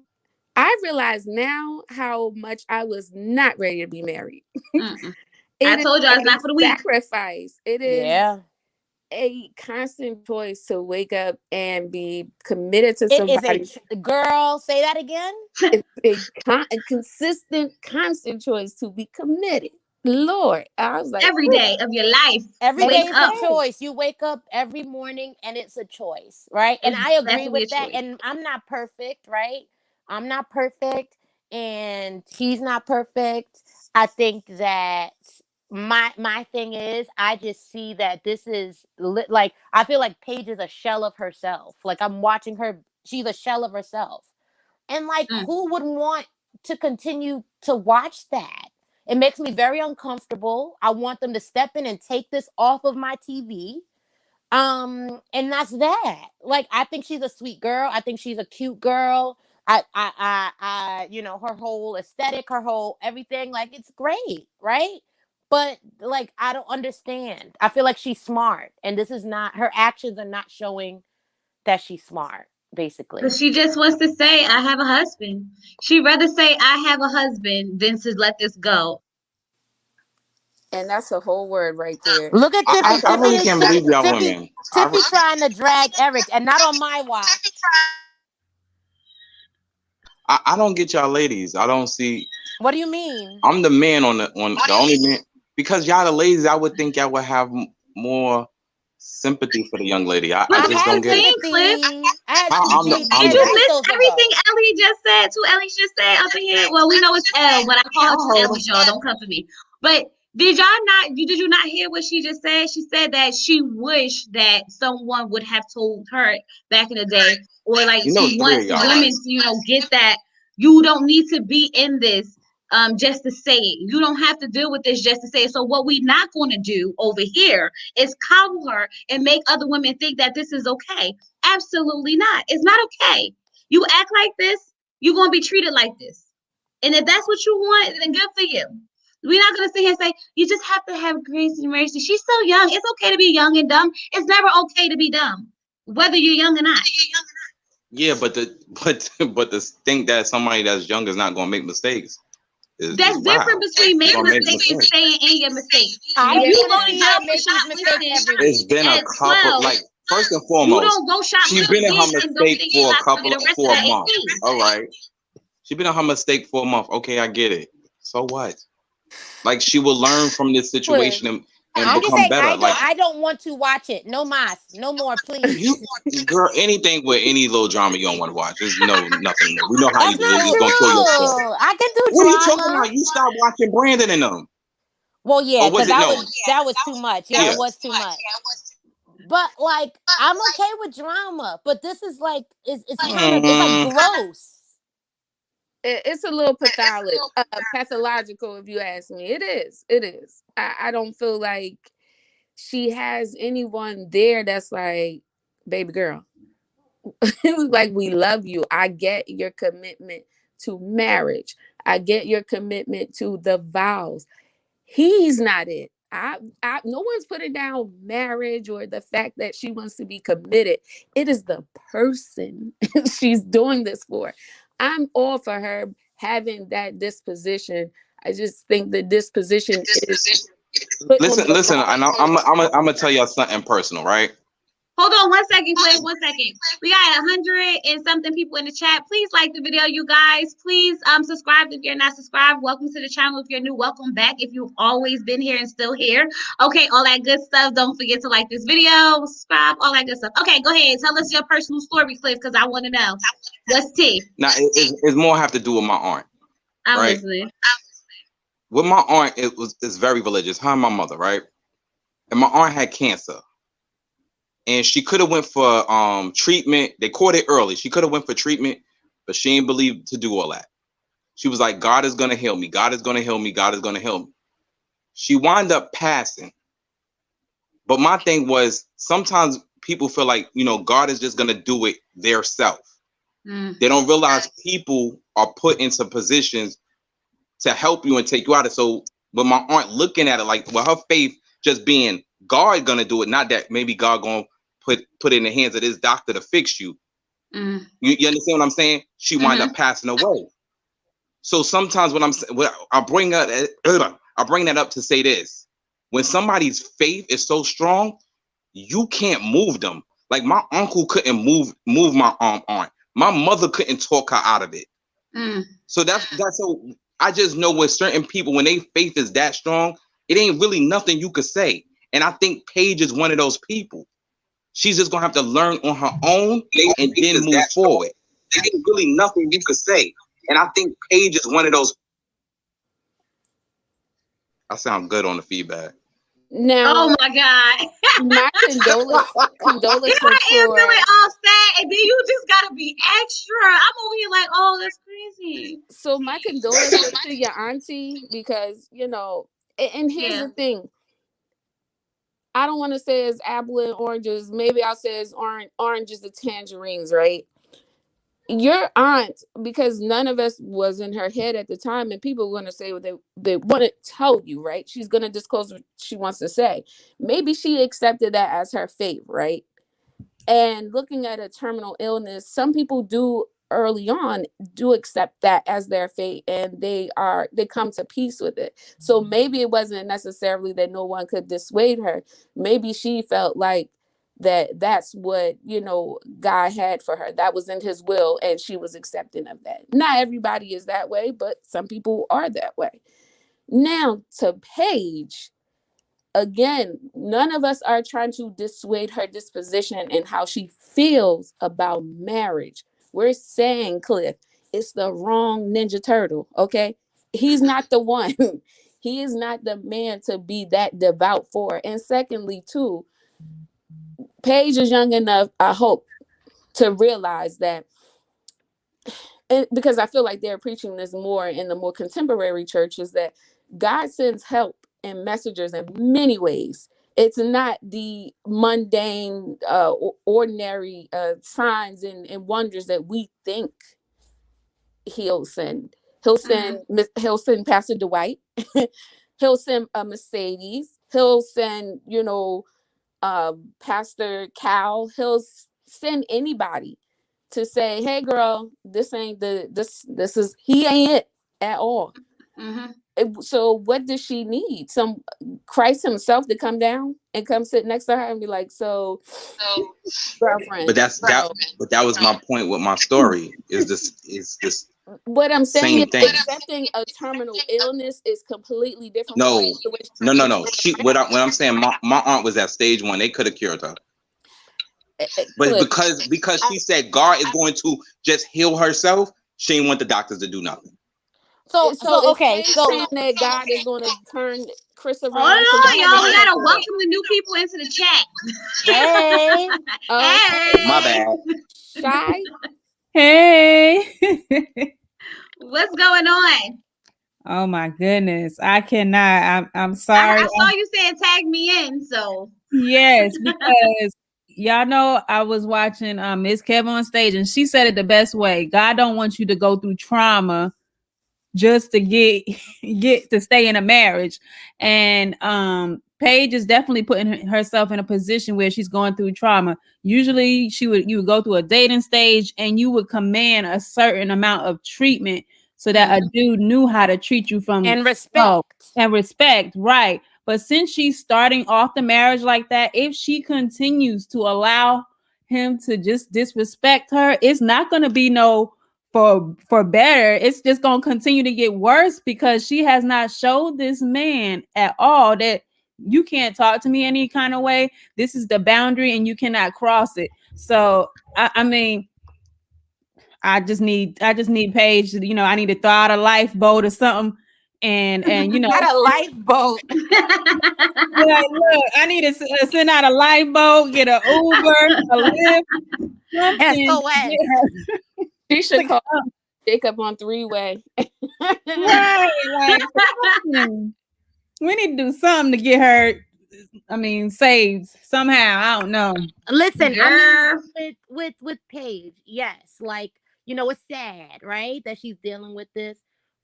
I realize now how much I was not ready to be married. I told y'all it's not for the weak. Sacrifice. It is Yeah. a constant choice to wake up and be committed to It somebody. is girl, say that again. It's a consistent, constant choice to be committed. Lord, I was like, every day of your life. Every day is up. a choice. You wake up every morning and it's a choice, right? And I agree with that. And I'm not perfect, right? I'm not perfect and he's not perfect. I think that my thing is I just see that this is like I feel like Paige is a shell of herself. Like I'm watching her, she's a shell of herself. And like who would want to continue to watch that? It makes me very uncomfortable. I want them to step in and take this off of my TV. And that's that. Like, I think she's a sweet girl. I think she's a cute girl. Her whole aesthetic, her whole everything, like, it's great, right? But like, I don't understand. I feel like she's smart, and this is not her actions are not showing that she's smart. Basically, but she just wants to say, I have a husband. She'd rather say, I have a husband than to let this go. And that's a whole word right there. Look at Tiffy. I really can't believe y'all women. Tiffy trying to drag Eric, and not on my watch. I don't get y'all ladies. I don't see. What do you mean? I'm the man on the only man, because y'all the ladies. I would think y'all would have more sympathy for the young lady. I just don't get it. Did you miss everything Ellie just said? Two Ellie just said up in here. Well, we know it's L, but I call her two Ellie, y'all. Don't come for me. But did you not hear what she just said? She said that she wished that someone would have told her back in the day, or like she wants women to, get that you don't need to be in this just to say it. You don't have to deal with this just to say it. So what we're not going to do over here is coddle her and make other women think that this is okay. Absolutely not. It's not okay. You act like this, you're going to be treated like this. And if that's what you want, then good for you. We're not going to sit here and say, you just have to have grace and mercy. She's so young. It's okay to be young and dumb. It's never okay to be dumb, whether you're young or not. Yeah, but the think that somebody that's young is not going to make mistakes. That's different between making mistakes and staying in your mistakes. It's been a couple, like, first and foremost, you don't go she's been in her mistake for a month. All right. She's been in her mistake for a month. Okay, I get it. So what? Like, she will learn from this situation and become better. I don't want to watch it. No mas, no more, please. Girl, anything with any little drama you don't want to watch. There's nothing. We know how you do it. You're gonna kill yourself. I can do drama. What are you talking about? You stop watching Brandon and them. Well, yeah, because that was too much. Yeah, it was too much. But like, I'm okay with drama, but this is like, it's kind of, it's like gross. It's a little pathological, if you ask me. It is. I don't feel like she has anyone there that's like, baby girl, It was like, we love you. I get your commitment to marriage. I get your commitment to the vows. He's not it. No one's putting down marriage or the fact that she wants to be committed. It is the person she's doing this for. I'm all for her having that disposition. I just think the disposition is Listen, and I'm gonna tell y'all something personal, right? Hold on 1 second, Cliff. 1 second. We got 100 and something people in the chat. Please like the video, you guys. Please subscribe if you're not subscribed. Welcome to the channel if you're new. Welcome back if you've always been here and still here. Okay, all that good stuff. Don't forget to like this video, subscribe, all that good stuff. Okay, go ahead. Tell us your personal story, Cliff, because I want to know. What's tea? Now, it's more have to do with my aunt. I'm right? listening. With my aunt, it's very religious. Her and my mother, right? And my aunt had cancer. And she could have went for treatment. They caught it early. She could have went for treatment, but she ain't believe to do all that. She was like, God is going to heal me. God is going to heal me. God is going to heal me. She wound up passing. But my thing was, sometimes people feel like, God is just going to do it theirself. They don't realize people are put into positions to help you and take you out of it. So with my aunt looking at it, like, well, her faith just being God going to do it, not that maybe God going to put it in the hands of this doctor to fix you. You understand what I'm saying? She wind up passing away. So sometimes when I bring that up to say this: when somebody's faith is so strong, you can't move them. Like my uncle couldn't move my aunt. My mother couldn't talk her out of it. So that's so. I just know with certain people, when they faith is that strong, it ain't really nothing you could say. And I think Paige is one of those people. She's just gonna have to learn on her own and then move forward. There ain't really nothing you could say. And I think Paige is one of those. I sound good on the feedback. Now, oh my God. My condolences You're feeling all sad, and then you just gotta be extra. I'm over here like, oh, that's crazy. So my condolences to your auntie, because and here's the thing. I don't want to say it's apple and oranges. Maybe I'll say it's oranges and tangerines, right? Your aunt, because none of us was in her head at the time, and people are going to say what they want to tell you, right? She's going to disclose what she wants to say. Maybe she accepted that as her fate, right? And looking at a terminal illness, some people do early on do accept that as their fate, and they come to peace with it. So maybe it wasn't necessarily that no one could dissuade her. Maybe she felt like that's what God had for her. That was in his will, and she was accepting of that. Not everybody is that way, but some people are that way. Now to Paige. Again, none of us are trying to dissuade her disposition and how she feels about marriage. We're saying, Cliff, it's the wrong Ninja Turtle, okay? He's not the one. He is not the man to be that devout for. And secondly, too, Paige is young enough, I hope, to realize that, because I feel like they're preaching this more in the more contemporary churches, that God sends help and messengers in many ways. It's not the mundane, ordinary signs and wonders that we think he'll send. He'll send Pastor Dwight. He'll send a Mercedes. He'll send, Pastor Cal. He'll send anybody to say, hey girl, this ain't he ain't it at all. So what does she need? Some Christ himself to come down and come sit next to her and be like, so girlfriend. But that was my point with my story. Is this what I'm saying is accepting a terminal illness is completely different. No. What I'm saying, my aunt was at stage 1. They could have cured her. But because she said God is going to just heal herself, she didn't want the doctors to do nothing. So okay, saying that God is going to turn Chris around. Hold on, y'all. We gotta welcome the new people into the chat. Hey, hey, my bad. Shy. Hey. What's going on? Oh my goodness, I cannot. I'm sorry. I saw you saying tag me in, so yes, because y'all know I was watching Miss Kevin on stage, and she said it the best way. God don't want you to go through trauma just to get to stay in a marriage. And Paige is definitely putting herself in a position where she's going through trauma. Usually you would go through a dating stage and you would command a certain amount of treatment so that a dude knew how to treat you from And respect. and respect, right? But since she's starting off the marriage like that, if she continues to allow him to just disrespect her, it's not going to be no for better. It's just going to continue to get worse because she has not showed this man at all that you can't talk to me any kind of way. This is the boundary and you cannot cross it. So I mean, I just need Paige. You know, I need to throw out a lifeboat or something, and you know, Not a lifeboat. like, look, I need to send out a lifeboat, get an Uber, a Lyft, something. SOS. She should call Jacob on 3-way. Right, like something. We need to do something to get her. I mean, saved somehow. I don't know. Listen, Girl. I mean, with Paige, yes, like, you know, it's sad, right, that she's dealing with this,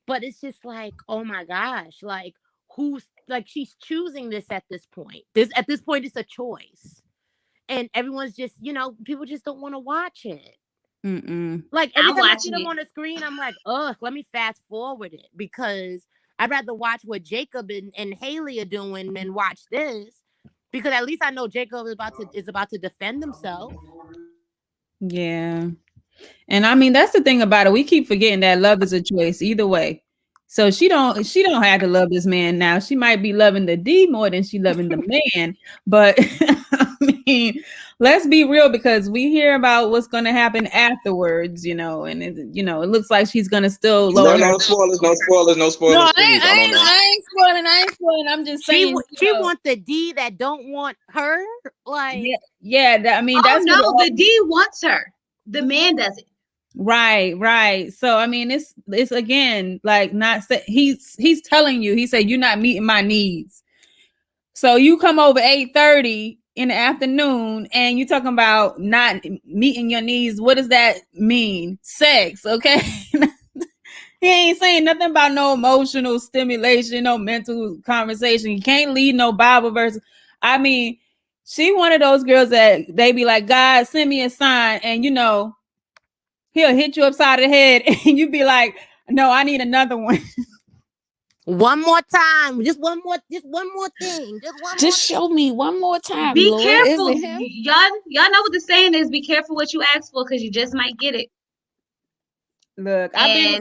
but it's just like, oh my gosh, like, who's like, she's choosing this at this point. At this point, it's a choice, and everyone's just, you know, people just don't want to watch it. Like every time I see them on the screen, I'm like, ugh, let me fast forward it because I'd rather watch what Jacob and Haley are doing than watch this, because at least I know Jacob is about to defend himself. Yeah. And I mean, that's the thing about it. We keep forgetting that love is a choice either way. So she don't have to love this man now. She might be loving the D more than she loving the man. But I mean, let's be real, because we hear about what's going to happen afterwards, you know, and it looks like she's going to still lower no spoilers. No, I ain't spoiling. I'm just saying she wants the D that don't want her. Like, I mean, that's the D wants her. The man doesn't. Right. So I mean, it's again like he's telling you. He said you're not meeting my needs. So you come over 8:30 in the afternoon and you talking about not meeting your needs. What does that mean? Sex, okay? He ain't saying nothing about no emotional stimulation, no mental conversation. You can't lead no Bible verse. I mean, she one of those girls that they be like, God, send me a sign, and you know, he'll hit you upside the head, and you be like, no, I need another one. One more time, just one more thing, just show me one more time. Be Lord. careful, Is it him? y'all know what the saying is: be careful what you ask for, because you just might get it. Look, I've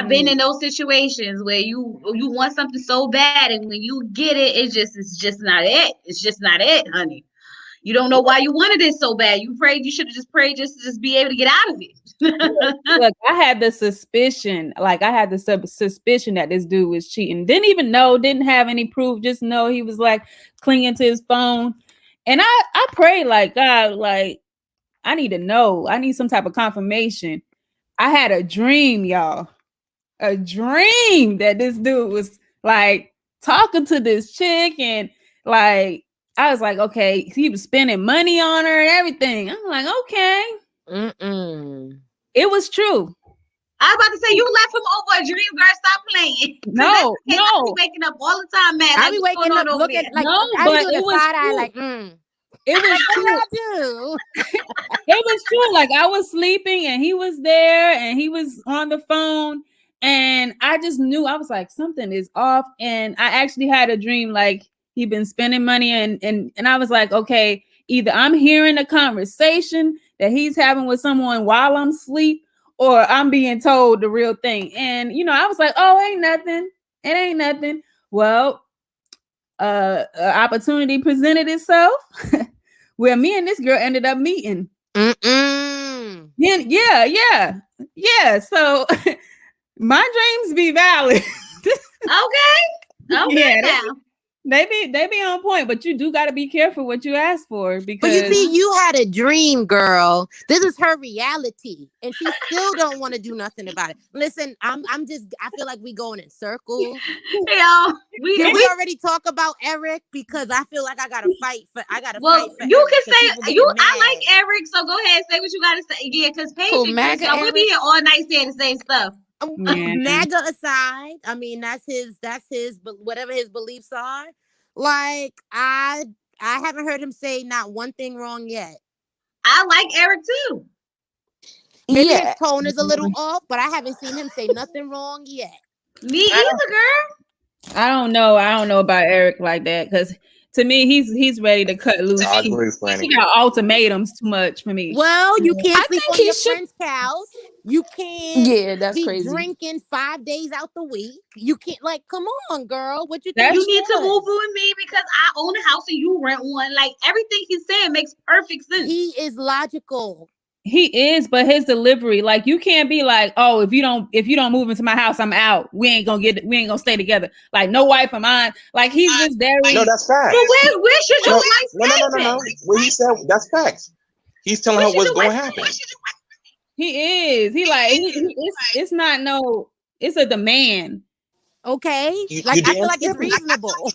been in those situations where you want something so bad, and when you get it, it's just not it. It's just not it, honey. You don't know why you wanted it so bad. You should have just prayed just to be able to get out of it. Look, I had the suspicion that this dude was cheating. Didn't have any proof. Just know he was like clinging to his phone. And I prayed like, God, like, I need to know. I need some type of confirmation. I had a dream, y'all. A dream that this dude was like talking to this chick, and like I was like, okay, he was spending money on her and everything. I'm like, okay. It was true. I was about to say, you left him over a dream, girl. Stop playing. No. I be waking up all the time, man. I be waking up looking like, no, I but it was side eye, true. like, It was true. It was true. Like I was sleeping and he was there and he was on the phone, and I just knew. I was like, something is off. And I actually had a dream like he'd been spending money, and I was like, okay, either I'm hearing a conversation that he's having with someone while I'm asleep, or I'm being told the real thing. And you know, I was like, oh, ain't nothing. It ain't nothing. Well, opportunity presented itself where me and this girl ended up meeting. Yeah. So my dreams be valid. Okay. Yeah, They be on point, but you do got to be careful what you ask for, because But you see, you had a dream, girl. This is her reality, and she still don't want to do nothing about it. Listen, I feel like we going in circles. Yo, Did we already talk about Eric? Because I feel like I gotta fight for. Well, Eric, you can 'cause people say getting I mad. like Eric, so go ahead, say what you gotta say. Yeah, because Paige Who, and Chris, MAGA y'all, we'll be Eric? here all night saying the same stuff. Yeah. MAGA aside, I mean that's his, but whatever his beliefs are. Like I haven't heard him say not one thing wrong yet. I like Eric too. Maybe Yeah. his tone is a little off, but I haven't seen him say nothing wrong yet. Me either, girl. I don't know about Eric like that, because to me, he's ready to cut loose. I agree, Franny. He got ultimatums too much for me. Well, you can't I sleep think on he your should- friend's couch. You can't Yeah, that's be crazy. drinking 5 days out the week. You can't, like, come on, girl. What you think? That's- You need to doing? move with me because I own a house and you rent one. Like everything he's saying makes perfect sense. He is logical. He is, but his delivery, like, you can't be like, oh, if you don't move into my house, I'm out. We ain't gonna stay together. Like, no wife of mine. Like, he's just very. No, that's facts. But where should your No, wife stay? no. What he said, that's facts. He's telling her what's going to happen. He is. It's not no. It's a demand. Okay, You like I damn feel like it's straight. reasonable.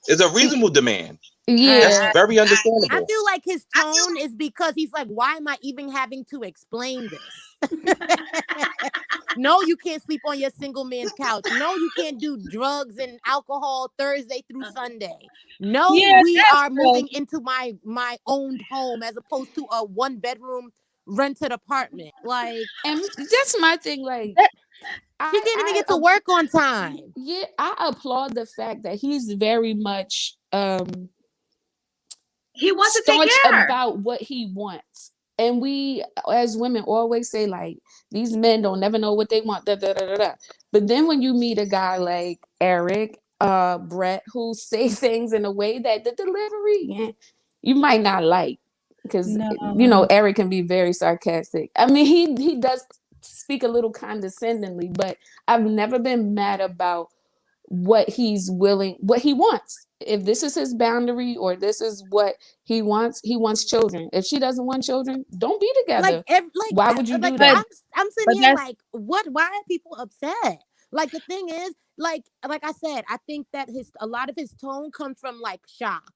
It's a reasonable demand. Yeah. That's very understandable. I feel like his tone is because he's like, why am I even having to explain this? No, you can't sleep on your single man's couch. No, you can't do drugs and alcohol Thursday through Sunday. No, Yeah, we that's are true. moving into my owned home as opposed to a 1-bedroom rented apartment. Like, And that's my thing. Like, she didn't even get to work on time. Yeah, I applaud the fact that he's very much He wants to take staunch care of her. about what he wants. And we as women always say, like, these men don't never know what they want. Da, da, da, da, da. But then when you meet a guy like Eric, Brett, who say things in a way that the delivery you might not like, because Eric can be very sarcastic. I mean, he does speak a little condescendingly, but I've never been mad about what he wants. If this is his boundary or this is what he wants children. If she doesn't want children, don't be together. Why would you do that? I'm sitting here like, what? Why are people upset? Like, the thing is, like I said, I think that a lot of his tone comes from like shock.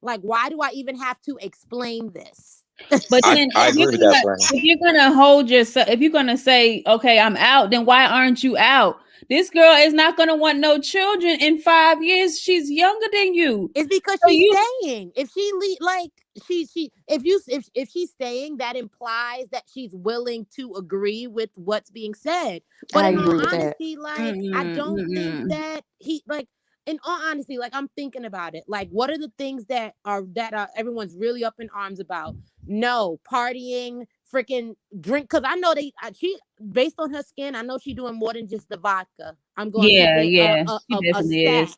Like, why do I even have to explain this? But then I agree with that, Franny. if you're gonna hold yourself, if you're gonna say, okay, I'm out, then why aren't you out? This girl is not gonna want no children in 5 years. She's younger than you. It's because she's staying. If if she's staying, that implies that she's willing to agree with what's being said. But in all honesty, like, I don't think that in all honesty, like, I'm thinking about it. Like, what are the things that are everyone's really up in arms about? No, partying, freaking drink. Because I know she, based on her skin, I know she's doing more than just the vodka. I'm going a stack,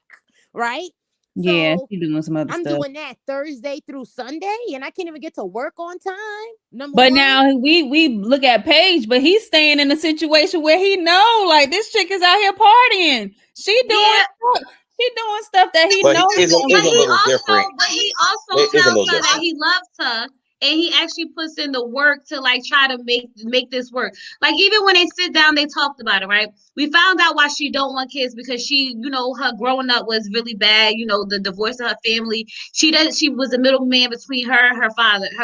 right? Yeah, So she's doing some other I'm stuff. doing that Thursday through Sunday, and I can't even get to work on time. But now we look at Paige, but he's staying in a situation where he know, like, this chick is out here partying. She doing stuff that he knows. It is a little different. But he also tells her that he loves her, and he actually puts in the work to like try to make this work. Like, even when they sit down, they talked about it, right? We found out why she don't want kids, because she, her growing up was really bad. The divorce of her family. She was the middleman between her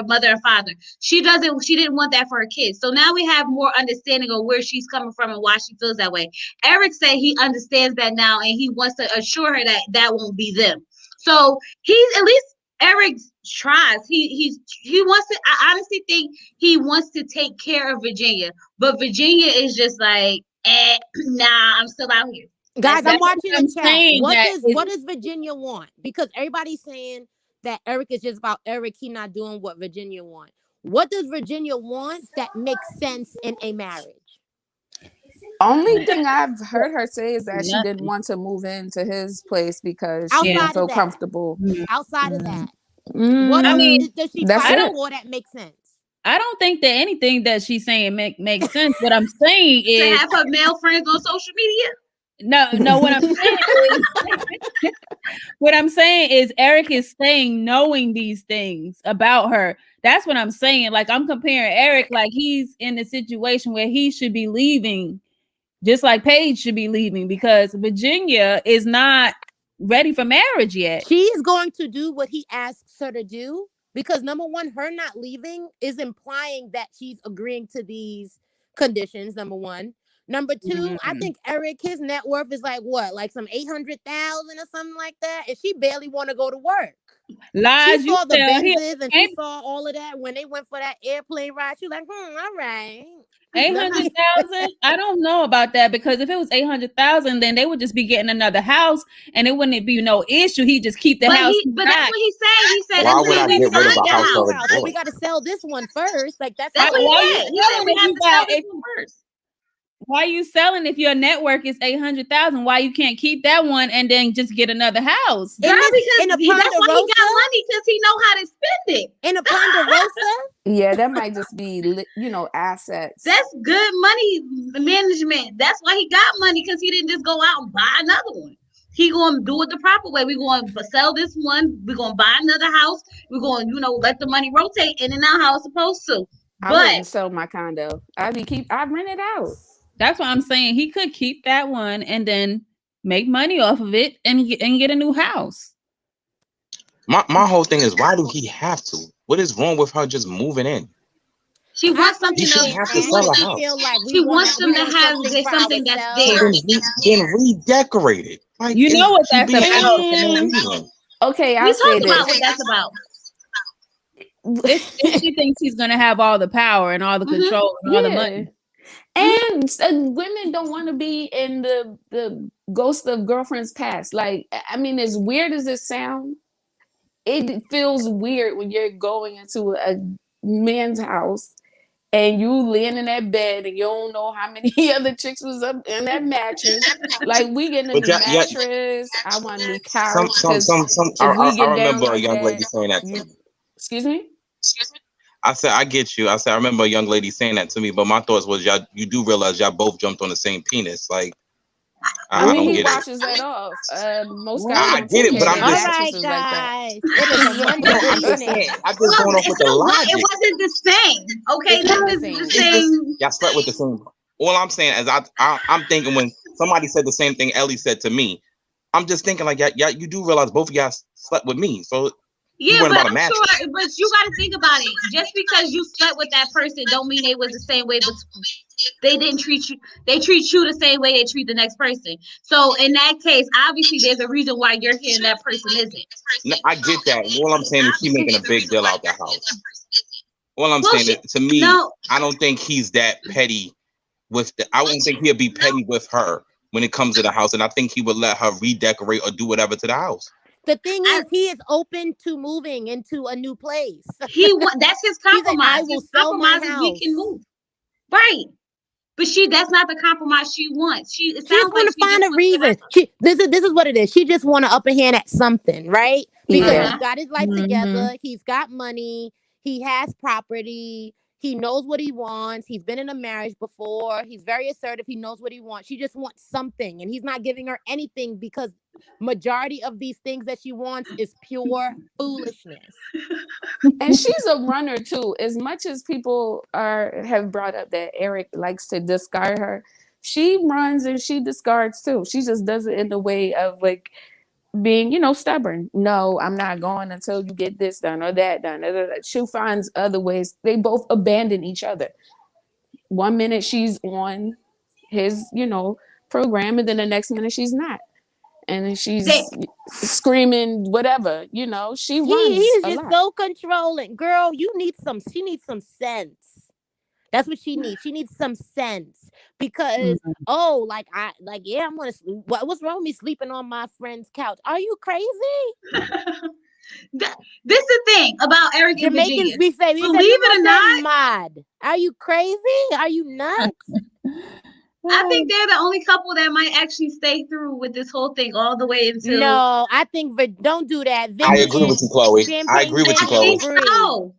mother and father. She didn't want that for her kids. So now we have more understanding of where she's coming from and why she feels that way. Eric said he understands that now, and he wants to assure her that that won't be them. So he's, at least Eric tries. He wants to. I honestly think he wants to take care of Virginia, but Virginia is just like, nah, I'm still out here. Guys, I'm watching the chat. What does Virginia want? Because everybody's saying that Eric is just about Eric. He not doing what Virginia wants. What does Virginia want that makes sense in a marriage? Only thing I've heard her say is that she didn't want to move into his place because she didn't feel comfortable. Outside of that, what does she fight for that makes sense? I don't think that anything that she's saying makes sense. What I'm saying is to have her male friends on social media. No, what I'm saying is Eric is staying knowing these things about her. That's what I'm saying. Like, I'm comparing Eric, like he's in a situation where he should be leaving, just like Paige should be leaving, because Virginia is not ready for marriage yet. She is going to do what he asks her to do, because number one, her not leaving is implying that she's agreeing to these conditions. Number one. Number two, I think Eric, his net worth is like what, like some 800,000 or something like that, and she barely want to go to work. Lies, she you saw the tell. Benzes and she saw all of that when they went for that airplane ride. She was like, all right. 800,000? I don't know about that, because if it was 800,000, then they would just be getting another house, and it wouldn't be no issue. He just keep the house. But that's what he said. He said, why would I get rid of a house? We got to sell this one first. Like that's what he said. He said we have to sell this one first. Why are you selling if your network is 800,000? Why you can't keep that one and then just get another house? Girl, because that's why he got money, because he know how to spend it. In a Ponderosa? Yeah, that might just be, assets. That's good money management. That's why he got money, because he didn't just go out and buy another one. He gonna do it the proper way. We're going to sell this one. We're gonna buy another house. We're going, let the money rotate in and out how it's supposed to. I wouldn't sell my condo. I rent it out. That's what I'm saying. He could keep that one and then make money off of it and get a new house. My whole thing is, why do he have to? What is wrong with her just moving in? She wants something else. She wants them to have something that's there. Then redecorate it. Like, you know what that's about. Okay, I'll say this. About what that's about. If she thinks he's gonna have all the power and all the control and all the money. And women don't want to be in the ghost of girlfriend's past. Like, I mean, as weird as it sounds, it feels weird when you're going into a man's house and you laying in that bed and you don't know how many other chicks was up in that mattress. Like, we getting a new mattress. I want a new couch. I remember a young lady saying that to me. Excuse me? I said, I get you. I said, I remember a young lady saying that to me, but my thoughts was, you do realize y'all both jumped on the same penis. Like, I don't get it. He washes that off. Most guys I get it, but I'm just... All right, guys. I'm just going off with the logic. It wasn't the same. Okay, that was the same. Y'all slept with the same. All I'm saying is, I'm thinking when somebody said the same thing Ellie said to me, I'm just thinking like, yeah, you do realize both of y'all slept with me, so. Yeah, but I'm sure, but you got to think about it. Just because you slept with that person don't mean they was the same way, but they didn't treat you. They treat you the same way they treat the next person. So in that case, obviously there's a reason why you're here and that person isn't. No, I get that. All I'm saying is she's making a big deal out the house. All I'm saying is, to me, I don't think he's that petty I wouldn't think he'll be petty with her when it comes to the house. And I think he would let her redecorate or do whatever to the house. The thing is, he is open to moving into a new place. That's his compromise. His compromise is he can move. Right. But that's not the compromise she wants. She just want to find a reason. This is what it is. She just want an upper hand at something, right? Because he's got his life together. He's got money. He has property. He knows what he wants. He's been in a marriage before. He's very assertive. He knows what he wants. She just wants something, and he's not giving her anything because majority of these things that she wants is pure foolishness. And she's a runner too. As much as people have brought up that Eric likes to discard her, she runs and she discards too. She just does it in the way of like being, stubborn. No, I'm not going until you get this done or that done. She finds other ways. They both abandon each other. 1 minute she's on his, program, and then the next minute she's not. And then she's screaming whatever, she runs. He's just so controlling. Girl, she needs some sense. That's what she needs. She needs some sense because, I'm gonna sleep. What's wrong with me sleeping on my friend's couch? Are you crazy? This is the thing about Eric and Virginia. Believe it or not, mad. Are you crazy? Are you nuts? I think they're the only couple that might actually stay through with this whole thing all the way until. No, I think don't do that. I agree with you, Chloe. I agree with you, Chloe.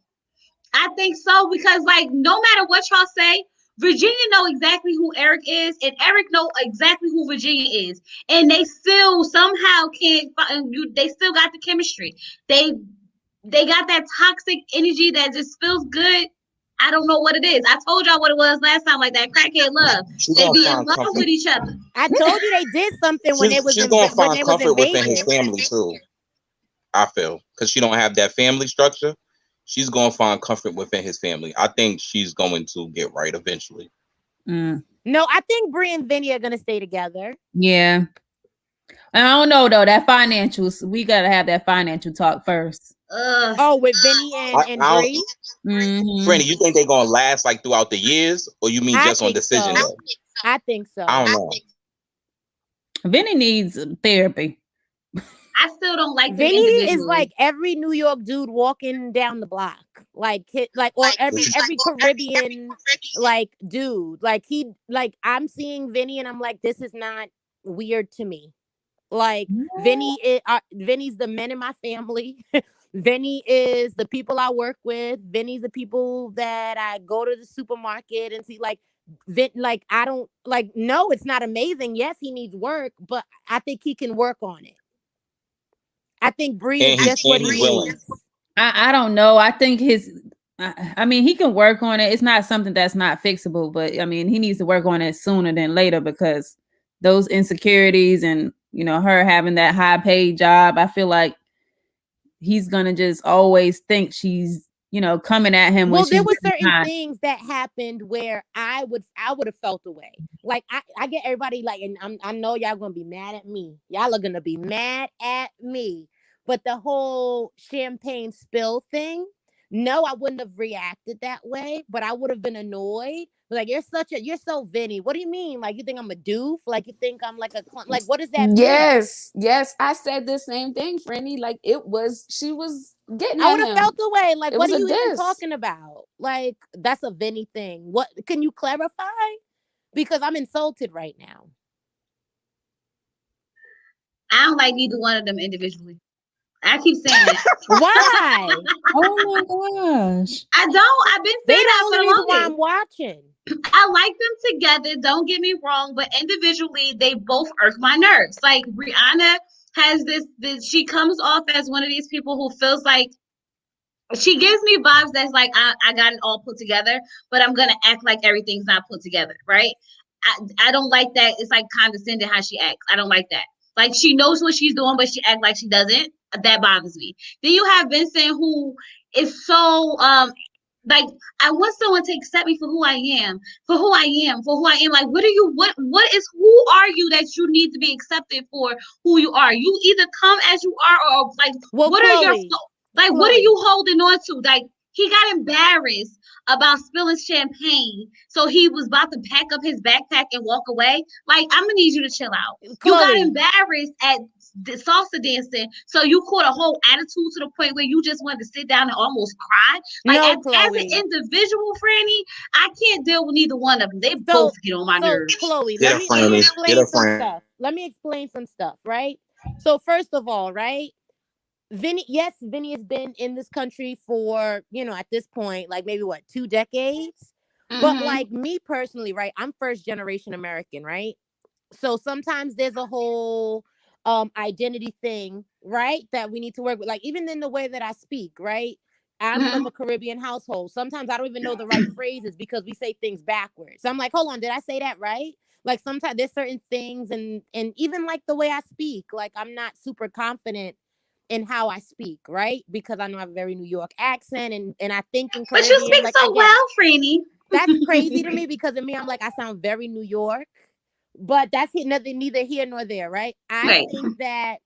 I think so because, no matter what y'all say, Virginia know exactly who Eric is, and Eric know exactly who Virginia is, and they still somehow can't find you. They still got the chemistry. They got that toxic energy that just feels good. I don't know what it is. I told y'all what it was last time, like that crackhead love. She They gonna be in find love comfort. with each other. I told you they did something when they was She's in gonna when find they was in comfort within his Vegas. family too. I feel because she don't have that family structure. She's gonna find comfort within his family. I think she's going to get right eventually. Mm, No, I think Brie and Vinny are gonna stay together. yeah. I don't know though. That financials, we gotta have that financial talk first. Oh, with Vinny and I don't, Brie? Mhm. Franny, you think they're gonna last like throughout the years, or you mean I just on think decision so. day? I think so. I don't know. Vinny needs therapy. I still don't like them Vinny is individually. like every New York dude walking down the block, or every Caribbean like dude. Like I'm seeing Vinny and I'm like, this is not weird to me. Like Vinny's the men in my family. Vinny is the people I work with. Vinny's the people that I go to the supermarket and see. Like I don't like. No, it's not amazing. Yes, he needs work, but I think he can work on it. I think Bree is just what he willing. needs. I don't know. I think I mean, he can work on it. It's not something that's not fixable, but I mean, he needs to work on it sooner than later because those insecurities and, her having that high paid job, I feel like he's going to just always think she's, coming at him. Well, when there she's were certain high. things that happened where I would have felt away. Like I get everybody like, and I know y'all gonna be mad at me. Y'all are gonna be mad at me. But the whole champagne spill thing, no, I wouldn't have reacted that way. But I would have been annoyed. Like you're so Vinny. What do you mean? Like you think I'm a doof? Like you think I'm like like what does that mean? Yes, I said the same thing, Franny. Like she was getting I at would have him. felt away. Like, It what was are a you even diss. talking about? Like, that's a Vinny thing. What can you clarify? Because I'm insulted right now. I don't like either one of them individually. I keep saying that. Why? Oh my gosh. I don't. I've been They saying the that for only the reason why longest. I'm watching. I like them together. Don't get me wrong, but individually, they both irk my nerves. Like Rihanna has this. She comes off as one of these people who feels like she gives me vibes that's like I got it all put together, but I'm gonna act like everything's not put together, right? I don't like that. It's like condescending how she acts. I don't like that. Like she knows what she's doing, but she acts like she doesn't. That bothers me. Then you have Vincent, who is so like I want someone to accept me for who I am, for who I am, for who I am. Like, who are you that you need to be accepted for who you are? You either come as you are, or like, Well, what Chloe, are your like? What are you holding on to? Like, he got embarrassed about spilling champagne, so he was about to pack up his backpack and walk away. Like, I'm gonna need you to chill out. Chloe. You got embarrassed at the salsa dancing, so you caught a whole attitude to the point where you just wanted to sit down and almost cry. Like, no, as an individual, Franny, I can't deal with neither one of them. They both get on my nerves. Chloe, Get let me explain some friend. stuff. Let me explain some stuff, right? So first of all, right? Vinny has been in this country for, at this point, like maybe 2 decades. Mm-hmm. But like me personally, right? I'm first generation American, right? So sometimes there's a whole identity thing, right? That we need to work with. Like even in the way that I speak, right? I'm from a Caribbean household. Sometimes I don't even know the right phrases because we say things backwards. So I'm like, hold on, did I say that right? Like sometimes there's certain things and even like the way I speak, like I'm not super confident in how I speak, right? Because I know I have a very New York accent and I think in Caribbean. But you speak so well, Franny. That's crazy to me because of me, I'm like, I sound very New York. But that's neither here nor there, right? I think that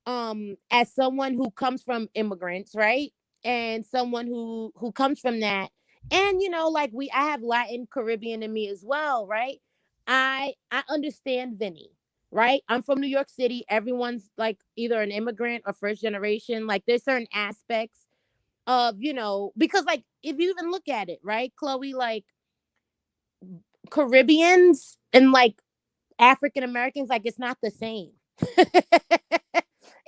as someone who comes from immigrants, right? And someone who comes from that, and like I have Latin Caribbean in me as well, right? I understand Vinny, right? I'm from New York City. Everyone's like either an immigrant or first generation. Like there's certain aspects of, because like if you even look at it, right, Chloe, like Caribbeans and like African Americans, like it's not the same.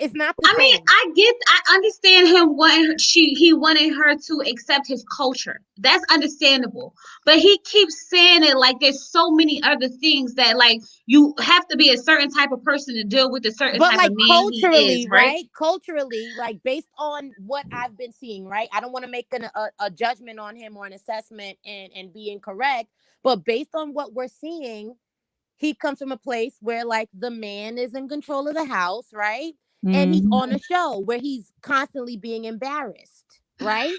It's not the I mean, same. I understand him wanting he wanted her to accept his culture. That's understandable. But he keeps saying it like there's so many other things that like you have to be a certain type of person to deal with a certain But type of like man he is, culturally, right? right? Culturally, like based on what I've been seeing, right? I don't want to make a judgment on him or an assessment and be incorrect, but based on what we're seeing, he comes from a place where like the man is in control of the house, right? And he's Mhm. on a show where he's constantly being embarrassed, right?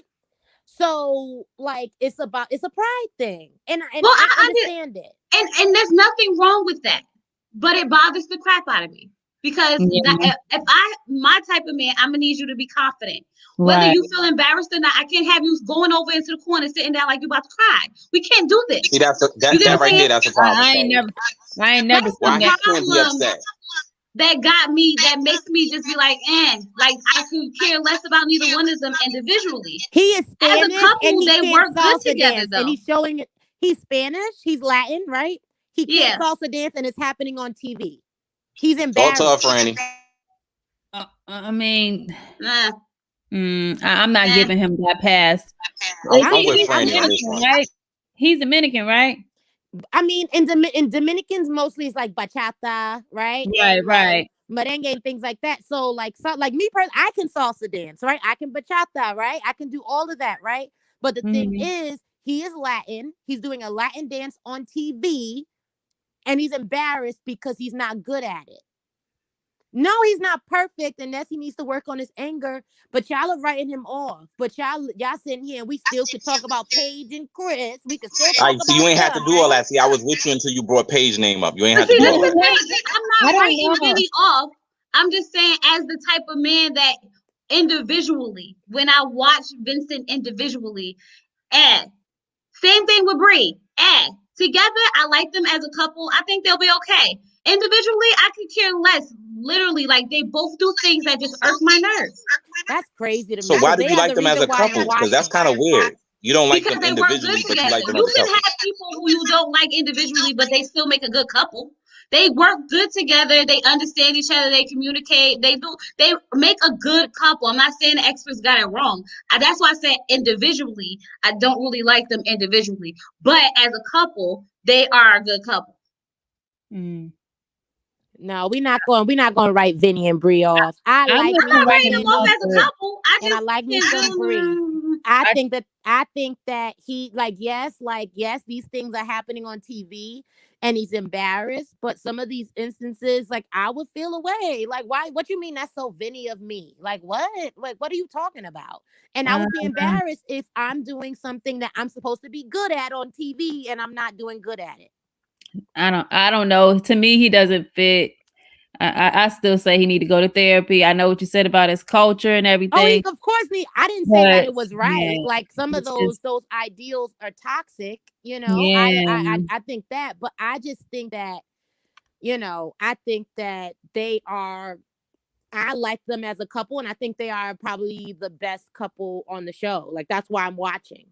So like it's a pride thing. And Well, I understand it. and there's nothing wrong with that, but it bothers the crap out of me because Yeah, if I my type of man, I'm gonna need you to be confident. Whether right. you feel embarrassed or not, I can't have you going over into the corner sitting down like you're about to cry. We can't do this. See, You get that what I'm right there. saying? That's a problem, I Charlie. ain't never That's the seen Why that. he can't be problem upset? that got me, that makes me just be like, like I could care less about neither one of them individually. He is As a Spanish and couple, he they can't work good salsa together dance. And though. he's showing it. He's Spanish. He's Latin, right? He can't Yeah. salsa dance and it's happening on TV. He's Talk to her, embarrassed. Franny. I mean, Nah. I'm not Nah. giving him that pass. I'm with He's Franny on this Dominican, one. right? He's Dominican, right? I mean, in Dominicans, mostly it's like bachata, right? Right, And right. like merengue and things like that. So like me personally, I can salsa dance, right? I can bachata, right? I can do all of that, right? But the thing Mhm. is, he is Latin. He's doing a Latin dance on TV, and he's embarrassed because he's not good at it. No, he's not perfect, and yes, he needs to work on his anger. But y'all are writing him off. But y'all sitting here, and we still could talk about Paige and Chris. We could still All talk right, so about you ain't have to them, do all right? that. See, I was with you until you brought Paige name up. You ain't But have to see, do that's all the that. thing. I'm I not don't writing know. Vinny off. I'm just saying, as the type of man that individually, when I watch Vincent individually, and same thing with Bree, and together, I like them as a couple. I think they'll be okay. Individually, I could care less. Literally, like they both do things that just irk my nerves That's crazy to me So why because do they you are like the them as reason a why I'm couple? Because that's watching. kind of weird. You don't like because them they work good individually, but you together. like them You as a can couple. have people who you don't like individually, but they still make a good couple. They work good together. They understand each other. They communicate. They make a good couple. I'm not saying the experts got it wrong. That's why I said individually, I don't really like them individually. But as a couple, they are a good couple. Mm. No, we're not going to write Vinny and Bree off. I I'm like not I'm me not gonna some write writing them him off Vinny, off, as a but couple. I and I just like me can't some Bree. do. I I, think that he yes, these things are happening on TV and he's embarrassed, but some of these instances, like I would feel away. Like, why? What you mean that's so Vinny of me? Like what? Like what are you talking about? And I uh, would be embarrassed if I'm doing something that I'm supposed to be good at on TV and I'm not doing good at it. I don't know. To me, he doesn't fit. I still say he need to go to therapy. I know what you said about his culture and Oh, he everything, of course I didn't say that but it was yeah, right. Like some of it's just those ideals are toxic, you know. yeah. I think that, but I just think that, I think that I like them as a couple, and I think they are probably the best couple on the show. Like that's why I'm watching.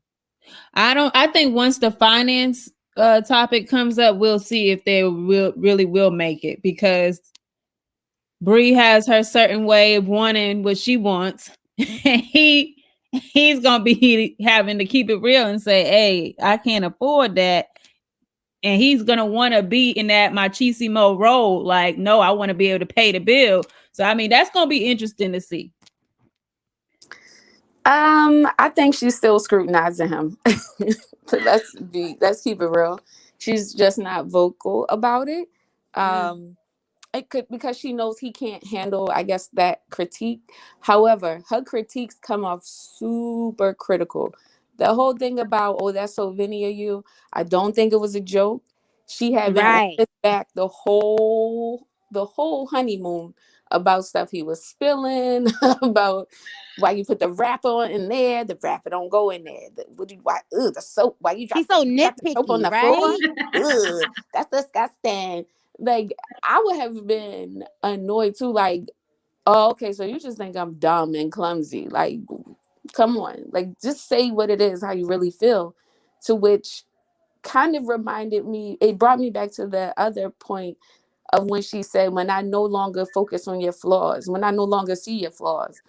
I think once the finance topic comes up, we'll see if they really will make it, because Bree has her certain way of wanting what she wants. He's gonna be having to keep it real and say, hey, I can't afford that. And he's gonna want to be in that machismo role. Like, no, I want to be able to pay the bill. So I mean, that's gonna be interesting to see. I think she's still scrutinizing him. Let's keep it real. She's just not vocal about it. It could, because she knows he can't handle, I guess, that critique. However, her critiques come off super critical. The whole thing about, oh, that's so Vinny of you, I don't think it was a joke. She had been on Right. his back the whole honeymoon about stuff he was spilling, about why you put the wrapper on in there, the wrapper don't go in there. The soap, why you She's so drop the soap on nitpicky, the floor? right? Ugh, that's disgusting. Like, I would have been annoyed too. Like, oh, okay, so you just think I'm dumb and clumsy. Like, come on. Like, just say what it is, how you really feel. To which kind of reminded me, it brought me back to the other point of when she said, when I no longer focus on your flaws, when I no longer see your flaws.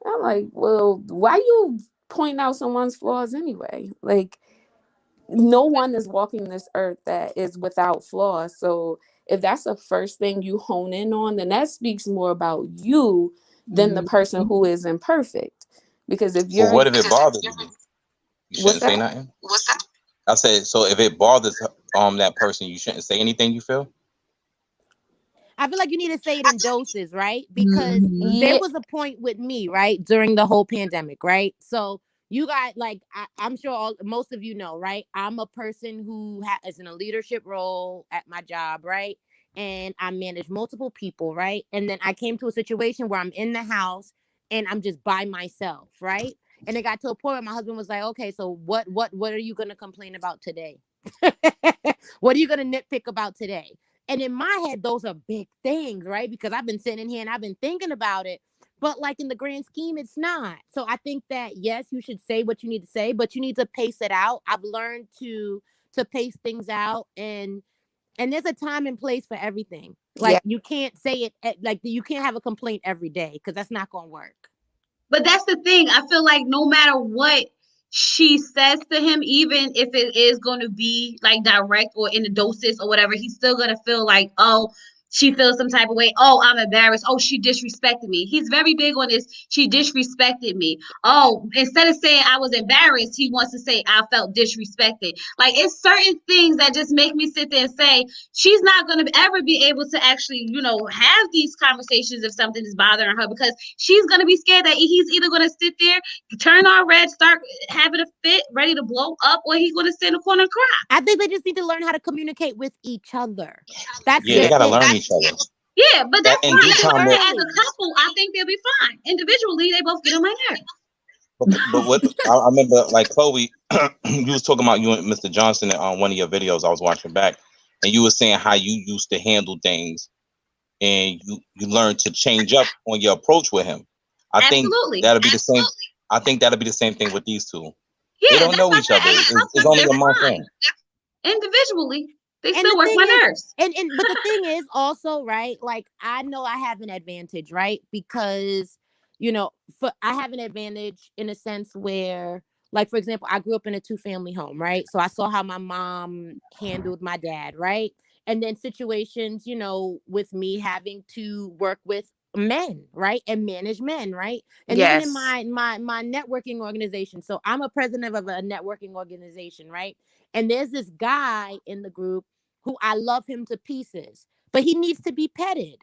I'm like, well, why you point out someone's flaws anyway? Like, no one is walking this earth that is without flaws. So if that's the first thing you hone in on, then that speaks more about you than the person who is imperfect. Because if you're, But what if it bothers you? You what's shouldn't say that? nothing. I said, so if it bothers that person, you shouldn't say anything. You feel? I feel like you need to say it in doses, right? Because there Yeah, was a point with me, right, during the whole pandemic, right? So you got like I'm sure most of you know, right? I'm a person who is in a leadership role at my job, right? And I manage multiple people, right? And then I came to a situation where I'm in the house and I'm just by myself, right? And it got to a point where my husband was like, "Okay, so what are you gonna complain about today? What are you gonna nitpick about today?" And in my head, those are big things, right? Because I've been sitting here and I've been thinking about it. But like in the grand scheme, it's not. So I think that yes, you should say what you need to say, but you need to pace it out. I've learned to pace things out, and there's a time and place for everything. Like yeah, you can't say it like you can't have a complaint every day because that's not gonna work. But that's the thing. I feel like no matter what she says to him, even if it is going to be like direct or in the doses or whatever, he's still going to feel like, oh, she feels some type of way. Oh, I'm embarrassed. Oh, she disrespected me. He's very big on this. She disrespected me. Oh, instead of saying I was embarrassed, he wants to say I felt disrespected. Like it's certain things that just make me sit there and say she's not going to ever be able to actually, have these conversations if something is bothering her because she's going to be scared that he's either going to sit there, turn on red, start having a fit, ready to blow up, or he's going to sit in the corner and cry. I think they just need to learn how to communicate with each other. That's Yeah, the they gotta thing. learn each other. Yeah, but That that's in fine. due If they time, learn it as a couple, I think they'll be fine. Individually, they both get on my nerves. but what I remember, like Chloe, you was talking about you and Mr. Johnson on one of your videos I was watching back, and you were saying how you used to handle things, and you learned to change up on your approach with him. I think Absolutely. that'll be the same. I think that'll be the same thing with these two. Yeah, They don't that's know why I each said other. as a It's couple, only they're a month fine. in. Individually, they And still the work thing my is, nerves. but the thing is also, right? Like I know I have an advantage, right? Because I have an advantage in a sense where, like, for example, I grew up in a 2-family home, right? So I saw how my mom handled my dad, right? And then situations, with me having to work with men, right? And manage men, right? And even in yes, my networking organization. So I'm a president of a networking organization, right? And there's this guy in the group who I love him to pieces, but he needs to be petted,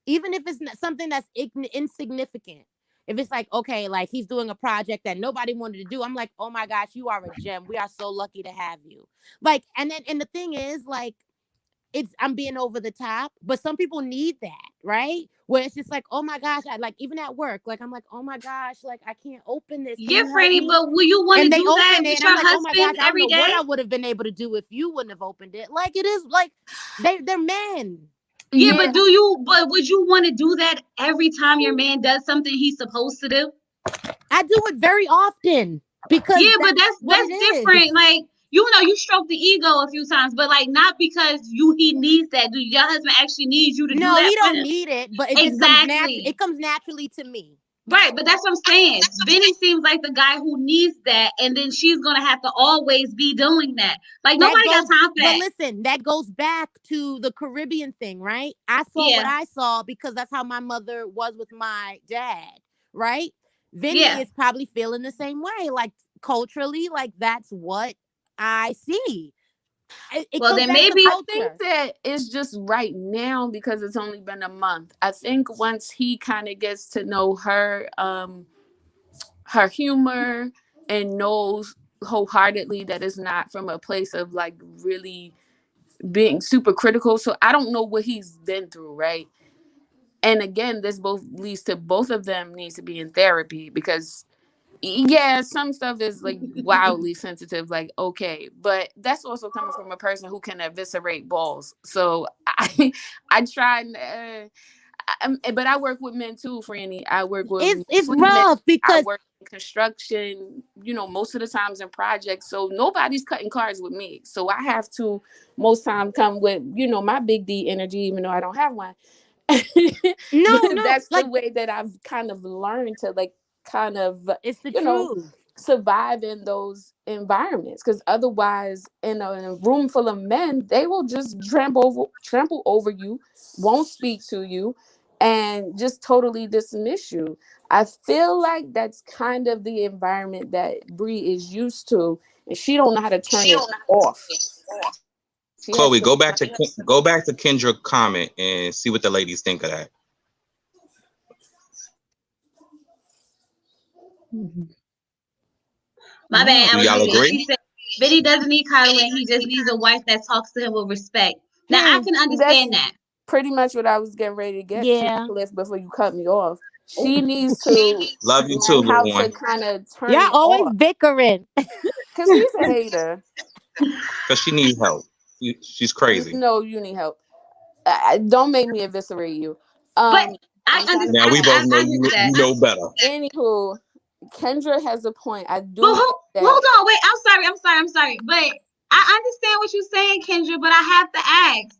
even if it's not something that's insignificant. If it's like, okay, like he's doing a project that nobody wanted to do, I'm like, oh my gosh, you are a gem. We are so lucky to have you. Like, and the thing is, like, I'm being over the top, but some people need that, right? Where it's just like, oh my gosh, like even at work, like I'm like, oh my gosh, like I can't open this. Can Yeah, you help Franny, me? but will you want to And they do that open it, with and I'm your like, oh my gosh, husband I don't every know what day? I would have been able to do if you wouldn't have opened it. Like it is like they're men. Yeah, yeah. but would you want to do that every time your man does something he's supposed to do? I do it very often because Yeah, but that's what it that's is. different. Like, you stroke the ego a few times, but like not because he needs that. Do your husband actually needs you to do No, that he for don't him? need it, but it just comes natural. Exactly. It comes naturally to me. Right, but that's what I'm saying. Vinny seems like the guy who needs that, and then she's gonna have to always be doing that. Like That nobody got goes, time for but that. listen, that goes back to the Caribbean thing, right? I saw what Yeah, I saw because that's how my mother was with my dad, right? Vinny yeah. is probably feeling the same way. Like culturally, like that's what I see. It Well, comes then back to maybe I think culture. that it's just right now because it's only been a month. I think once he kind of gets to know her humor and knows wholeheartedly that it's not from a place of like really being super critical. So I don't know what he's been through, right? And again, this both leads to both of them needs to be in therapy because yeah, some stuff is like wildly sensitive, like okay, but that's also coming from a person who can eviscerate balls. So I try But I work with men too, Franny. I work with It's mostly men. rough I because work in construction, most of the times in projects. So nobody's cutting cards with me. So I have to most times come with, my big D energy, even though I don't have one. no, That's like the way that I've kind of learned to it's the truth. survive in those environments, because otherwise in a room full of men, they will just trample over you, won't speak to you, and just totally dismiss you. I feel like that's kind of the environment that Bree is used to, and she don't know how to turn it off. She has Chloe, to go back to Kendra's comment and see what the ladies think of that. My bad. I Do was y'all muted. agree? She said Vinny doesn't need coddling. He just needs a wife that talks to him with respect. Now I can understand that. Pretty much what I was getting ready to get Yeah. to, Cliff, before you cut me off. She needs to Love you too, learn how little to one. kind of turn Y'all it always off. bickering. Because he's a hater. Because she needs help. She's crazy. No, you need help. Don't make me eviscerate you. But I I'm trying understand. to- Now we both know I agree with that. you know better. Anywho, Kendra has a point. I do. But think that- hold on, wait. I'm sorry. But I understand what you're saying, Kendra. But I have to ask: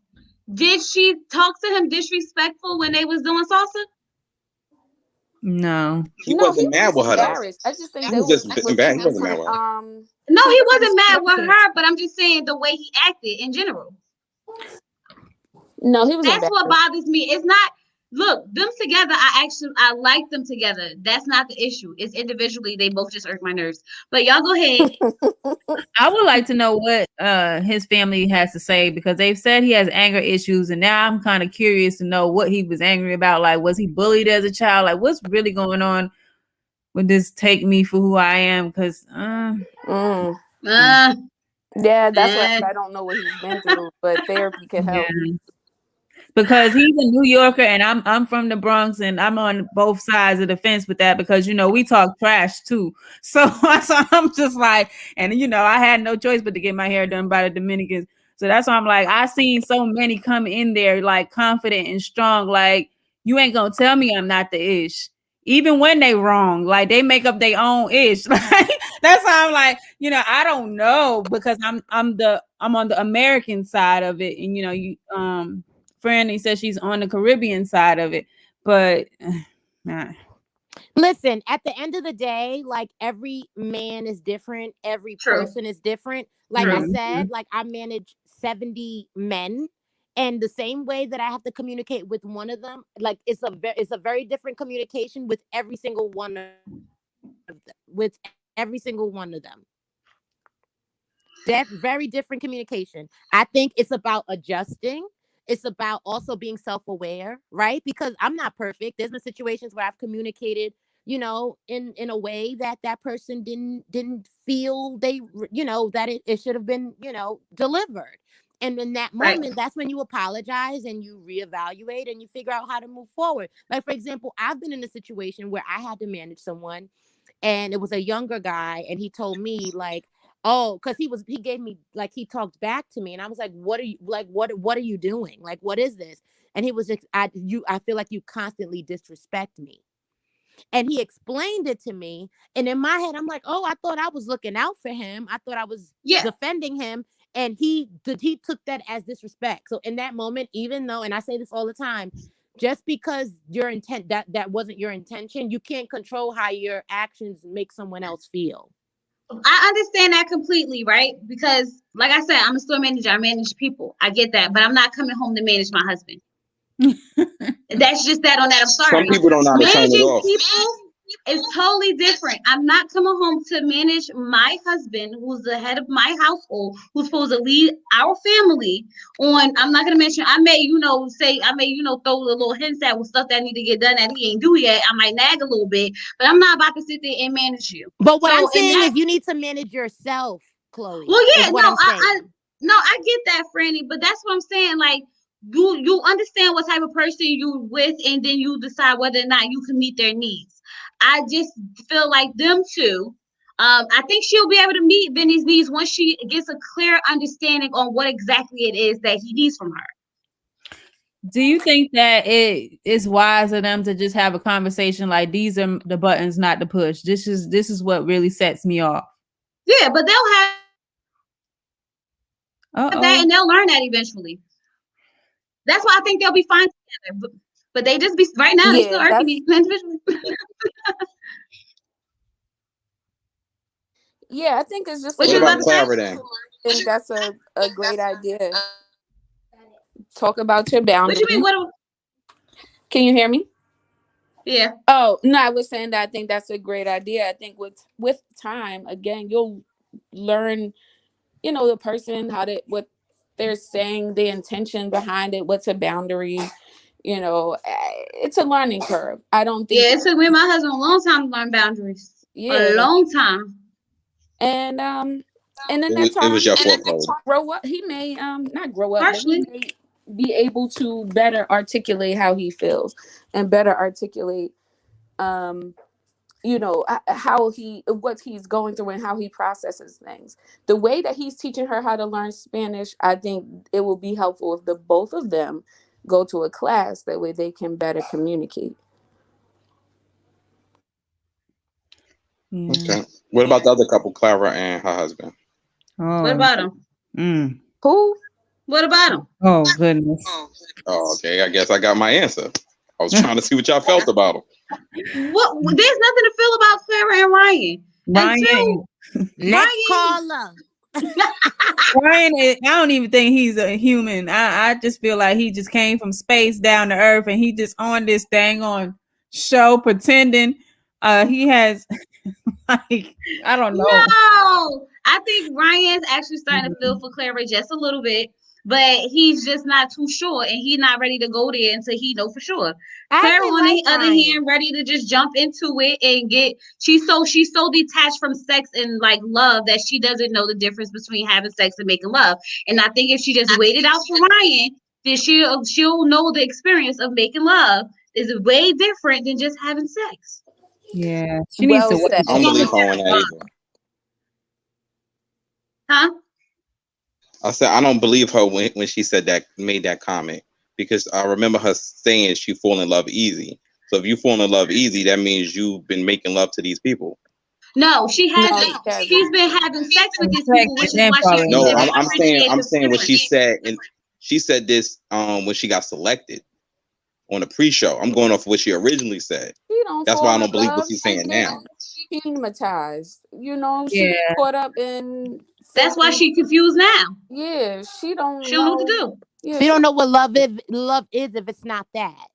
did she talk to him disrespectful when they was doing salsa? No. He wasn't mad with her though. embarrassed. I just think He there was just was bad. He wasn't mad different, with her. No, he different wasn't mad with situations. her. But I'm just saying the way he acted in general. No, he was That's embarrassed. what bothers me. It's not. Look, them together. I like them together. That's not the issue. It's individually they both just irk my nerves. But y'all go ahead. I would like to know what his family has to say, because they've said he has anger issues, and now I'm kind of curious to know what he was angry about. Like, was he bullied as a child? Like, what's really going on with this take me for who I am? Because yeah, that's why I don't know what he's been through, but therapy can help. Yeah. Because he's a New Yorker and I'm from the Bronx, and I'm on both sides of the fence with that, because we talk trash too. So I'm just like, and I had no choice but to get my hair done by the Dominicans. So that's why I'm like, I seen so many come in there like confident and strong, like, you ain't gonna tell me I'm not the ish. Even when they wrong, like they make up their own ish. Like that's why I'm like, I don't know, because I'm on the American side of it, and Franny says she's on the Caribbean side of it, but nah. Listen, at the end of the day, like, every man is different, every person is different. Like I said, like, I manage 70 men, and the same way that I have to communicate with one of them, like, it's a very different communication with every single one of them. That's very different communication. I think it's about adjusting. It's about also being self-aware, right? Because I'm not perfect. There's been situations where I've communicated, in a way that person didn't feel that it should have been, delivered. And in that moment, that's when you apologize and you reevaluate and you figure out how to move forward. Like, for example, I've been in a situation where I had to manage someone, and it was a younger guy, and he told me, like, oh, because he gave me, like, he talked back to me, and I was like, what are you doing? Like, what is this? And he was just, I feel like you constantly disrespect me. And he explained it to me, and in my head, I'm like, oh, I thought I was looking out for him. I thought I was defending him, and he took that as disrespect. So in that moment, even though, and I say this all the time, just because your intent that wasn't your intention, you can't control how your actions make someone else feel. I understand that completely, right? Because, like I said, I'm a store manager. I manage people. I get that, but I'm not coming home to manage my husband. That's just that on that. I'm sorry. Some people don't know how to turn it Managing off. people is totally different. I'm not coming home to manage my husband, who's the head of my household, who's supposed to lead our family. I'm not gonna mention. I may, throw a little hints at with stuff that need to get done that he ain't do yet. I might nag a little bit, but I'm not about to sit there and manage you. But what I'm saying is, you need to manage yourself, Chloe. Well, yeah, I get that, Franny, but that's what I'm saying. Like, you understand what type of person you with, and then you decide whether or not you can meet their needs. I just feel like them two. I think she'll be able to meet Vinny's needs once she gets a clear understanding on what exactly it is that he needs from her. Do you think that it is wise of them to just have a conversation like these are the buttons not to push? This is what really sets me off. Yeah, but they'll have that Uh-oh. and they'll learn that eventually. That's why I think they'll be fine together. But they just be right now. They still Yeah, irking me individually. yeah, I think it's just What a you What was about about to say? Clara then? I think that's a great idea. Talk about your What you boundaries. mean? What? Can you hear me? Yeah. Oh, no, I was saying that I think that's a great idea. I think with time, again, you'll learn, the person, what they're saying, the intention behind it, what's a boundary, it's a learning curve. I don't think, Yeah, it took me and my husband a long time to learn boundaries. yeah. A long time. And in that It was time, your fault, Chloe. grow up. He may not grow up, but Partially. he may be able to better articulate how he feels and better articulate what he's going through and how he processes things. The way that he's teaching her how to learn Spanish, I think it will be helpful if the both of them go to a class. That way they can better communicate. Yeah. Okay. What about the other couple, Clara and her husband? Oh. What about him? Who? What about him? Oh goodness. Oh, okay. I guess I got my answer. I was trying to see what y'all felt about him. What? There's nothing to feel about Clara and Ryan. Ryan. Next caller. Ryan, I don't even think he's a human. I just feel like he just came from space down to earth, and he just on this dang on show pretending. He has like I don't know. No, I think Ryan's actually starting to feel for Clara just a little bit, but he's just not too sure, and he's not ready to go there until he know for sure. Clara, on the other hand, ready to just jump into it and she's so detached from sex and like love that she doesn't know the difference between having sex and making love. And I think if she just waited out for Ryan, then she'll know the experience of making love is way different than just having sex. Yeah, she needs to. said. I don't believe her on that either. Huh? I said I don't believe her when she made that comment, because I remember her saying she fall in love easy. So if you fall in love easy, that means you've been making love to these people. No, she hasn't. She's been having sex with these people, which is why she. No, I'm saying what she said, and she said this when she got selected on the pre-show. I'm going off what she originally said. That's why I don't believe what she's saying now. Hypnotized, she caught up in. That's why she confused now. Yeah, she don't know what to do. Yeah, she don't know what love is if it's not that.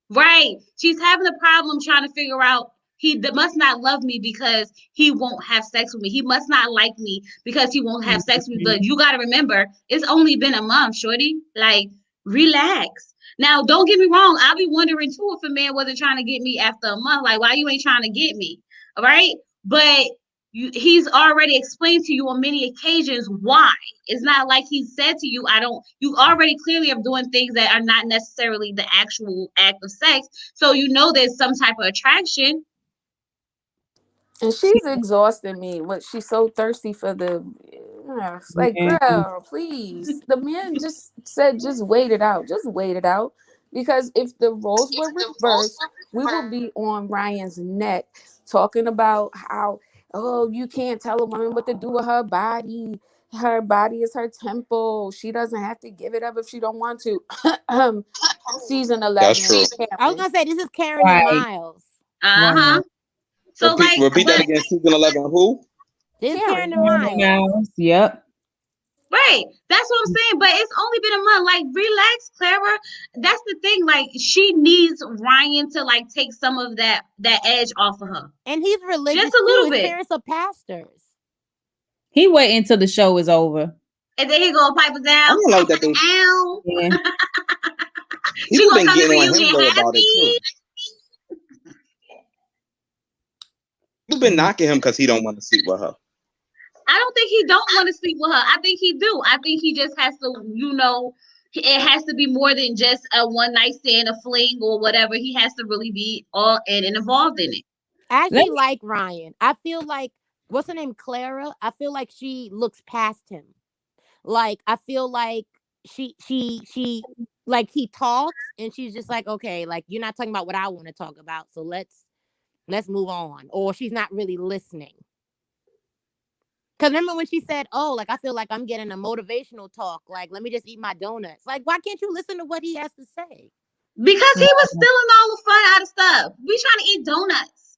Right. She's having a problem trying to figure out he must not love me because he won't have sex with me. He must not like me because he won't have sex with me. But you got to remember, it's only been a month, shorty. Like, relax. Now, don't get me wrong. I'll be wondering too if a man wasn't trying to get me after a month. Like, why you ain't trying to get me? All right. But he's already explained to you on many occasions why. It's not like he said to you, you already clearly are doing things that are not necessarily the actual act of sex. So there's some type of attraction. And she's exhausting me. What she's so thirsty for like, girl, please. The man just said, just wait it out. Just wait it out. Because if the roles were reversed, we will be on Ryan's neck talking about how, you can't tell a woman what to do with her body. Her body is her temple. She doesn't have to give it up if she don't want to. Season 11. That's true. I was gonna say this is Karen and Miles. Uh-huh. So repeat that again. Season 11. Who? This is Karen and Miles. Yep. Right. That's what I'm saying. But it's only been a month. Like, relax, Clara. That's the thing. Like, she needs Ryan to like take some of that edge off of her. And he's religious. Just a little bit. His parents are pastors. He wait until the show is over. And then he gonna pipe it down. I don't like that. Yeah. People been getting on him though about it too. You've been knocking him because he don't want to sleep with her. I don't think he don't want to sleep with her. I think he do. I think he just has to, it has to be more than just a one night stand, a fling or whatever. He has to really be all in and involved in it. I actually like Ryan. I feel like, what's her name? Clara. I feel like she looks past him. Like, I feel like she like he talks and she's just like, okay, like you're not talking about what I want to talk about, so let's move on. Or she's not really listening. Because remember when she said, oh, like I feel like I'm getting a motivational talk, like let me just eat my donuts. Like, why can't you listen to what he has to say? Because he was stealing all the fun out of stuff. We trying to eat donuts.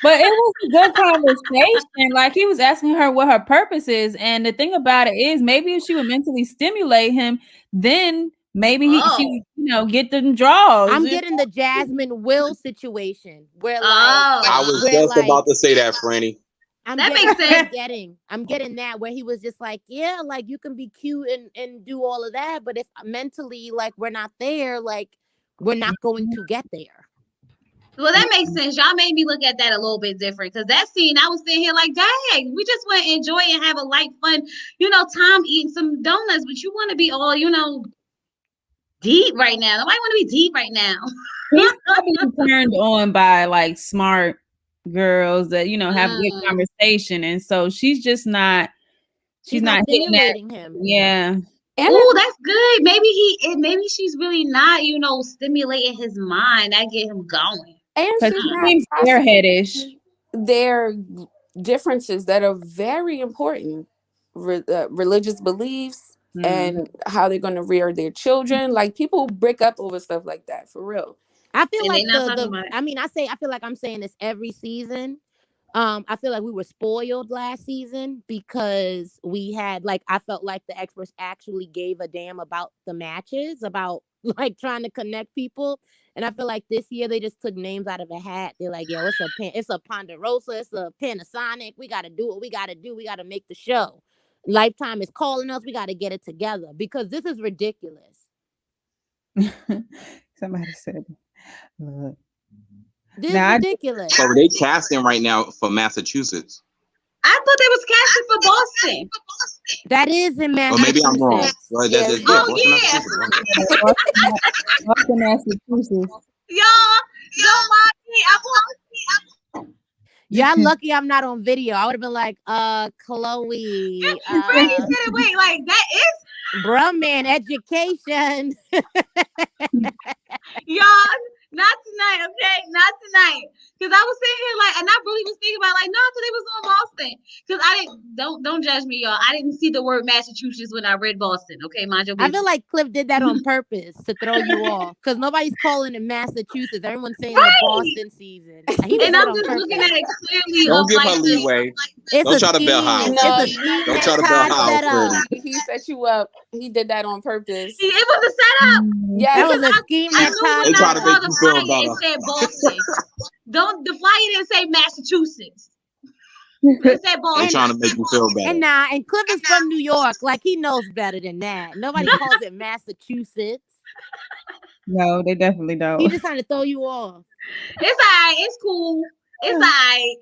But it was a good conversation. Like he was asking her what her purpose is. And the thing about it is maybe if she would mentally stimulate him, then maybe she would, you know, get them draws. I'm getting the Jasmine Will situation where like I was just about to say that, Franny. Makes sense. I'm getting that where he was just like, yeah, like you can be cute and do all of that, but if mentally like we're not there, like we're not going to get there. Well, that makes sense. Y'all made me look at that a little bit different because that scene, I was sitting here like, dang, we just want to enjoy and have a light, fun, you know, time eating some donuts, but you want to be all, you know, deep right now. Nobody want to be deep right now. He's probably turned on by like smart girls that, you know, have good conversation. And so she's just not, she's not stimulating him. Yeah. Oh, that's good. Maybe she's really not, you know, stimulating his mind. That get him going. And she's not airheadish. Their differences that are very important, religious beliefs and how they're going to rear their children. Like people break up over stuff like that for real. I feel like I feel like I'm saying this every season. I feel like we were spoiled last season because we had like I felt like the experts actually gave a damn about the matches, about like trying to connect people. And I feel like this year they just took names out of a hat. They're like, yo, it's a Ponderosa, it's a Panasonic. We got to do what we got to do. We got to make the show. Lifetime is calling us. We got to get it together because this is ridiculous. Somebody said, look. This is ridiculous. So they casting right now for Massachusetts. I thought they was casting for Boston. That is in Massachusetts. Or maybe I'm wrong. Well, Boston, Massachusetts. Y'all, don't mind me. Y'all lucky I'm not on video. I would have been like, Chloe. Wait, like that is bruh man education. Y'all, not tonight, okay? Not tonight. Because I was sitting here like, and I really was thinking about like, no, I thought they was on Boston. Because I didn't, don't judge me, y'all. I didn't see the word Massachusetts when I read Boston, okay? Mind your business. I feel like Cliff did that on purpose to throw you off. Because nobody's calling it Massachusetts. Everyone's saying the Boston season. And I'm just looking at it clearly. Don't give her leeway. Don't try to bell how. Don't try to bell how. He set you up. He did that on purpose. It was a setup. Yeah, it was a scheme. They try to make you feel better. It said Boston. The flyer didn't say Massachusetts. It said Boston. They're trying to make you feel better. And Cliff is from New York. Like he knows better than that. Nobody calls it Massachusetts. No, they definitely don't. He just trying to throw you off. It's all right. It's cool. It's all right.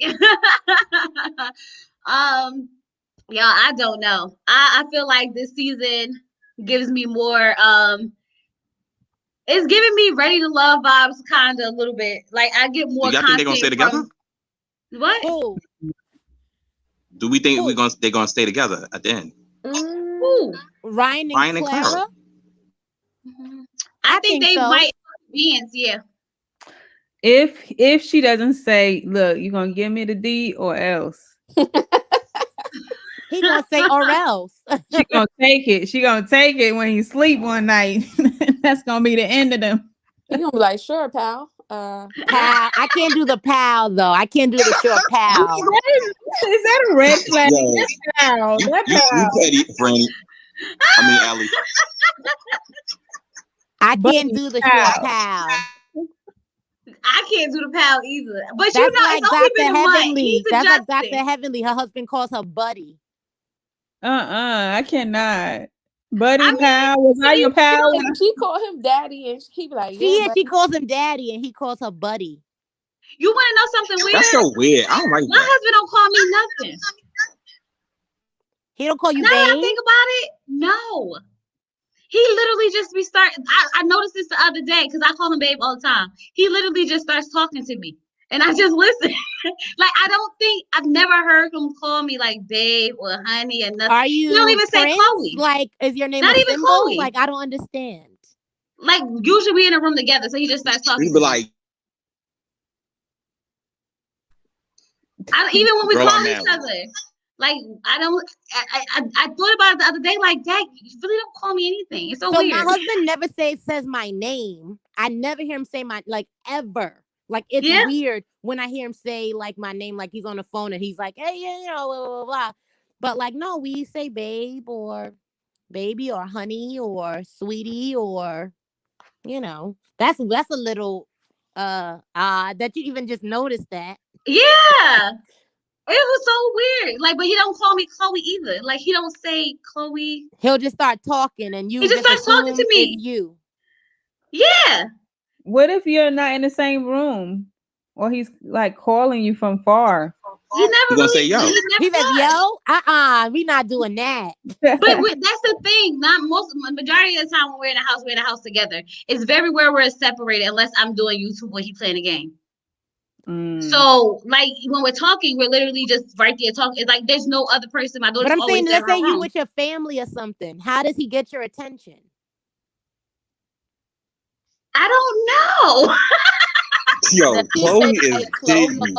Y'all, I don't know. I feel like this season gives me more it's giving me Ready to Love vibes kind of a little bit. Like I get more content. Think they're gonna stay together? What? Ooh. Do we think they're gonna stay together at the end? Ooh. Ryan and Clara? Mm-hmm. I think they might dance, yeah. If she doesn't say, look, you gonna give me the D or else. He gonna say or else. She gonna take it. She gonna take it when he sleep one night. That's gonna be the end of them. He gonna be like, sure, pal. Pal. I can't do the pal though. I can't do the short pal. Is that a red flag? Yeah. Pal. You petty, Franny. I mean, Allie. I can't do the short pal. I can't do the pal either. But that's you know, like it's only been a month. He's that's adjusting. like Dr. Heavenly. Her husband calls her buddy. I cannot. Buddy, pal, was I your pal? She called him daddy, and he be like, she calls him daddy, and he calls her buddy. You want to know something weird? That's so weird. I don't like My husband don't call me nothing. He don't call you now babe? I think about it, no. He literally just I noticed this the other day because I call him babe all the time. He literally just starts talking to me. And I just listen. Like, I've never heard him call me like babe or honey or nothing. Are you? He don't even Prince? say Chloe. Like, is your name not even symbol? Chloe? Like, I don't understand. Like usually we in a room together, so he just starts talking. He'd be like, even when we girl, call I'm each married. other, like I thought about it the other day. Like, Dad, you really don't call me anything. It's so weird. my husband never says my name. I never hear him say my like ever. Like it's Yeah. weird when I hear him say like my name, like he's on the phone and he's like, hey, you know, blah, blah, blah. But like, no, we say babe or baby or honey or sweetie or, you know, that's a little odd that you even just noticed that. Yeah. It was so weird. Like, but he don't call me Chloe either. Like, he don't say Chloe. He'll just start talking and you He just starts talking to assume me. it's you. Yeah. What if you're not in the same room, or he's like calling you from far? He never He gonna say yo. He says, yo, we not doing that. But that's the thing. Majority of the time when we're in a house together. It's very rare we're separated unless I'm doing YouTube or he playing a game. So, like, when we're talking, we're literally just right there talking. It's like there's no other person. My daughter's But I'm always saying, in let's her say you room. with your family or something. How does he get your attention? I don't know. Yo, Chloe is digging.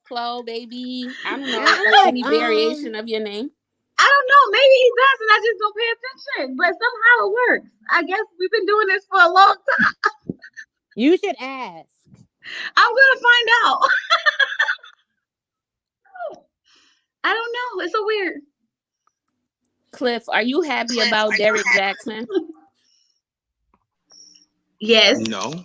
Chloe, baby. I don't know. I'm Like, like, any variation of your name? I don't know. Maybe he does, and I just don't pay attention. But somehow it works. I guess we've been doing this for a long time. You should ask. I'm gonna find out. I don't know. It's so weird. Cliff, are you happy about Derek Jackson? Yes. No.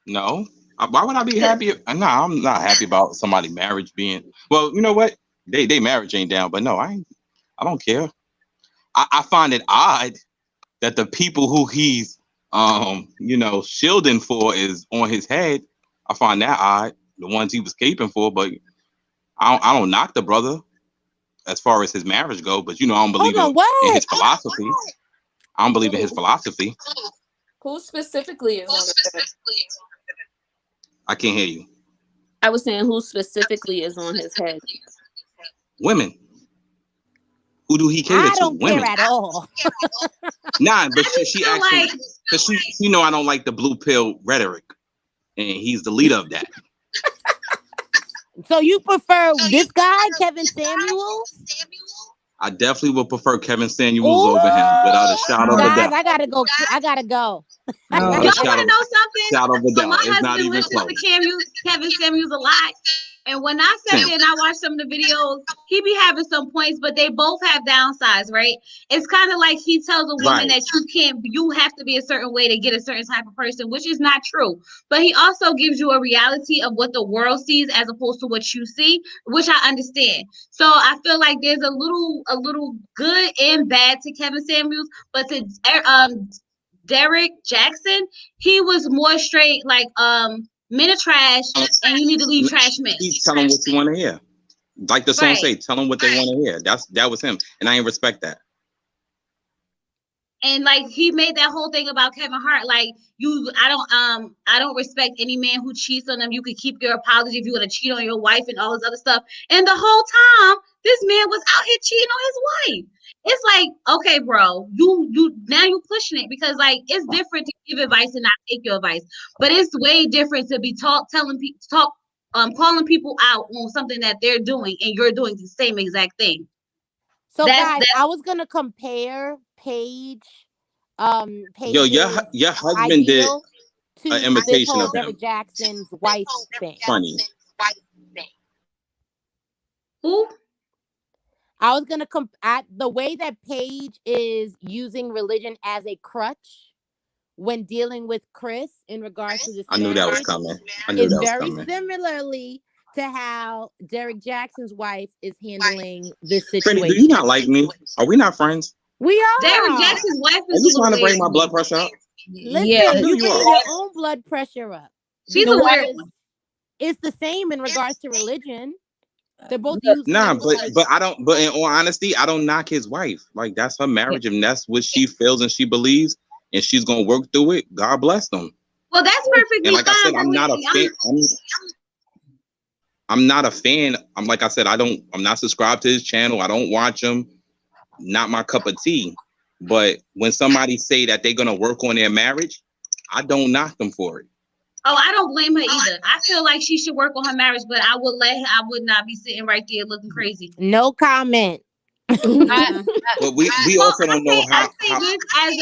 No. Why would I be happy? No, I'm not happy about somebody marriage being. Well, you know what? They marriage ain't down, but no, I don't care. I find it odd that the people who he's shielding for is on his head. I find that odd. The ones he was caping for, but I don't knock the brother as far as his marriage go. But I don't believe in his philosophy. I don't believe in his philosophy. Who specifically is on his head? I can't hear you. I was saying who specifically is on his head. Women. Who do he cater to? I don't Women. care at all. Nah, but she actually, because she I don't like the blue pill rhetoric, and he's the leader of that. So you prefer this guy, Kevin Samuels? I definitely would prefer Kevin Samuels over him, without a shadow of a Guys, doubt. I gotta go. Y'all want to know something? Shadow of a So doubt. my It's not husband even listens close. to Kevin Samuels a lot. And when I sat there and I watched some of the videos, he be having some points, but they both have downsides, right? It's kind of like he tells a woman that you have to be a certain way to get a certain type of person, which is not true. But he also gives you a reality of what the world sees as opposed to what you see, which I understand. So I feel like there's a little good and bad to Kevin Samuels, but to Derek Jackson, he was more straight like men are trash and you need to leave trash men. Tell them what you want to hear. Like the song say, tell them what they want to hear. That was him. And I ain't respect that. And like he made that whole thing about Kevin Hart, like I don't respect any man who cheats on them. You could keep your apology if you want to cheat on your wife and all this other stuff. And the whole time, this man was out here cheating on his wife. It's like, okay, bro, you now you pushing it because like it's different to give advice and not take your advice, but it's way different to be calling people out on something that they're doing and you're doing the same exact thing. So guys, I was gonna compare Paige. Yo, your husband did an imitation of Derek Jackson's wife thing. Funny. Who? I was gonna the way that Paige is using religion as a crutch when dealing with Chris in regards to this. I knew that was coming. It's very similarly to how Derek Jackson's wife is handling this situation. Freddie, do you not like me? Are we not friends? We are. Derek Jackson's wife is. Are you trying to bring my blood pressure up? Listen, you get your own blood pressure up. She's a weird one. It's the same in regards to religion. They're both but I don't. But in all honesty, I don't knock his wife. Like that's her marriage, and that's what she feels and she believes, and she's gonna work through it. God bless them. Well, that's perfectly and like fine. I said, I'm not a fan. I'm not a fan. I'm like I said, I'm not subscribed to his channel. I don't watch him. Not my cup of tea. But when somebody say that they're gonna work on their marriage, I don't knock them for it. Oh, I don't blame her either. I feel like she should work on her marriage, but I would not be sitting right there looking crazy. No comment. But we also don't know how. I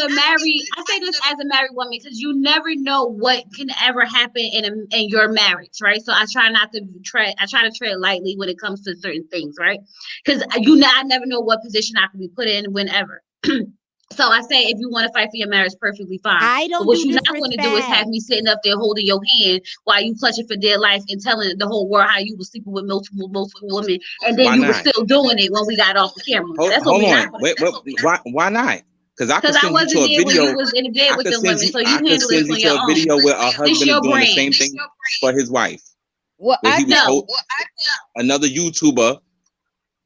say this as a married woman because you never know what can ever happen in your marriage, right? So I try not to tread. I try to tread lightly when it comes to certain things, right? Because I never know what position I could be put in whenever. So I say, if you want to fight for your marriage, perfectly fine. I don't. But what do you're not going to do is have me sitting up there holding your hand while you clutching for dear life and telling the whole world how you were sleeping with multiple women, and then were still doing it when we got off the camera. Hold on. Why not? Because I wasn't there when you was in the bed with the women, so you handle it on your own. A video where a husband is doing the same thing for his wife. Well, I know another YouTuber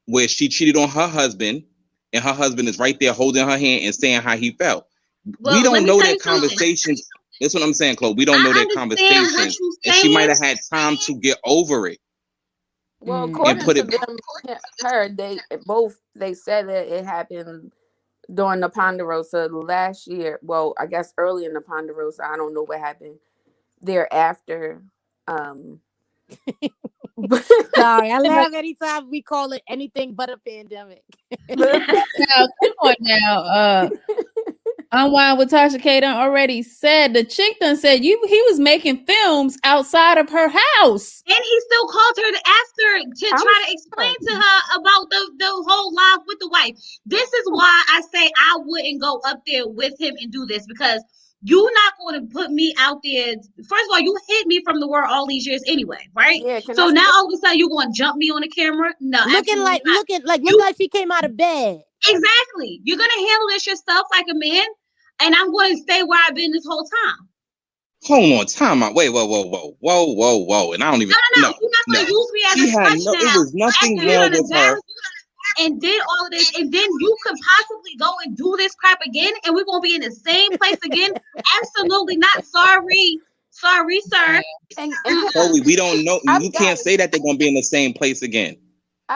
where she cheated on her husband. And her husband is right there holding her hand and saying how he felt. Well, we don't know their conversations. That's what I'm saying, Chloe. We don't know their conversations. And she might have had time to get over it. Well, according to them, they said that it happened during the Ponderosa last year. Well, I guess early in the Ponderosa. I don't know what happened thereafter. Sorry, I laugh anytime we call it anything but a pandemic. Now, come on now. Unwind with Tasha K done already said the chick done said he was making films outside of her house. And he still called her to ask her to try to explain to her about the whole life with the wife. This is why I say I wouldn't go up there with him and do this, because you're not going to put me out there. First of all, you hid me from the world all these years anyway, right? Yeah, so now all of a sudden you're going to jump me on the camera? No, looking like she came out of bed. Exactly. You're going to handle this yourself like a man, and I'm going to stay where I've been this whole time. Hold on, time out. Wait, whoa. And I don't even. No. You're not going to use me as a touchdown. It was nothing wrong with her. And did all of this, and then you could possibly go and do this crap again, and we're gonna be in the same place again. Absolutely not. Sorry, sir. And Chloe, we don't know. You can't say that they're gonna be in the same place again.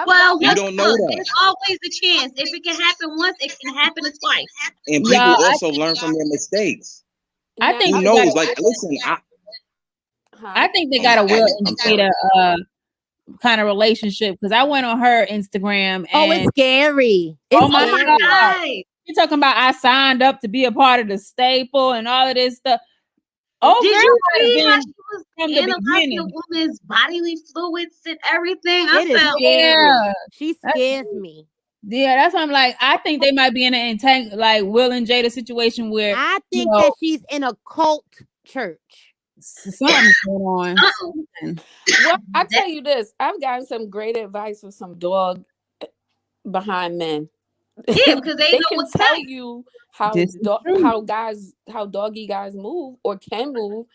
Well, we don't know that. There's always a chance. If it can happen once, it can happen twice. And people also learn from their mistakes. I think who knows? Like, listen, I think they got a Will and Jada kind of relationship, because I went on her Instagram and it's scary. Oh my God. You're talking about I signed up to be a part of the staple and all of this stuff. Oh, did you see how she was analyzing the woman's bodily fluids and everything? She scares me. Yeah, that's why I'm like, I think they might be in an like Will and Jada situation where I think that she's in a cult church. Something's going on. Well, I tell you this, I've gotten some great advice from some dog behind men. Yeah, because they know can tell you how doggy guys move or can move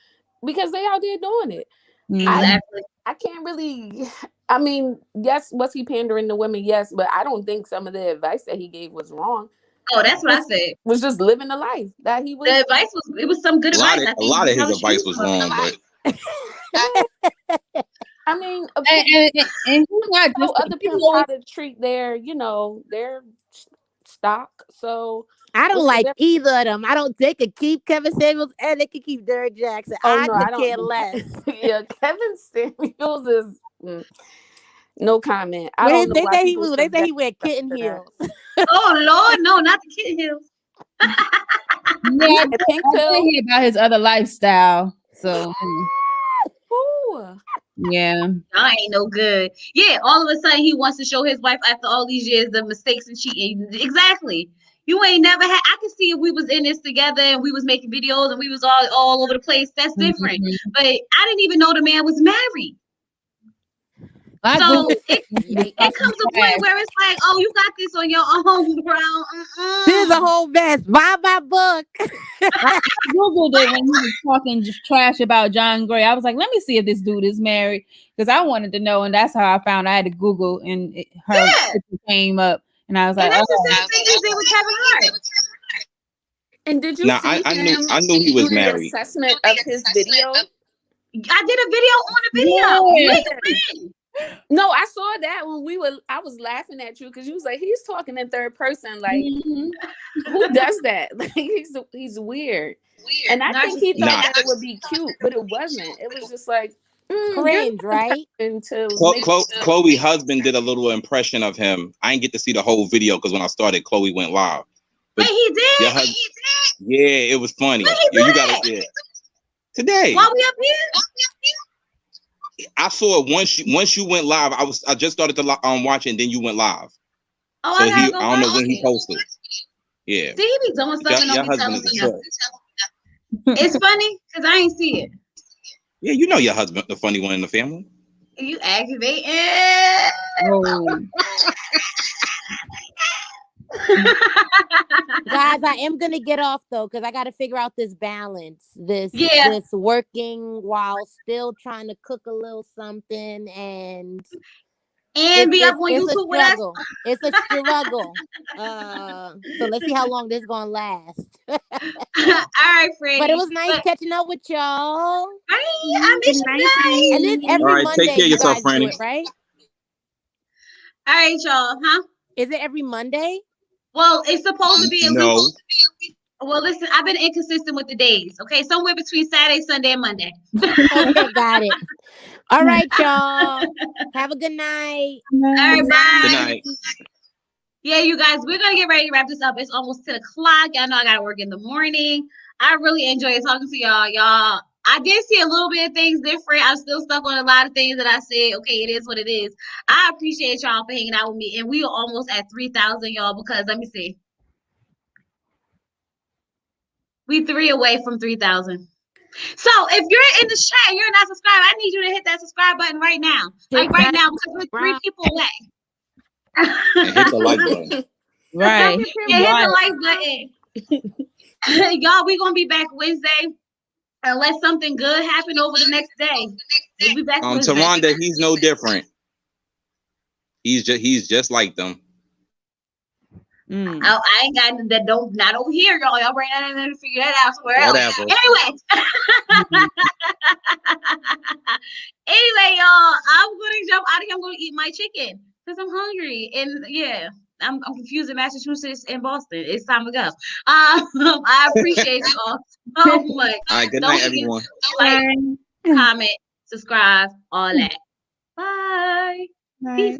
because they out there doing it. Exactly. I can't really. I mean, yes, was he pandering to women? Yes, but I don't think some of the advice that he gave was wrong. Oh, that's what I said. Was just living the life that he was. The advice was some good advice. A lot of his advice was wrong, but I mean, and other people how to treat their stock. So I don't like either of them. They could keep Kevin Samuels and they could keep Derrick Jackson. I could care less. Yeah, Kevin Samuels is. No comment. They say he wear kitten heels. Oh Lord, no, not the kitten heels. Yeah, I think about his other lifestyle. So yeah, I ain't no good. Yeah, all of a sudden he wants to show his wife after all these years the mistakes and cheating. Exactly. You ain't never had. I could see if we was in this together and we was making videos and we was all over the place. That's different. Mm-hmm. But I didn't even know the man was married. So it comes to a point where it's like, oh, you got this on your own, bro. Here's a whole mess. Buy my book. I Googled it when he was talking trash about John Gray. I was like, let me see if this dude is married, because I wanted to know, and that's how I found. I had to Google, and her came up, and I was like, that's the same thing he did with Kevin Hart. And did you? Now I knew he was married. Assessment of his video. I did a video on the video. Yeah. No, I saw that when I was laughing at you because you was like, he's talking in third person. Like, Mhm. who does that? Like, he's weird. And I think he thought that it would be cute, but it wasn't. It was just like, Cringe, right? Chloe's husband did a little impression of him. I didn't get to see the whole video because when I started, Chloe went live. Wait, he did? Your husband, yeah, it was funny. When he Yeah, you do got that? it. Yeah. Today, While we up here? I saw it once you went live. I just started to watch it, and then you went live. Oh, So I gotta go I don't know watch when he it. posted. Yeah, See, he be doing stuff and your don't be husband telling is me a nothing. trip. It's funny because I ain't see it. Yeah, you know your husband, the funny one in the family. You activate Oh. Guys, I am gonna get off though because I got to figure out this balance. This working while still trying to cook a little something and be up on it's a YouTube with us. struggle. It's a struggle. So let's see how long this is gonna last. All right, Freddie. But it was nice catching up with y'all. I miss you guys. And then every All right, Monday take care of you yourself, guys do Franny. it, right? All right, y'all. Huh? Is it every Monday? Well, it's supposed to be a No. little. Well, listen, I've been inconsistent with the days. Okay, somewhere between Saturday, Sunday, and Monday. Okay, got it. All right, y'all. Have a good night. All right, bye. Good night. Yeah, you guys, we're gonna get ready to wrap this up. It's almost 10 o'clock. Y'all know I gotta work in the morning. I really enjoyed talking to y'all. I did see a little bit of things different. I'm still stuck on a lot of things that I said. Okay, it is what it is. I appreciate y'all for hanging out with me, and we are almost at 3,000, y'all. Because let me see, we 3 away from 3,000. So if you're in the chat and you're not subscribed, I need you to hit that subscribe button right now, like right now, because we're 3 people away. And hit the like button. Right. Yeah, hit the like button. Y'all, we're gonna be back Wednesday. Unless something good happen over the next day. We'll be back Wednesday. Taronda, he's no different. He's just like them. I ain't got that. Not over here, y'all. Y'all bring that in there to figure that out somewhere else. Whatever. Anyway, y'all, I'm gonna jump out of here. I'm gonna eat my chicken because I'm hungry. And yeah, I'm confused in Massachusetts and Boston. It's time to go. I appreciate y'all so much. All right, good night, everyone. Like, comment, subscribe, all that. Bye. Bye. Peace.